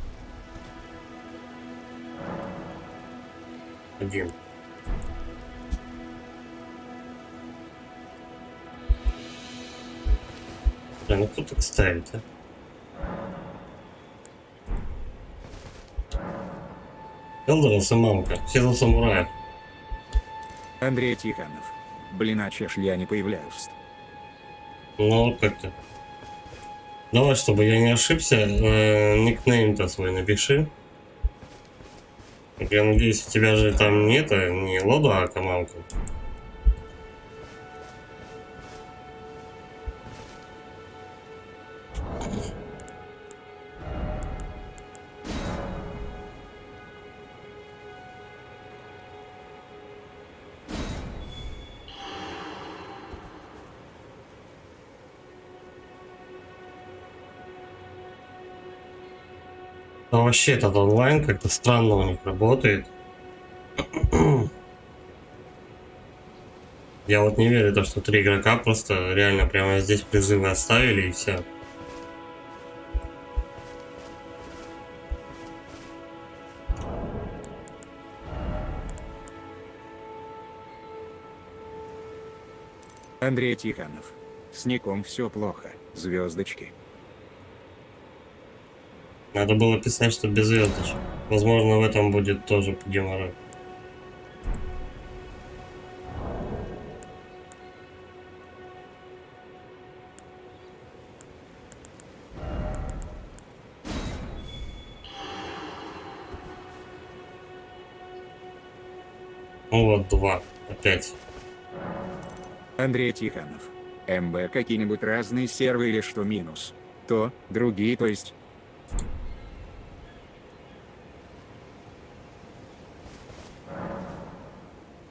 Speaker 1: Один. Да, ну кто так ставит, а? Элдорас и мамка. Все за самураев.
Speaker 2: Андрей Тихонов. Блин, а чеш я не появляюсь.
Speaker 1: Ну, вот как-то. Давай, чтобы я не ошибся, никнейм-то свой напиши. Я надеюсь, у тебя же там не это, не Лода, а Камамка. А вообще этот онлайн как-то странно у них работает. Я вот не верю, то, что 3 игрока просто реально прямо здесь призывы оставили и все.
Speaker 2: Андрей Тихонов. С ником все плохо. Звездочки.
Speaker 1: Надо было писать, что без звездочек. Возможно, в этом будет тоже геморрой. Ну вот, 2. Опять.
Speaker 2: Андрей Тихонов. МБ какие-нибудь разные сервы или что минус? То, другие, то есть.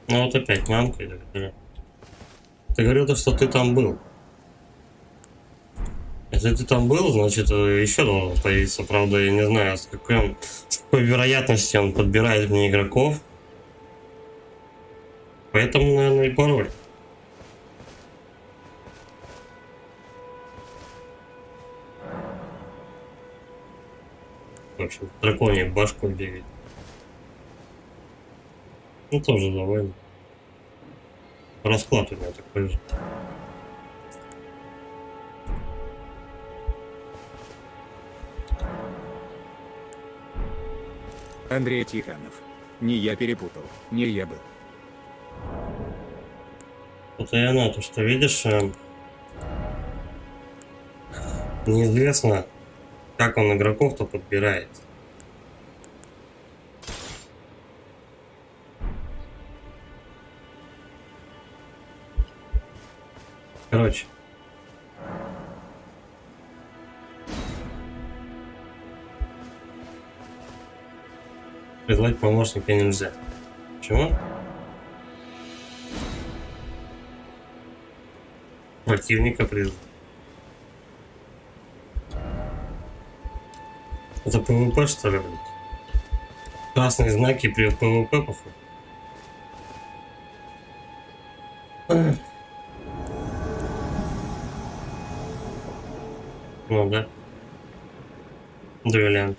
Speaker 1: Ну вот опять мамка. Ты говорил, то, что ты там был. Если ты там был, значит еще должен появиться. Правда, я не знаю, с какой вероятностью он подбирает мне игроков. Поэтому, наверное, и пароль. В общем, драконий башку бегает. Ну тоже довольно. Расклад у меня такой же.
Speaker 2: Андрей Тихонов. Не я перепутал, не я был.
Speaker 1: Вот и она, то что видишь, неизвестно, как он игроков-то подбирает. Короче. Призвать помощника нельзя. Почему? Противника призвать. Это ПВП, что ли, блядь? Красные знаки при ПВП, походу. Ну да. Дуэлянт.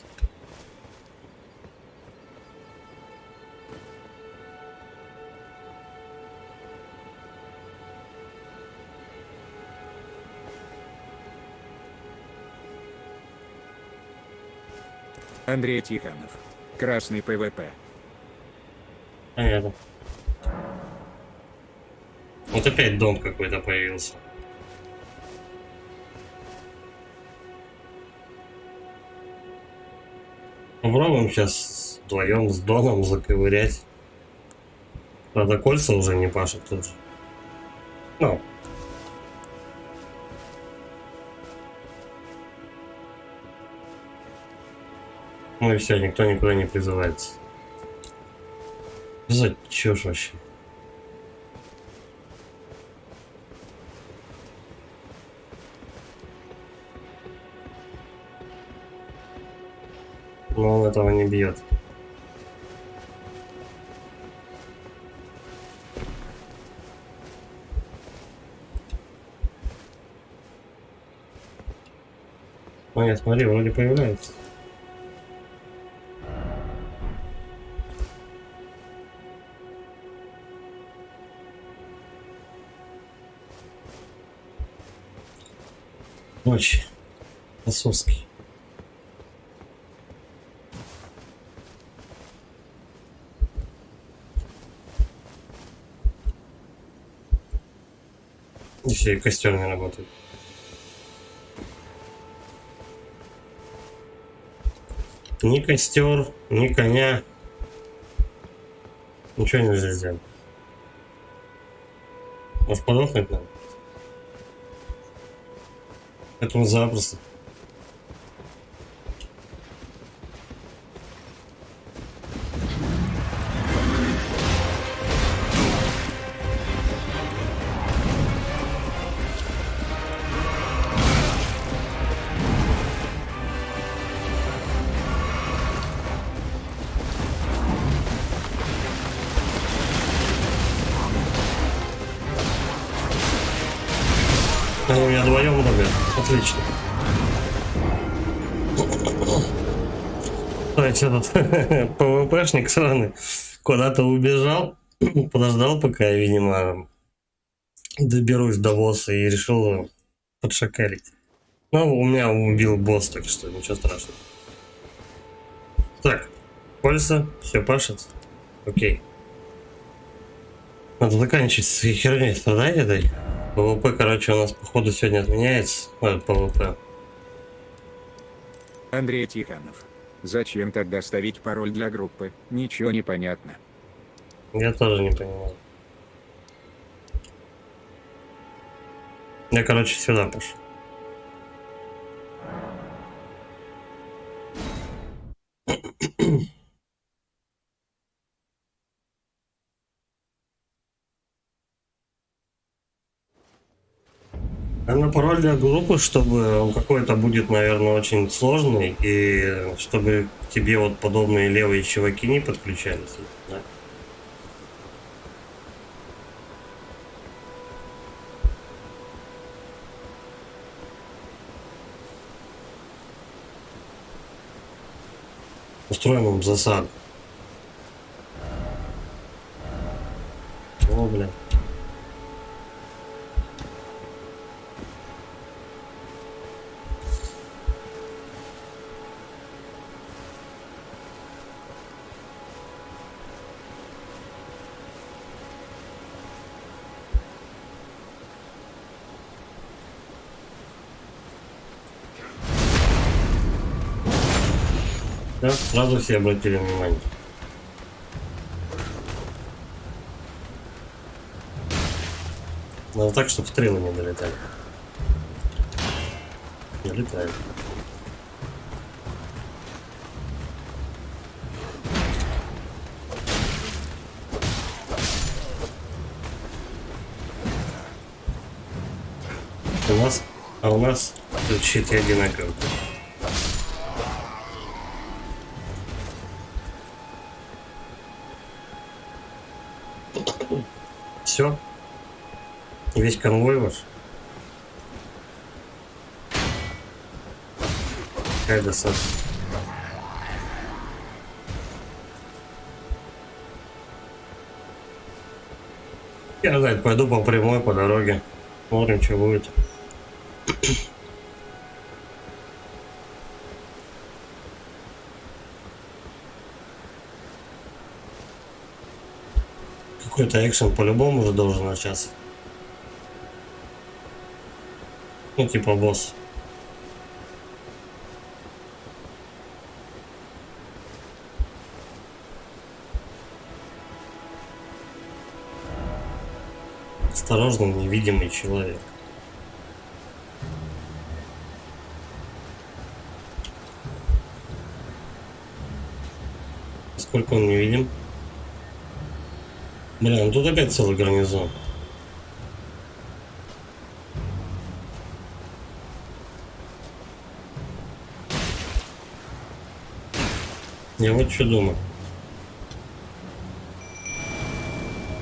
Speaker 2: Андрей Тихонов. Красный ПВП.
Speaker 1: Понятно. Вот опять дом какой-то появился. Попробуем сейчас вдвоем с Доном заковырять. Правда, кольца уже не пашут тут же. Ну. Ну и все, никто никуда не призывается. За чушь вообще. Но он этого не бьет. Ну нет, смотри, вроде появляется. Ночь. Осовский. И все, и костер не работает. Ни костер, ни коня. Ничего нельзя сделать. Может подохнуть надо? Поэтому запросто. Они меня вдвоем убили. Отлично. Так, что тут? ПВПшник сраный куда-то убежал. Подождал, пока я, видимо, доберусь до босса и решил подшакалить. Ну, у меня убил босс, так что ничего страшного. Так, кольца, все пашет. Окей. Надо заканчивать с этой херней, страдать этой. ПВП, короче, у нас походу сегодня отменяется. ПВП.
Speaker 2: Андрей Тихонов. Зачем тогда ставить пароль для группы? Ничего не понятно.
Speaker 1: Я тоже не понимаю. Я, короче, сюда пошел. Она пароль для группы, чтобы он какой-то будет, наверное, очень сложный, и чтобы к тебе вот подобные левые чуваки не подключались. Да? Устроим им засаду. О, бля. Да, сразу все обратили внимание. Надо так, чтобы стрелы не долетали. Долетают. У нас тут щиты одинаковые. Все. Весь конвой ваш. Какая досада. Я знаю, пойду по прямой, по дороге. Смотрим, что будет. Какой-то экшен по-любому уже должен начаться. Ну, типа босс. Осторожно, невидимый человек. Сколько он не видим? Бля, ну тут опять целый гарнизон. Я вот что думаю.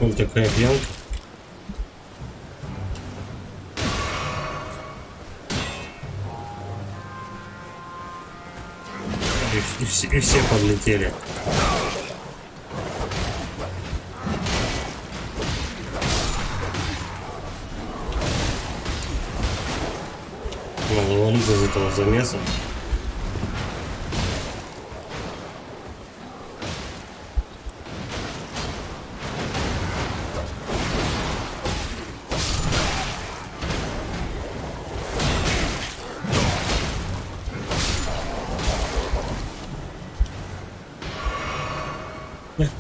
Speaker 1: Вот такая пьянка. И все подлетели. Надо валить из этого замеса.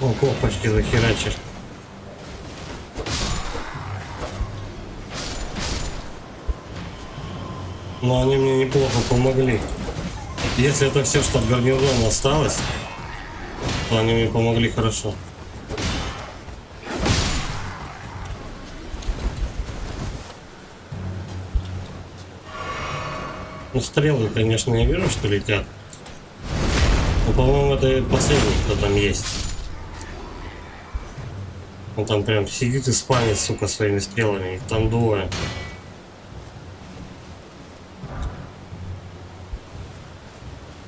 Speaker 1: Ого, почти захерачишь. Но они мне неплохо помогли. Если это все, что от гарнизона осталось, то они мне помогли хорошо. Ну, стрелы, конечно, я вижу, что летят. Но, по-моему, это последний, кто там есть. Он там прям сидит и спамит, сука, своими стрелами. Их там двое.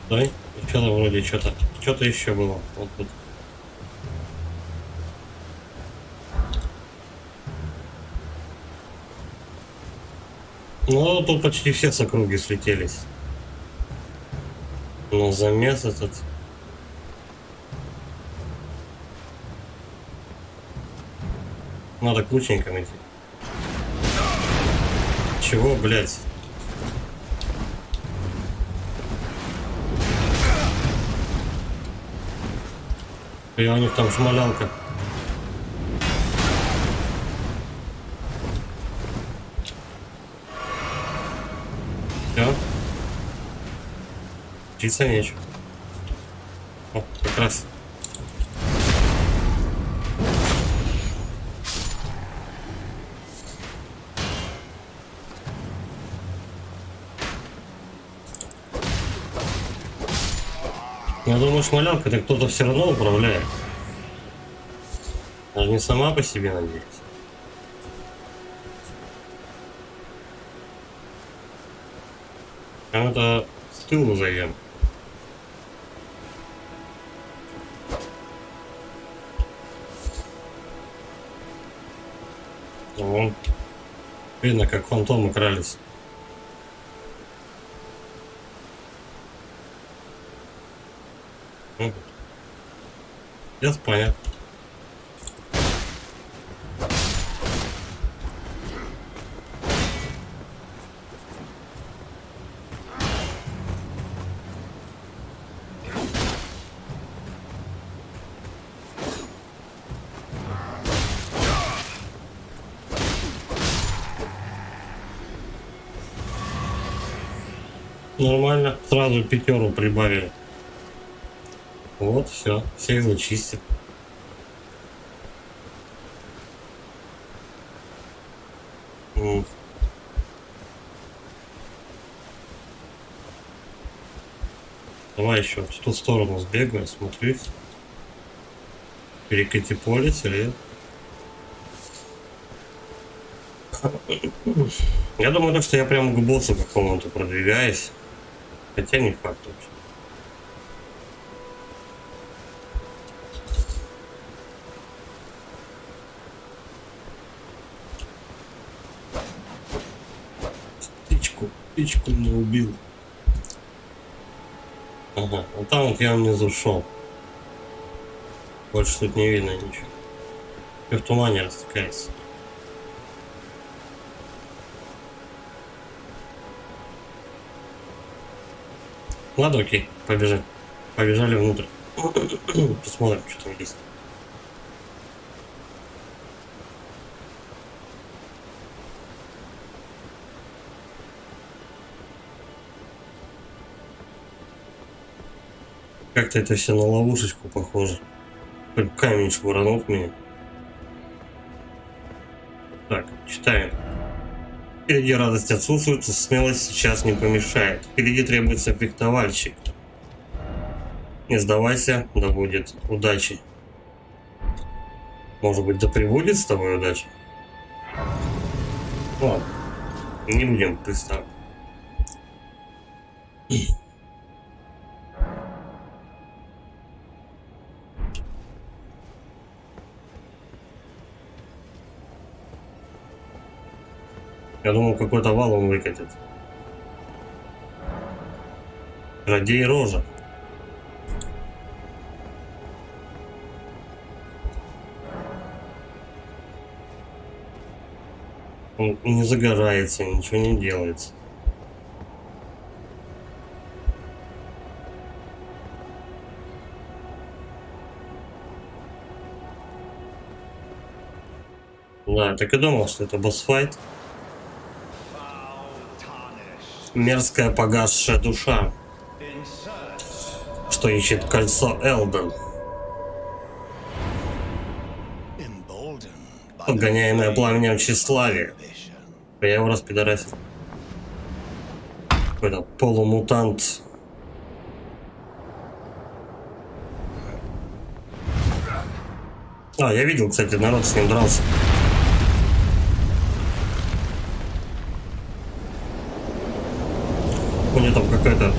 Speaker 1: Да? Что-то вроде что-то еще было. Вот тут. Ну, тут почти все с округи слетелись. Но замес этот... Надо к лучникам идти. Чего, блядь? И у них там шмалялка. Все. Учиться нечего. О, как раз. Я думаю, шмалялка это кто-то все равно управляет. Даже не сама по себе, надеюсь. А это с тылу зайдем. Вон. Видно, как фантомы крались. Сейчас понятно. Нормально, сразу пятеру прибавили. Вот, все, всех зачистил. Давай еще в ту сторону сбегаю, смотрюсь. Перекати полис или... Я думаю, что я прямо к боссу какому-то продвигаюсь. Хотя не факт вообще. Птичку не убил. Ага, а там вот я внизу шел. Больше тут не видно ничего. И в тумане растекается. Ладно, окей, побежали. Побежали внутрь. Посмотрим, что там есть. Как-то это все на ловушечку похоже. Как камень швырнул в меня. Так, читаем. Впереди радость отсутствует, смелость сейчас не помешает. Впереди требуется фехтовальщик. Не сдавайся, да будет удачи. Может быть, да прибудет с тобой удача? Ладно, не будем приставать. Я думал, какой-то вал он выкатит. Радей рожа. Он не загорается, ничего не делается. Да, так и думал, что это босс-файт. Мерзкая погасшая душа, что ищет кольцо Элден. Подгоняемое пламенем тщеславия. Я его распидорасил. Какой-то полумутант. А, я видел, кстати, народ с ним дрался. У него там какая-то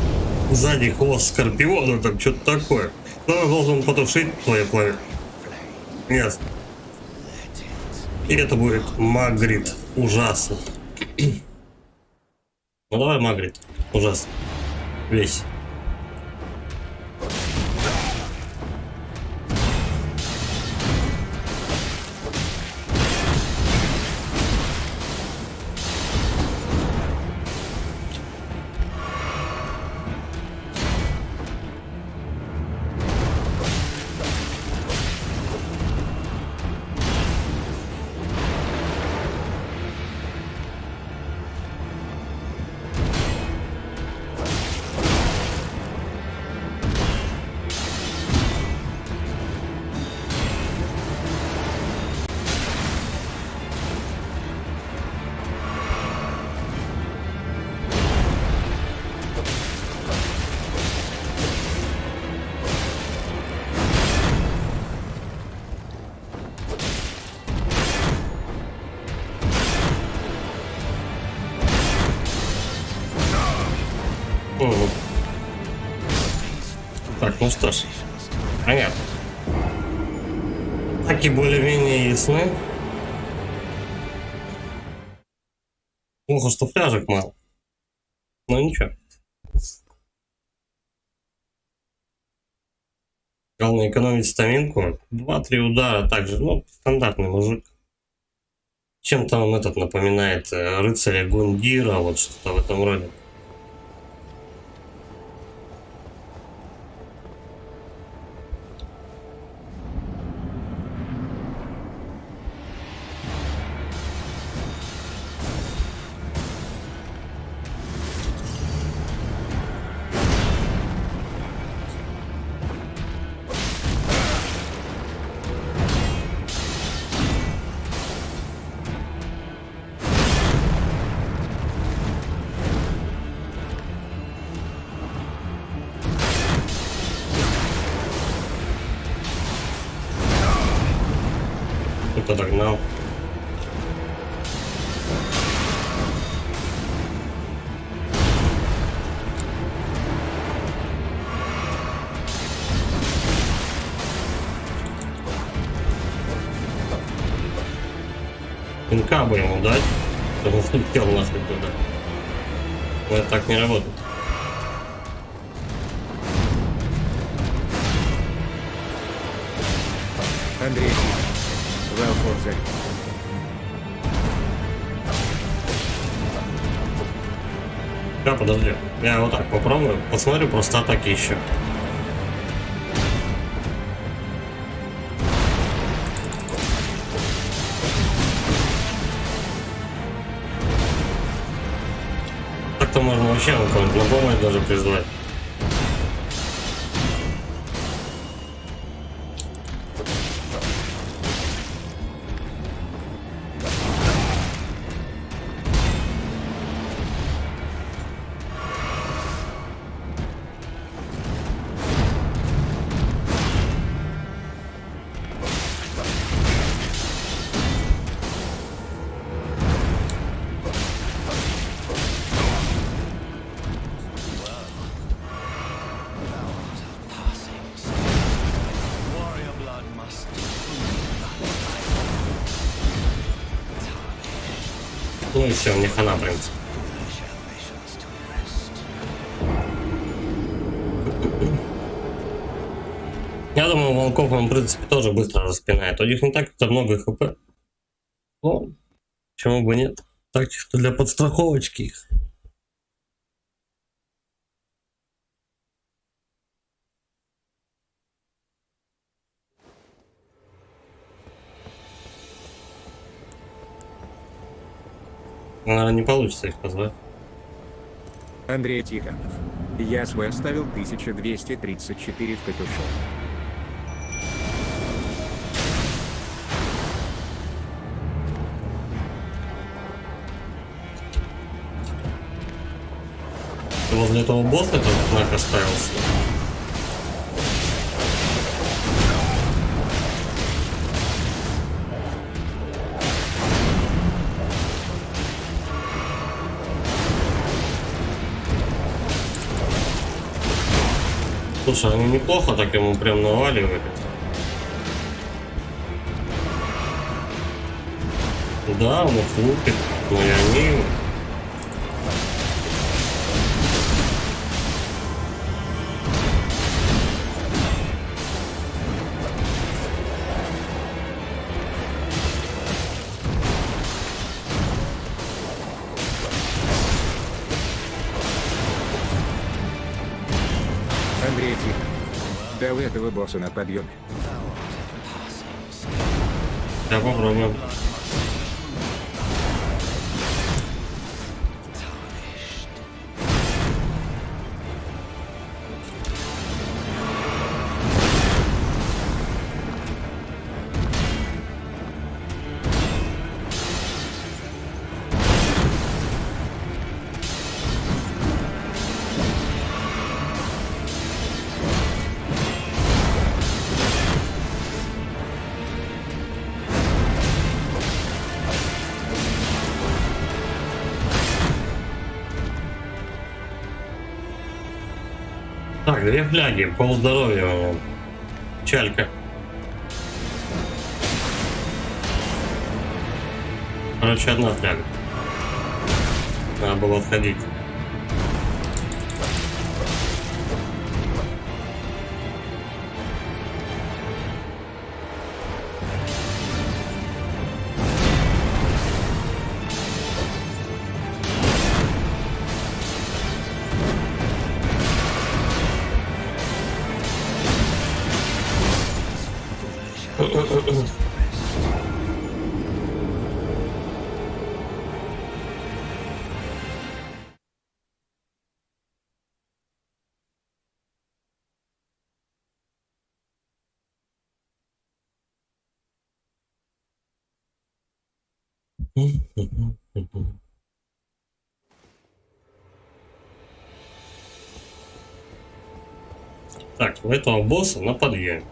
Speaker 1: сзади хвост скорпиона, там что-то такое. Кто должен потушить твое пламя? Нет. И это будет Магрит. Ужасно. Ну давай, Магрит. Ужасно. Весь. Мгм. Так, ну что ж. Понятно. Так и более-менее ясны. Плохо, что пляжек мало. Но ничего. Главное экономить стаминку. 2-3 удара также. Ну, стандартный мужик. Чем-то он этот напоминает рыцаря Гундира, вот что-то в этом роде. Кто-то догнал. Пинка бы ему дать, чтобы он слетел нахуй туда. Но это так не работает.
Speaker 2: Андрей, Велфор за.
Speaker 1: Да, подожди. Я вот так попробую. Посмотрю просто атаки еще. Так-то можно вообще на кого-нибудь на помощь даже призвать. Ну и все, мне хана, в принципе. Я думаю, волков он, в принципе, тоже быстро распинает. У них не так-то много хп. Ну, почему бы нет? Так чисто для подстраховочки их. Наверное, не получится их позвать.
Speaker 2: Андрей Тихонов. Я свой оставил 1234 в капюшон.
Speaker 1: Ты возле этого босса этот знак оставился. Слушай, они неплохо так ему прям наваливали. Да, он их лупит, но и они...
Speaker 2: Андрей Тихонов. Да у этого босса на подъеме.
Speaker 1: Да, попробуем. Так, две фляги, полздоровья у меня. Чалька. Короче, одна фляга. Надо было отходить. Так, у этого босса на подъеме.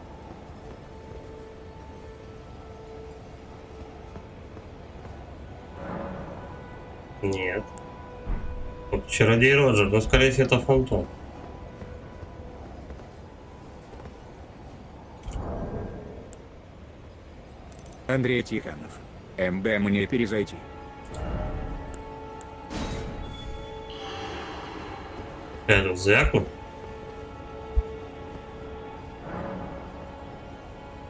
Speaker 1: Нет. Вот чародей Роджер, но скорее всего это фантом.
Speaker 2: Андрей Тихонов. МБ мне перезайти.
Speaker 1: Я тут звякну.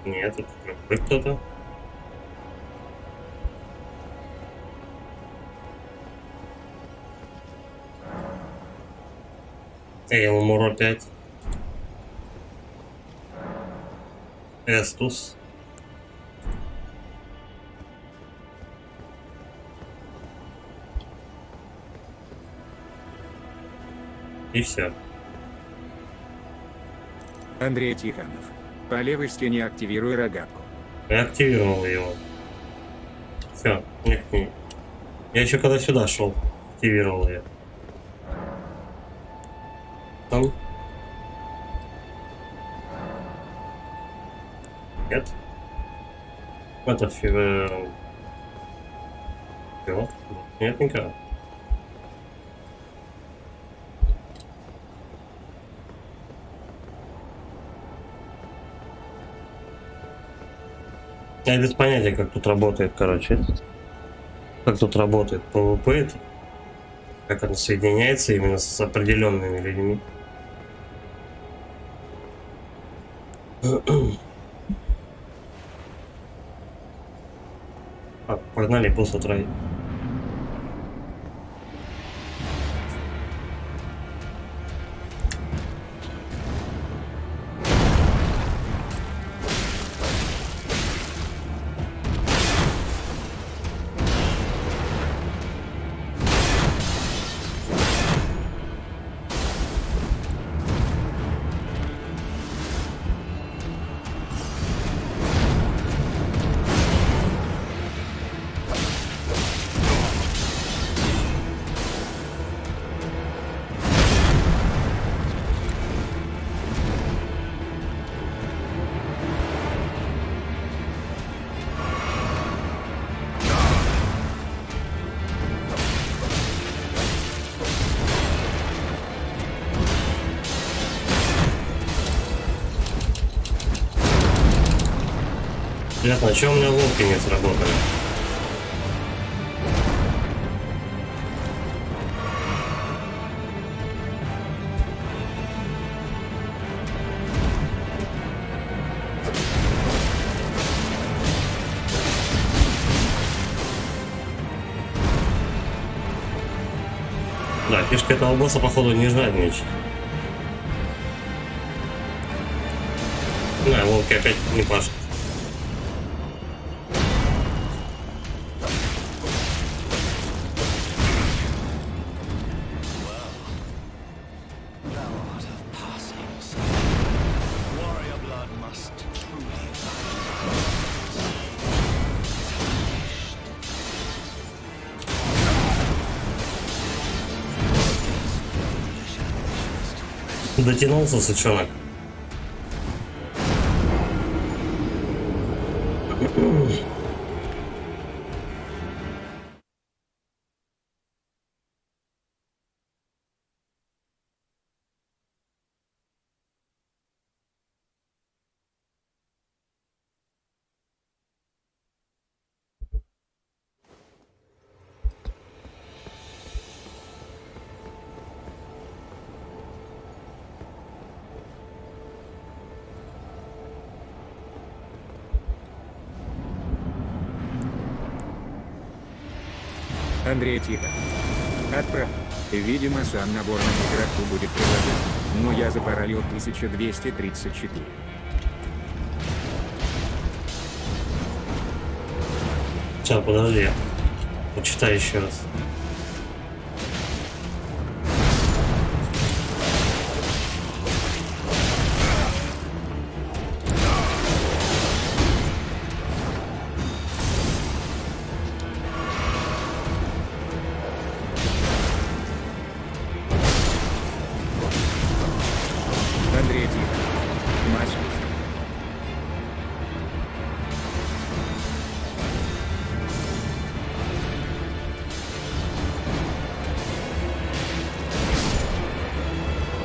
Speaker 1: Нет, тут какой кто-то. Эйлмур опять. Эстус. И все.
Speaker 2: Андрей Тихонов. По левой стене активируй рогатку.
Speaker 1: Я активировал его. Все, нет, нет. Я еще когда сюда шел, активировал ее. Там? Нет. Это нет никого. Я без понятия, как тут работает, короче. Как тут работает PvP, это. Как он соединяется именно с определенными людьми. Так, погнали босса троих. Ясно, а чё у меня волки не сработали? Да, фишка этого босса, походу, не жадничать. Да, волки опять не пашут.
Speaker 4: Lord of passings. Warrior blood must truly
Speaker 1: Дотянулся, сучонок.
Speaker 2: Андрей, тихо. Отправь. Видимо, сам набор на игроку будет приложен. Но я запаролил 1234.
Speaker 1: Сейчас, подожди. Почитай еще раз.
Speaker 2: Андрей, тихо. Масюс.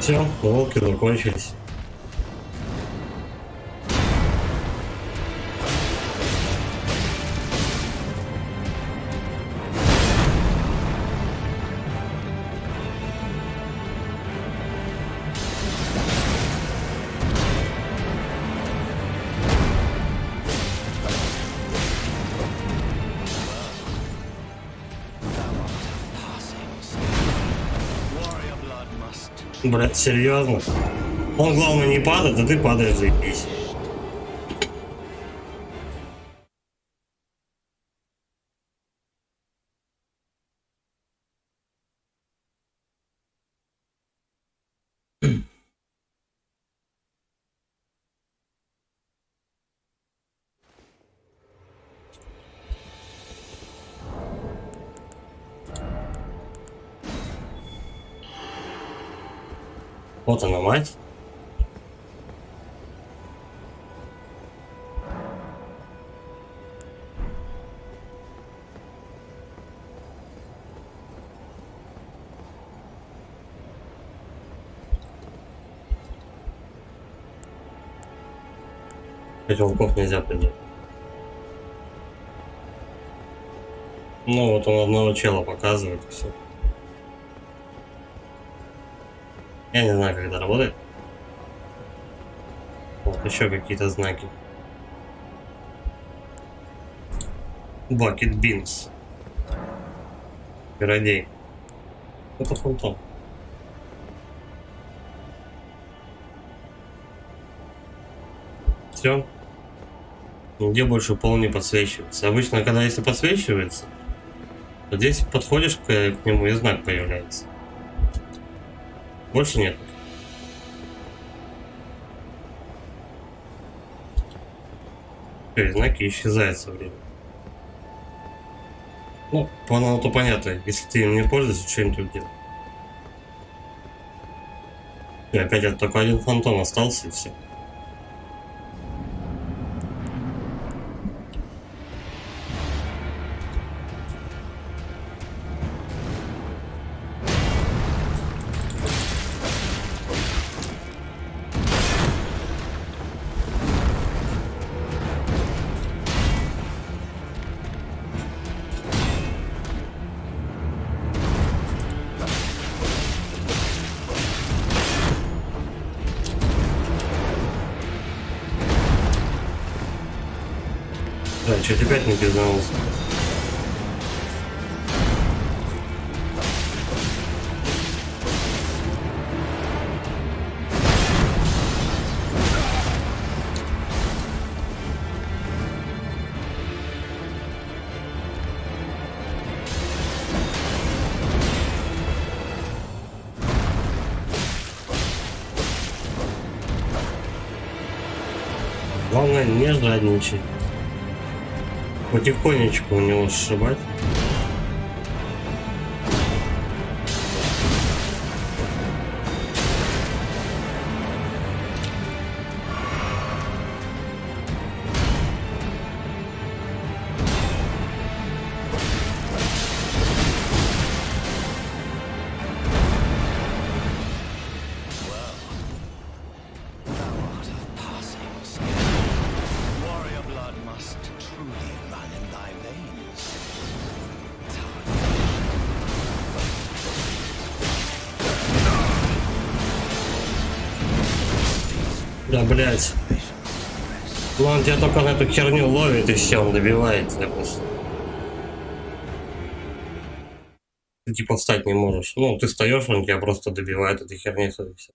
Speaker 1: Все, волки закончились.
Speaker 4: Warrior blood must
Speaker 1: Блять, серьезно? Он главное не падает, а ты падаешь, заебись. Вот она, мать. Этих волков нельзя придать. Ну вот он одного чела показывает и все. Я не знаю, как это работает. Вот еще какие-то знаки. Bucket Beans. Городей. Это фантом. Все. Нигде больше пол не подсвечивается. Обычно, когда если подсвечивается, то здесь подходишь к нему и знак появляется. Больше нет. Все, знаки исчезают со временем. Ну, то понятно, если ты им не пользуешься, что-нибудь тут делать. И опять это только один фантом остался и все. Да, чуть опять не пизданулся. Главное не жадничать. Потихонечку у него сшибать.
Speaker 4: thou art of passing skill. Warrior blood must truly run in thy veins.
Speaker 1: Да, блять. Ну, он тебя только на эту херню ловит и все, он добивает тебя просто. типа встать не можешь. Ну, ты встаешь, он тебя просто добивает этой херней, и всё.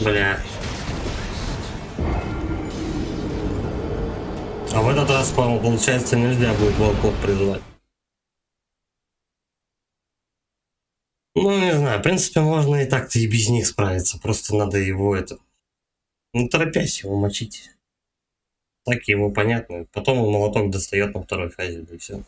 Speaker 1: Бля. А в этот раз, по-моему, получается, нельзя будет волков призывать. Ну, не знаю, в принципе, можно и так-то и без них справиться. Просто надо его это... Не торопясь его мочить. Так ему понятно. Потом он молоток достает на второй фазе, да и все.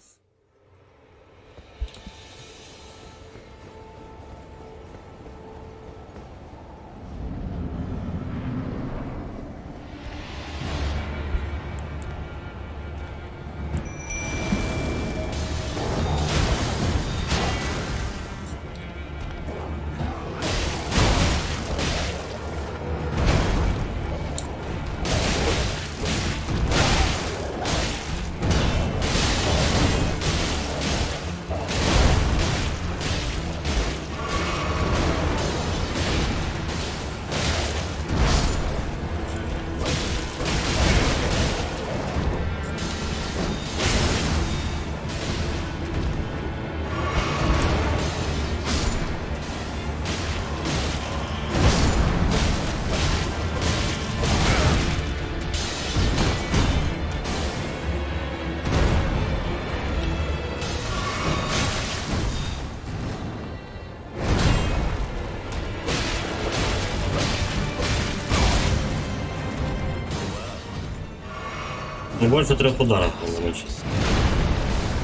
Speaker 1: Не больше 3 ударов надо мочить.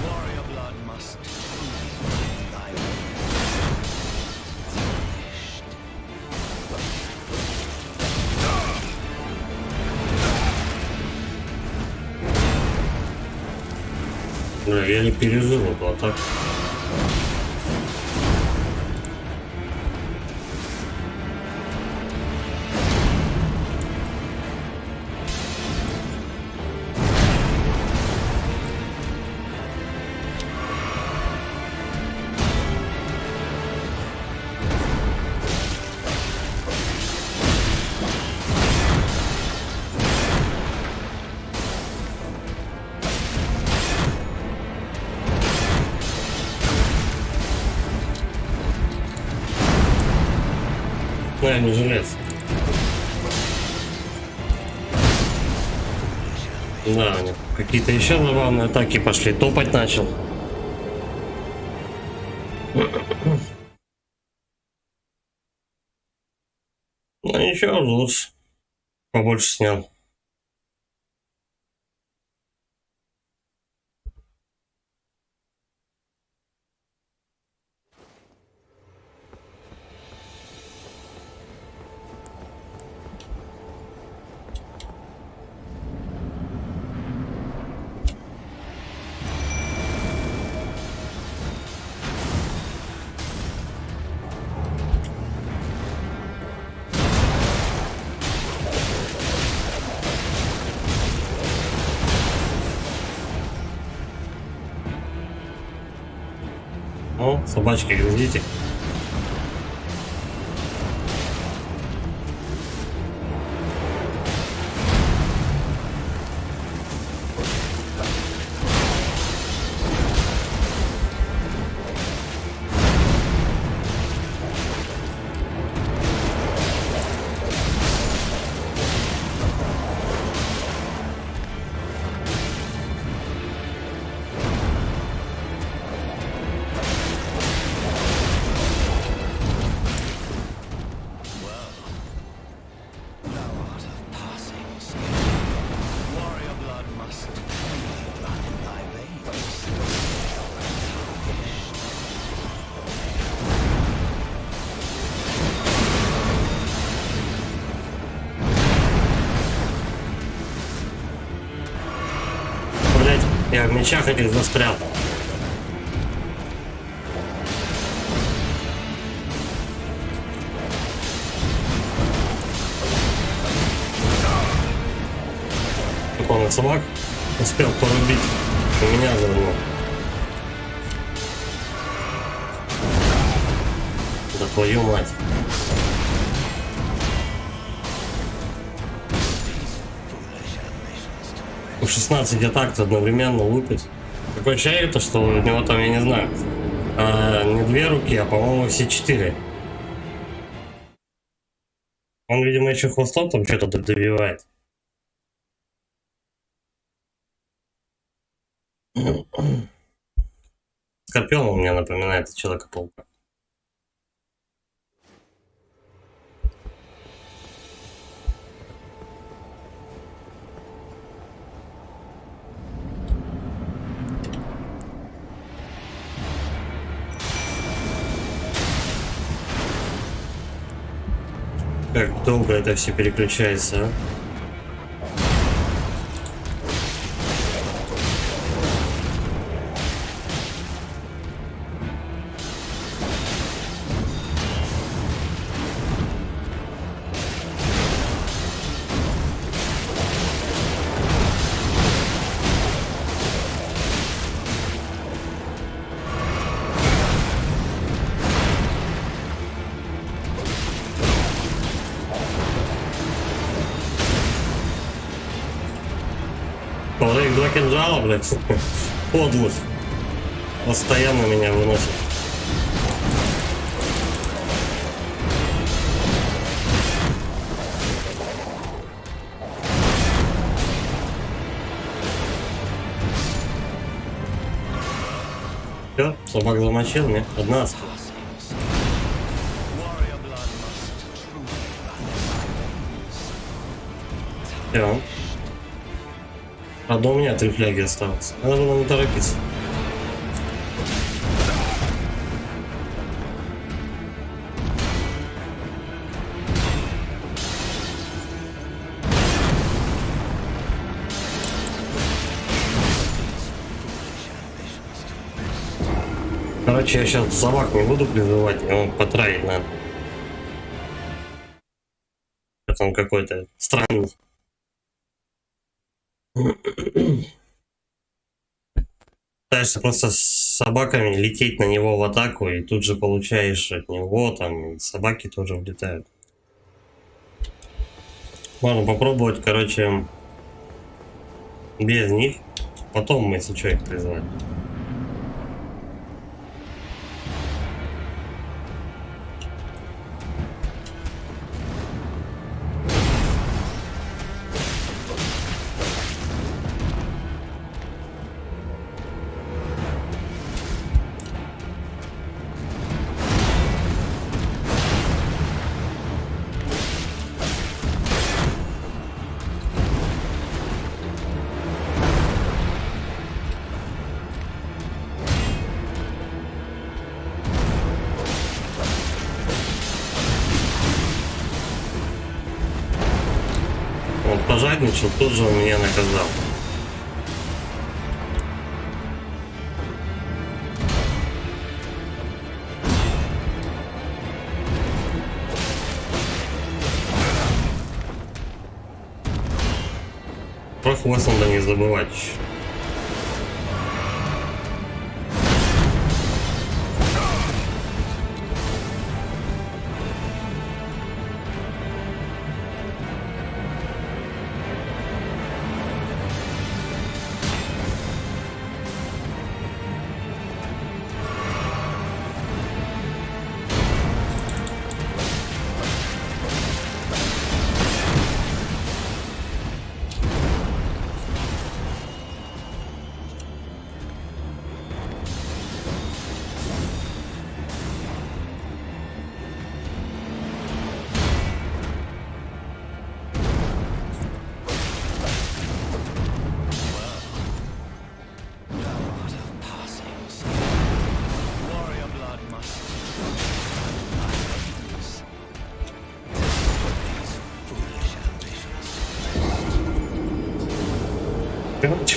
Speaker 4: Warrior blood must truly run in thy veins.
Speaker 1: Бля, я не пережил эту атаку. Ну, я не жилец. Да, у них какие-то еще забавные атаки пошли. Топать начал. Ну ничего, лучше. Побольше снял. О, собачки, глядите. в мечах этих застрял. Как он и собак успел порубить, и меня завернул. Да твою мать. У 16 атак одновременно лупит. Такое ощущение, то, что у него там, я не знаю, не 2 руки, а по-моему все 4. Он, видимо, еще хвостом там что-то добивает. Скорпион у меня напоминает Человека-паука. Как долго это все переключается, а? Вот их 2 кинжала, блядь, подлых. Постоянно меня выносит. Все, собак замочил, мне одна осталась.
Speaker 4: Warrior blood must truly run in thy veins.
Speaker 1: Все. Правда, у меня 3 фляги осталось. Надо было не торопиться. Короче, я сейчас собак не буду призывать, его потратить надо. Это он какой-то странный. Пытаешься просто с собаками лететь на него в атаку, и тут же получаешь от него, там, собаки тоже влетают. Можно попробовать, короче, без них. Потом мы, если что, их призывать. Он пожадничал, тут же он меня наказал. Про хвост надо не забывать еще.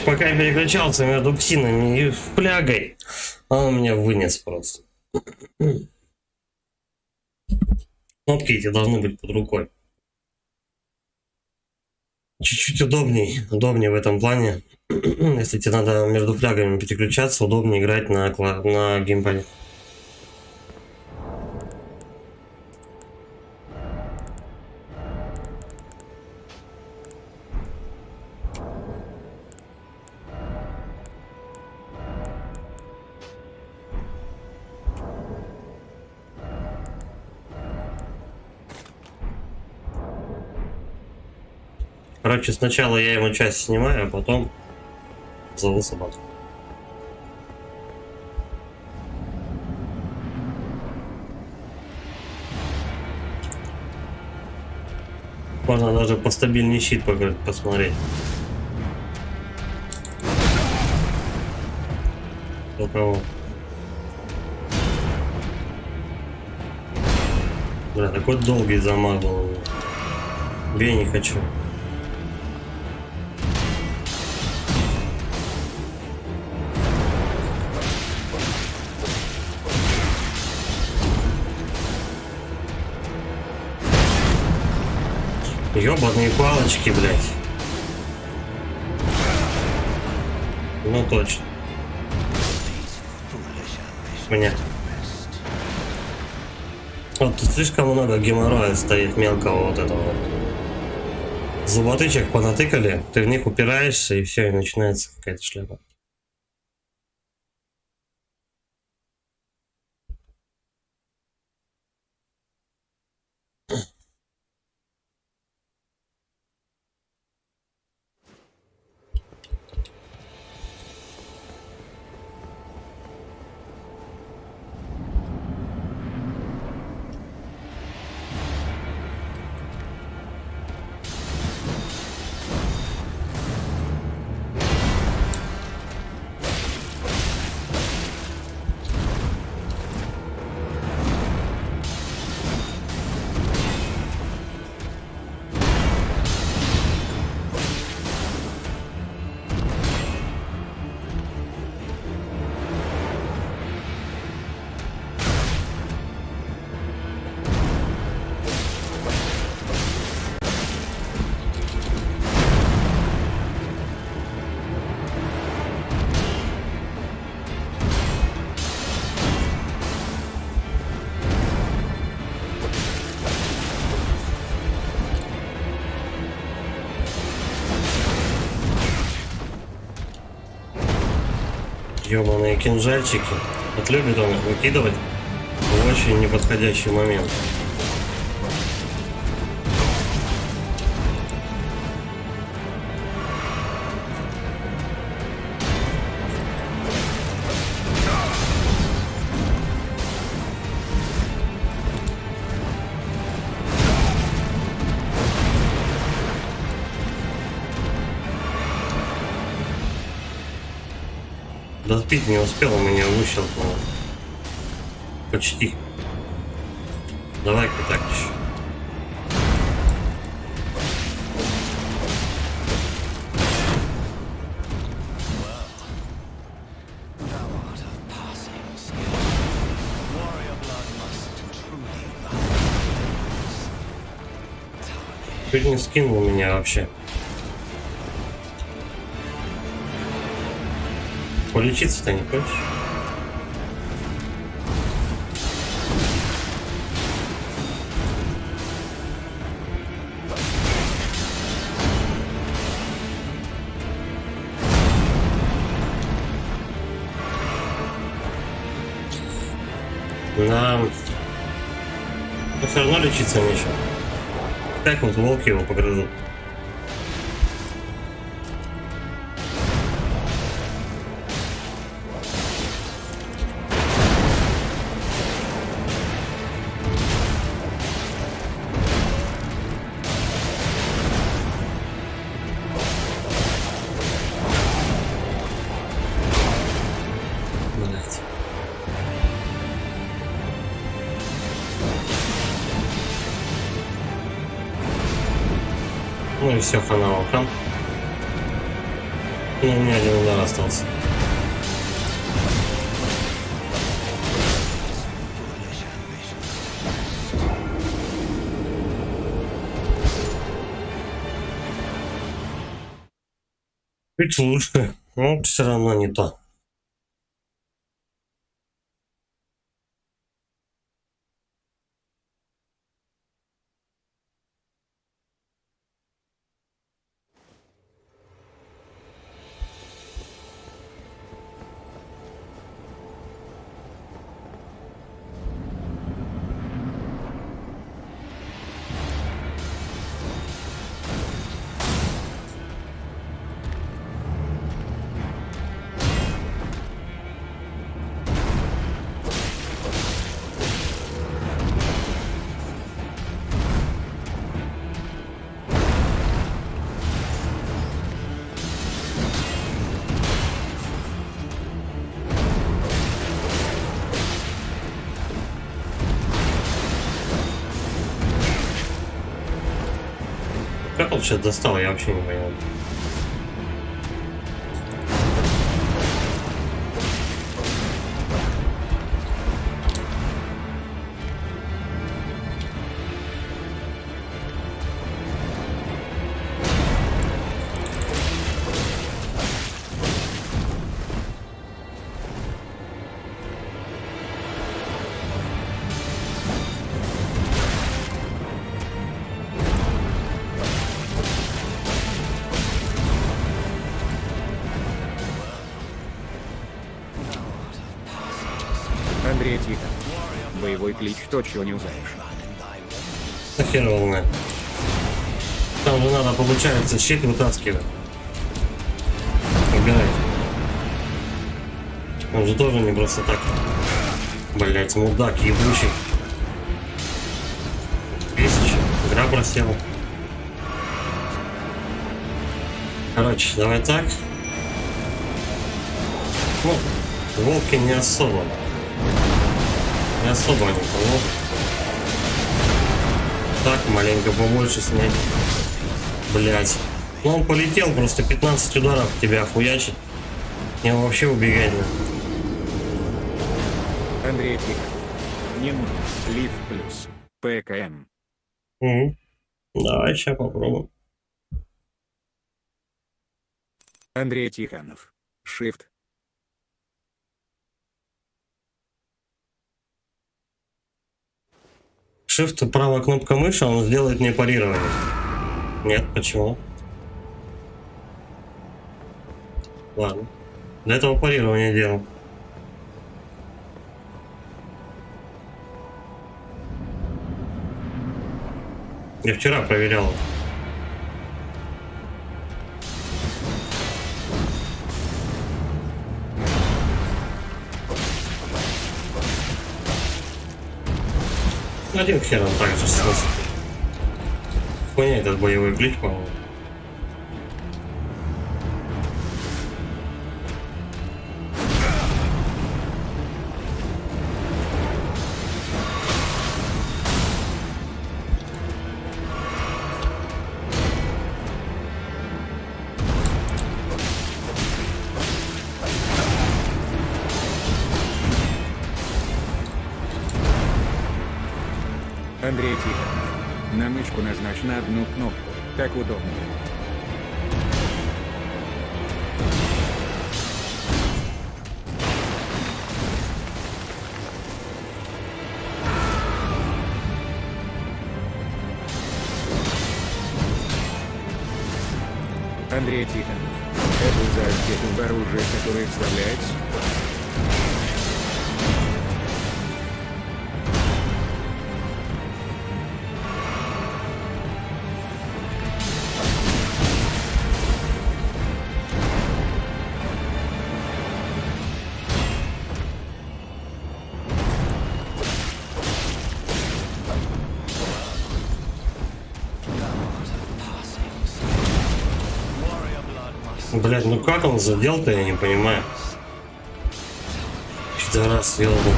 Speaker 1: пока я переключался между псинами и флягой, он меня вынес просто. Кнопки эти должны быть под рукой. Чуть-чуть удобнее в этом плане. Если тебе надо между флягами переключаться, удобнее играть на геймпаде. Короче, сначала я ему часть снимаю, а потом зову собаку. Можно даже постабильнее щит посмотреть. У кого? Бля, такой долгий замах был. Бей, не хочу. Ёбаные палочки, блядь. Ну точно. Понятно. Вот тут слишком много геморроя стоит мелкого вот этого вот. Зуботычек понатыкали, ты в них упираешься и все, и начинается какая-то шляпа. Ёбаные кинжальчики. Вот любит он их выкидывать в очень неподходящий момент. Доспить не успел, у меня выщелкнуло. Почти. Давай-ка так еще.
Speaker 4: Thou art of passing skill. Warrior blood must truly run. Tarnish.
Speaker 1: Чуть не скинул меня вообще. Полечиться-то не хочешь? Да. Но все равно лечиться нечего. Как вот волки его погрызут. Блять. Ну и все, хана волкам. Ну, у меня один удар остался.
Speaker 4: Foolish ambition.
Speaker 1: Чуть лучше, но все равно не то. Как он сейчас достал, я вообще не понял.
Speaker 2: Андрей Тихонов. Боевой клич точно не узнаешь.
Speaker 1: Хер его знает. Там же надо, получается, щит вытаскивать. Убирать. Он же тоже не просто так. Блять, мудак ебучий. Тысяча. Игра просела. Короче, давай так. Ну, волки не особо. Не особо они помогут. Так, маленько побольше снять. Блять. Ну он полетел, просто 15 ударов тебя хуячит. Не вообще убегать надо.
Speaker 2: Андрей Тихонов. Не нужен. Лив плюс. ПКМ.
Speaker 1: Угу. Давай, сейчас попробуем.
Speaker 2: Андрей Тихонов. Shift.
Speaker 1: Shift, правая кнопка мыши, он сделает мне парирование. Нет, почему? Ладно. Для этого парирование делал. Я вчера проверял. Один хер он так же снес. Хуйня этот боевой клич, по-моему.
Speaker 2: Андрей Тихонов. На мышку назначь на одну кнопку. Так удобнее. Андрей Тихонов. Это за аспект оружия, которое вставляется.
Speaker 1: Блять, ну как он задел-то, я не понимаю. Пидорас, ёлку.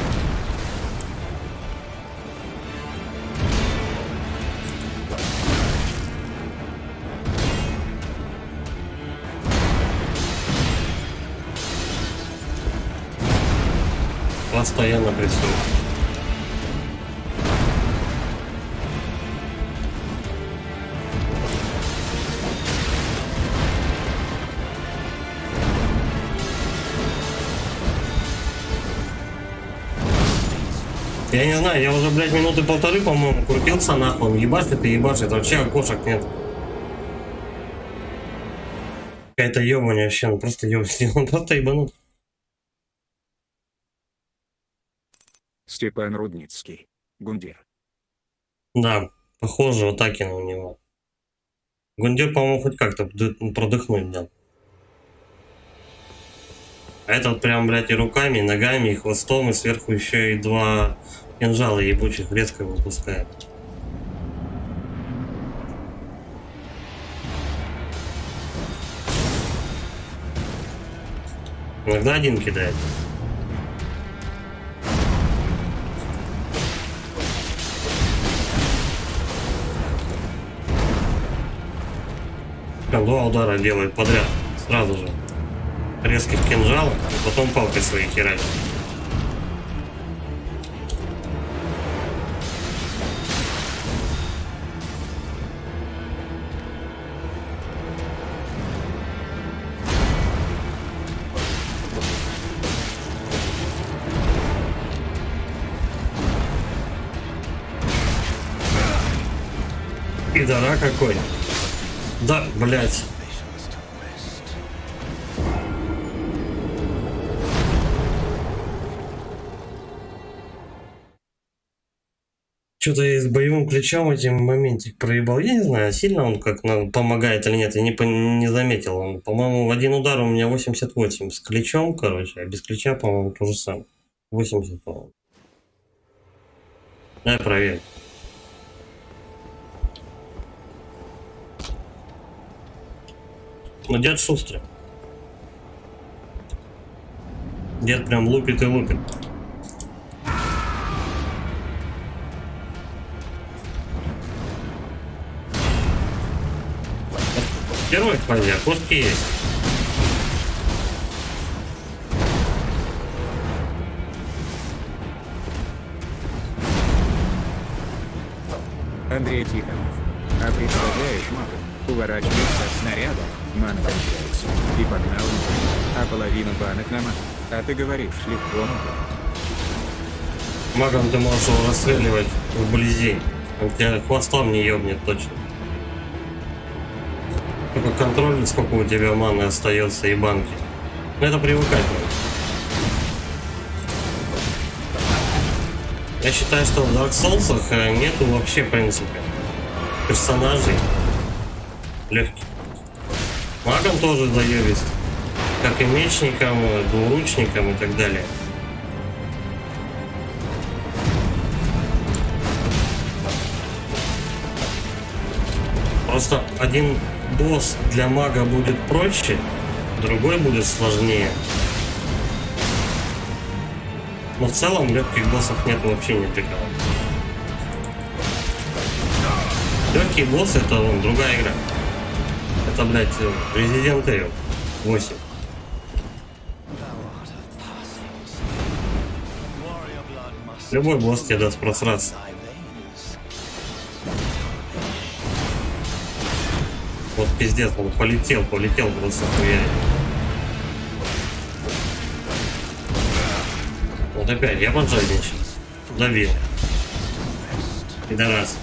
Speaker 1: Постоянно прессуют. Я не знаю, я уже, блядь, минуты полторы, по-моему, крутился нахуй. Он ебашит и ебашит. Вообще окошек нет. Какая-то ебаня вообще, он просто ебаный. Он просто ебанут.
Speaker 2: Степан Рудницкий. Гундир.
Speaker 1: Да, похоже, вот так и на него. Гундир, по-моему, хоть как-то продыхнуть дал. А этот прям, блядь, и руками, и ногами, и хвостом, и сверху еще и два кинжала ебучих резко выпускает. Иногда один кидает. Прям два удара делает подряд. Сразу же. Резких кинжалов, и потом палкой своей херачит. Пидора какой. Да, блять. Что-то я с боевым ключом этим моментик проебал. Я не знаю, сильно он как помогает или нет. Я не заметил. Он, по-моему, в один удар у меня 88 с ключом, короче, а без ключа, по-моему, то же самое. 80, по-моему. Дай проверь. Ну, дед шустрый. Дед прям лупит и лупит. Герой в фазе, окошки есть.
Speaker 2: Андрей Тихонов. А представляешь, мага, уворачивается от снаряда, мана кончается, и погнал, а половину банок на маг. А ты говоришь, легко мага.
Speaker 1: Магом ты можешь его расстреливать вблизи. Он тебя хвостом не ебнет точно. Только контроль, сколько у тебя маны остается и банки. Но это привыкать надо. Я считаю, что в Dark Souls нету вообще, в принципе, персонажей легких. Магом тоже заебись. Как и мечникам, двуручникам и так далее. Просто один босс для мага будет проще, другой будет сложнее. Но в целом легких боссов нет вообще ни для кого. Легкий босс это вон, другая игра. Это, блядь, Resident Evil 8. Любой босс тебе даст просраться. Вот пиздец, он полетел просто хуярит. Вот опять, я поджадничал. Давил. Пидорас.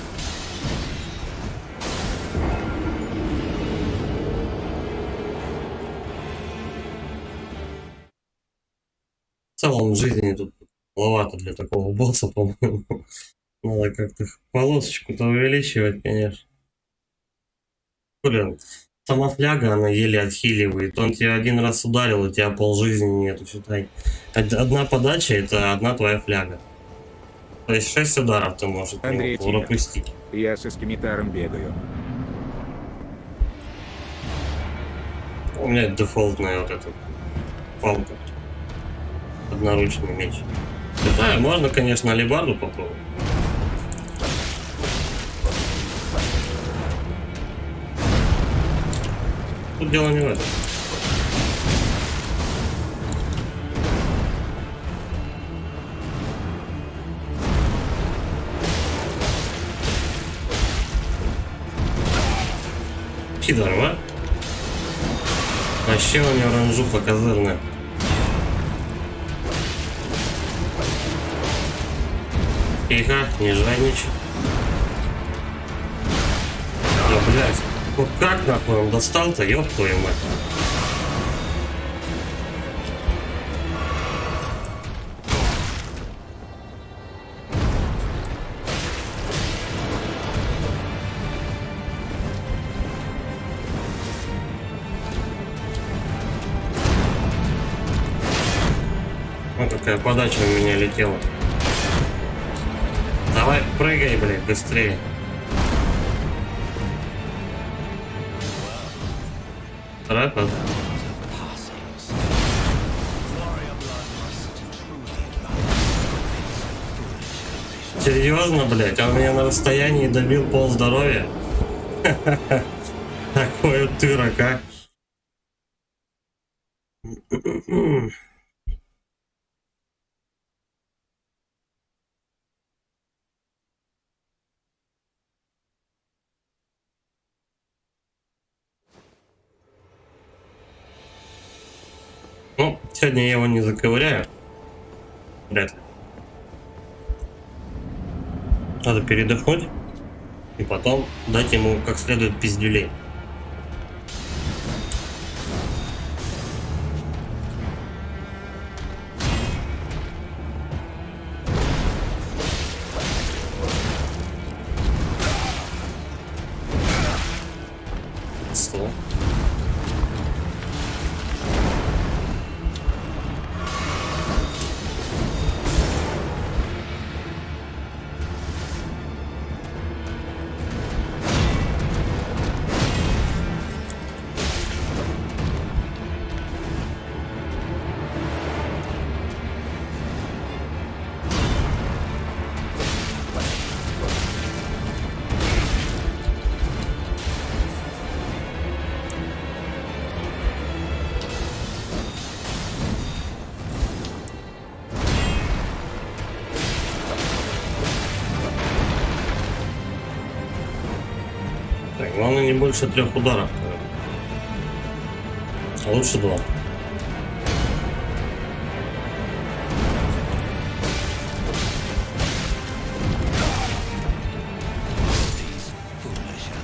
Speaker 1: В целом в жизни тут маловато для такого босса, по-моему. Надо как-то полосочку-то увеличивать, конечно. Блин, сама фляга, она еле отхиливает. Он тебя один раз ударил, у тебя полжизни нету, считай. Одна подача, это одна твоя фляга. То есть 6 ударов ты можешь
Speaker 2: Андрей Тихонов.
Speaker 1: пропустить.
Speaker 2: Я со скимитаром бегаю.
Speaker 1: У меня дефолтная вот эта палка. Одноручный меч. Да, можно, конечно, алебарду попробовать. Тут дело не в этом. пидор, а? Вообще у него ранжуха козырная. Тихо, не жадничай. Да, блядь. Ну как нахуй он достал-то, ёб твою мать. Ну какая подача у меня летела. Давай, прыгай, блядь, быстрее. Рэпа. Серьезно, блядь, он меня на расстоянии добил полздоровья. Такой утырок, а. Ну, сегодня я его не заковыряю. Вряд ли. Надо передохнуть и потом дать ему как следует пиздюлей. Стол. Так, главное не больше 3 ударов. А лучше 2.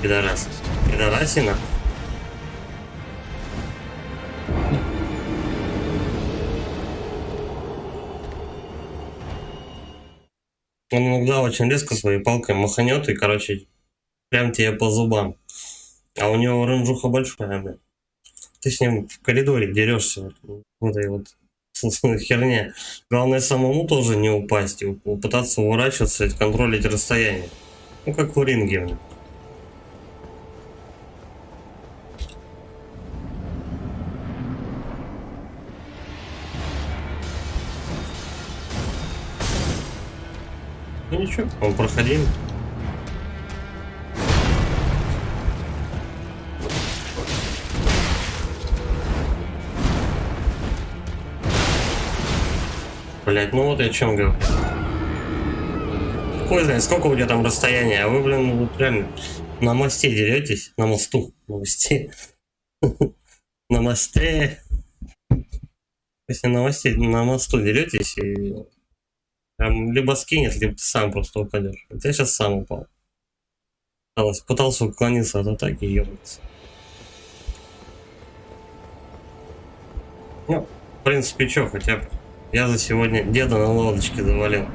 Speaker 1: Пидорас. Пидорасина. Он иногда очень резко своей палкой маханет и, короче, прям тебе по зубам. А у него ренжуха большая, блядь. Ты с ним в коридоре дерешься. Вот этой вот херня. Главное самому тоже не упасть. И пытаться уворачиваться и контролить расстояние. Ну, как в ринге, блядь. Ну ничего, он проходил. Блять, ну вот я о чем говорю. Хуй знает, сколько у тебя там расстояние, а вы, блин, вот реально на мосте деретесь. На мосту. На мосте. На мосте. Если на мосту деретесь и там либо скинет, либо ты сам просто упадешь. Вот я сейчас сам упал. Пытался уклониться от атаки и ебаться. Ну, в принципе, что, хотя бы. Я за сегодня деда на лодочке завалил.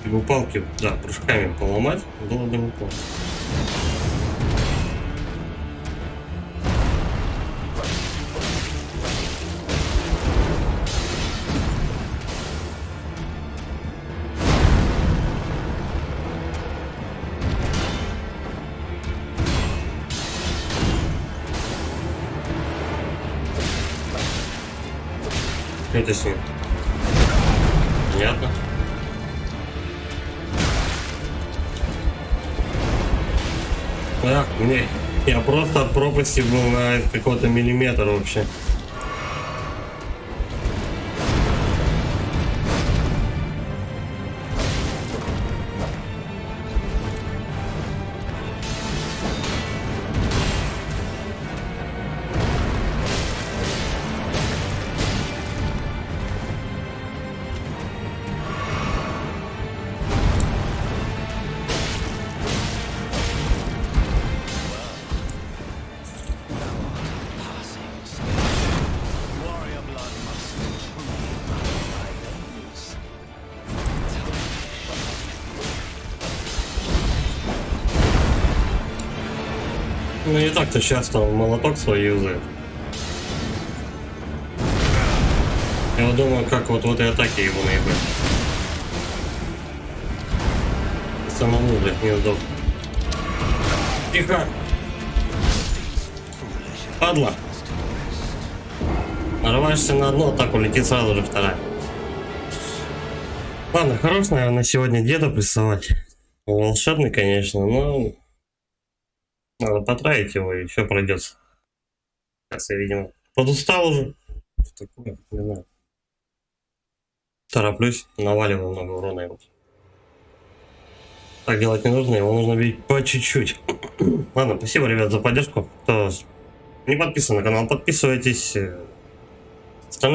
Speaker 1: Если бы палки, да, прыжками поломать, было бы неплохо. Что это с ним? Понятно. Так, мне Я просто от пропасти был на какой-то миллиметр вообще.
Speaker 4: Warrior blood must truly run in thy veins.
Speaker 1: Ну не так-то часто он молоток свой юзает. Я вот думаю, как вот в этой атаке его наебать. Самому, блядь, не удобно. Тихо! Падла! Нарываешься на одну атаку, летит сразу же вторая. Ладно, хорош, наверное, на сегодня деда прессовать. Волшебный, конечно, но... Надо потратить его, и еще пройдется. Сейчас я, видимо, подустал уже. Что такое? Не знаю. Тороплюсь, наваливаю много урона ему. Так делать не нужно, его нужно бить по чуть-чуть. Ладно, спасибо, ребят, за поддержку. Кто не подписан на канал, подписывайтесь.